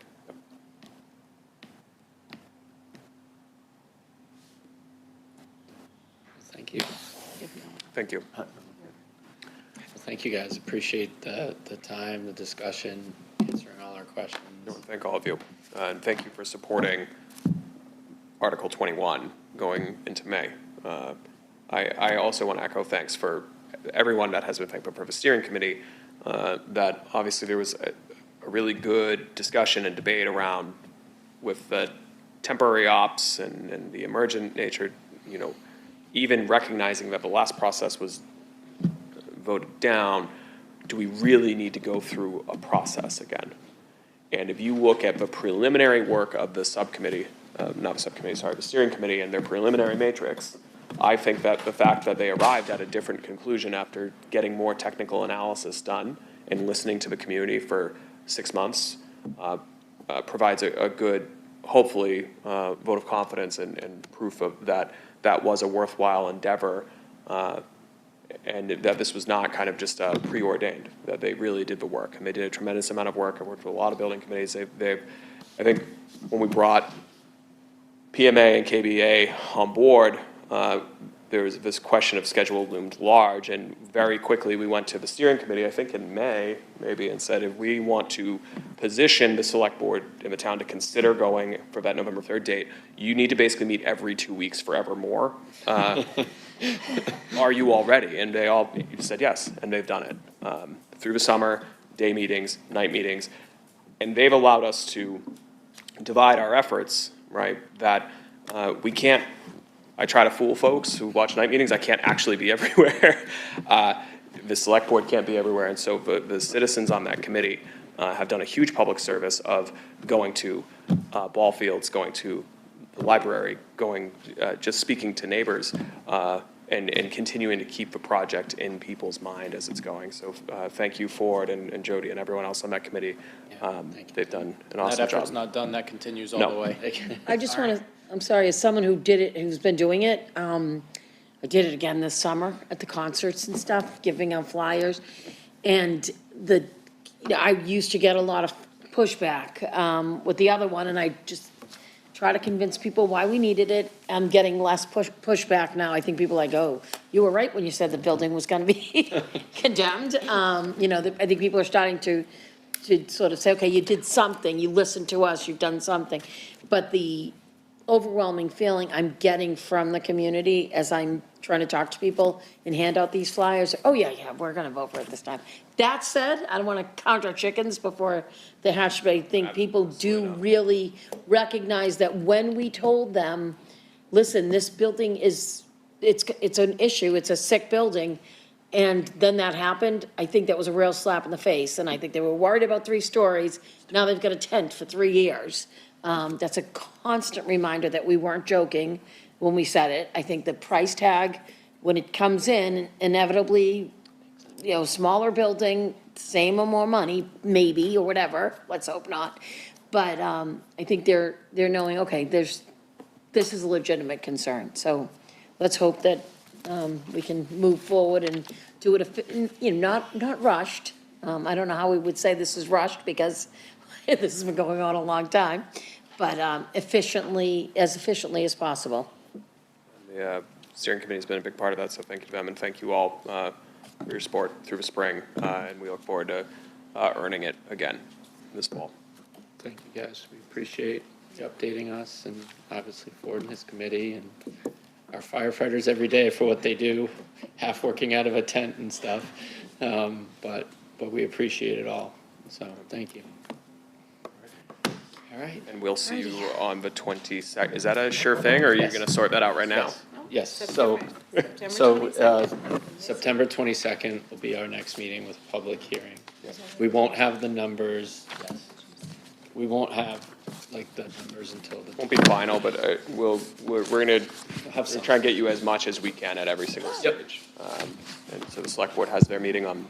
Thank you. Thank you. Thank you, guys. Appreciate the time, the discussion, answering all our questions. Thank all of you. And thank you for supporting Article 21 going into May. I also want to echo thanks for everyone that has been thankful for the steering committee, that obviously there was a really good discussion and debate around with the temporary ops and the emergent nature, you know, even recognizing that the last process was voted down, do we really need to go through a process again? And if you look at the preliminary work of the subcommittee, not the subcommittee, sorry, the steering committee and their preliminary matrix, I think that the fact that they arrived at a different conclusion after getting more technical analysis done and listening to the community for 6 months provides a good, hopefully, vote of confidence and proof of that was a worthwhile endeavor, and that this was not kind of just preordained, that they really did the work, and they did a tremendous amount of work. I worked with a lot of building committees. I think when we brought PMA and KBA on board, there was this question of schedule loomed large, and very quickly we went to the steering committee, I think in May maybe, and said if we want to position the select board in the town to consider going for that November 3rd date, you need to basically meet every 2 weeks forevermore. Are you all ready? And they all said yes, and they've done it through the summer, day meetings, night meetings, and they've allowed us to divide our efforts, right? That we can't. I try to fool folks who watch night meetings. I can't actually be everywhere. The select board can't be everywhere, and so the citizens on that committee have done a huge public service of going to ball fields, going to the library, going just speaking to neighbors, and continuing to keep the project in people's mind as it's going. So thank you, Ford and Jody and everyone else on that committee. They've done an awesome job. That effort's not done. That continues all the way. I just want to, I'm sorry, as someone who did it, who's been doing it, I did it again this summer at the concerts and stuff, giving out flyers. And I used to get a lot of pushback with the other one, and I just try to convince people why we needed it. I'm getting less pushback now. I think people are like, oh, you were right when you said the building was gonna be condemned. You know, I think people are starting to sort of say, okay, you did something, you listened to us, you've done something. But the overwhelming feeling I'm getting from the community as I'm trying to talk to people and hand out these flyers, oh, yeah, we're gonna vote for it this time. That said, I don't wanna count our chickens before they hatch, but I think people do really recognize that when we told them, listen, this building is, it's an issue, it's a sick building, and then that happened, I think that was a real slap in the face, and I think they were worried about 3 stories, now they've got a tent for 3 years. That's a constant reminder that we weren't joking when we said it. I think the price tag, when it comes in, inevitably, you know, smaller building, same or more money, maybe, or whatever, let's hope not. But, I think they're knowing, okay, this is a legitimate concern, so let's hope that, we can move forward and do it, you know, not rushed. I don't know how we would say this is rushed, because this has been going on a long time, but efficiently as possible. The steering committee has been a big part of that, so thank you to them, and thank you all for your support through the spring, and we look forward to earning it again this fall. Thank you, guys. We appreciate you updating us, and obviously Ford and his committee, and our firefighters every day for what they do, half working out of a tent and stuff. But we appreciate it all, so thank you. All right. And we'll see you on the 22nd. Is that a sure thing, or are you Yes. going to sort that out right now? Yes, September so 22nd. September 22nd will be our next meeting with public hearing. We won't have the numbers, we won't have like the numbers until the. Won't be final, but we're going to Have some. try and get you as much as we can at every single Yep. stage. And so the select board has their meeting on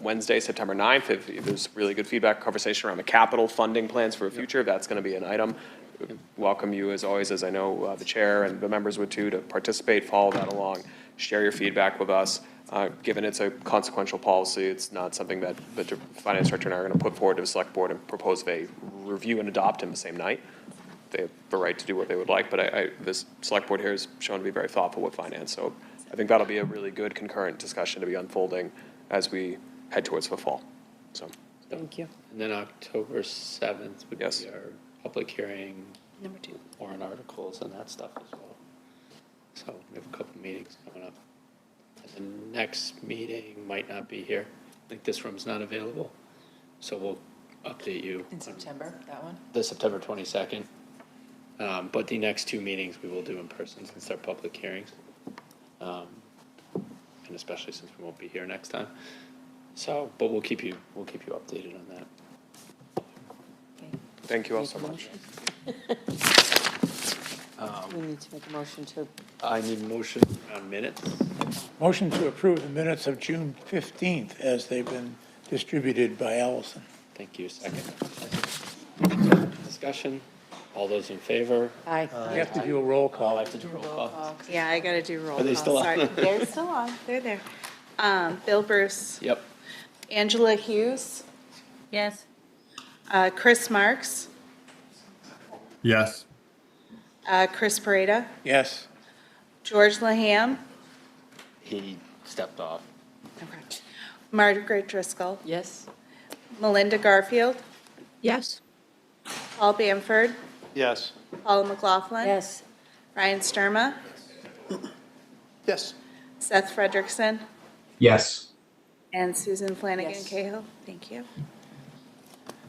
Wednesday, September 9th. If there's really good feedback, conversation around the capital funding plans for the future, that's going to be an item. Welcome you, as always, as I know the chair and the members would too, to participate, follow that along, share your feedback with us. Given it's a consequential policy, it's not something that the finance director and I are going to put forward to the select board and propose they review and adopt in the same night. They have the right to do what they would like, but this select board here has shown to be very thoughtful with finance, so I think that'll be a really good concurrent discussion to be unfolding as we head towards the fall, so. Thank you. And then October 7th would be Yes. our public hearing. Number 2. Warrant articles and that stuff as well. So we have a couple meetings coming up. And the next meeting might not be here. I think this room's not available. So we'll update you. In September, that one? The September 22nd. But the next 2 meetings we will do in person since they're public hearings. And especially since we won't be here next time. So, but we'll keep you updated on that. Thank you all so much. We need to make a motion to, I need a motion on minutes. Motion to approve the minutes of June 15th as they've been distributed by Allison. Thank you. Second. Discussion. All those in favor? aye. We have to do a roll call. I have to do roll call. Yeah, I gotta do roll call. Are they still on? Sorry. They're still on, they're there. Bill Bruce, Yep. Angela Hughes, Yes. Chris Marks, Yes. Chris Pareda, Yes. George Laham, He stepped off. okay. Margaret Driscoll, Yes? Melinda Garfield, Yes. Paul Bamford, Yes. Paula McLaughlin. Yes, Ryan Sturma, Yes. Seth Frederickson, Yes. and Susan Flanagan Yes. Cahill. Thank you.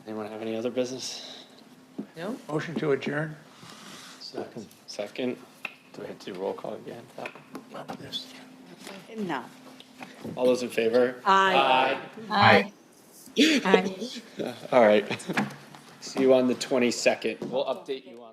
Anyone have any other business? No? Motion to adjourn? Second. Do we have to do roll call again? No. All those in favor? aye. Aye. Aye. All right. See you on the 22nd. We'll update you on.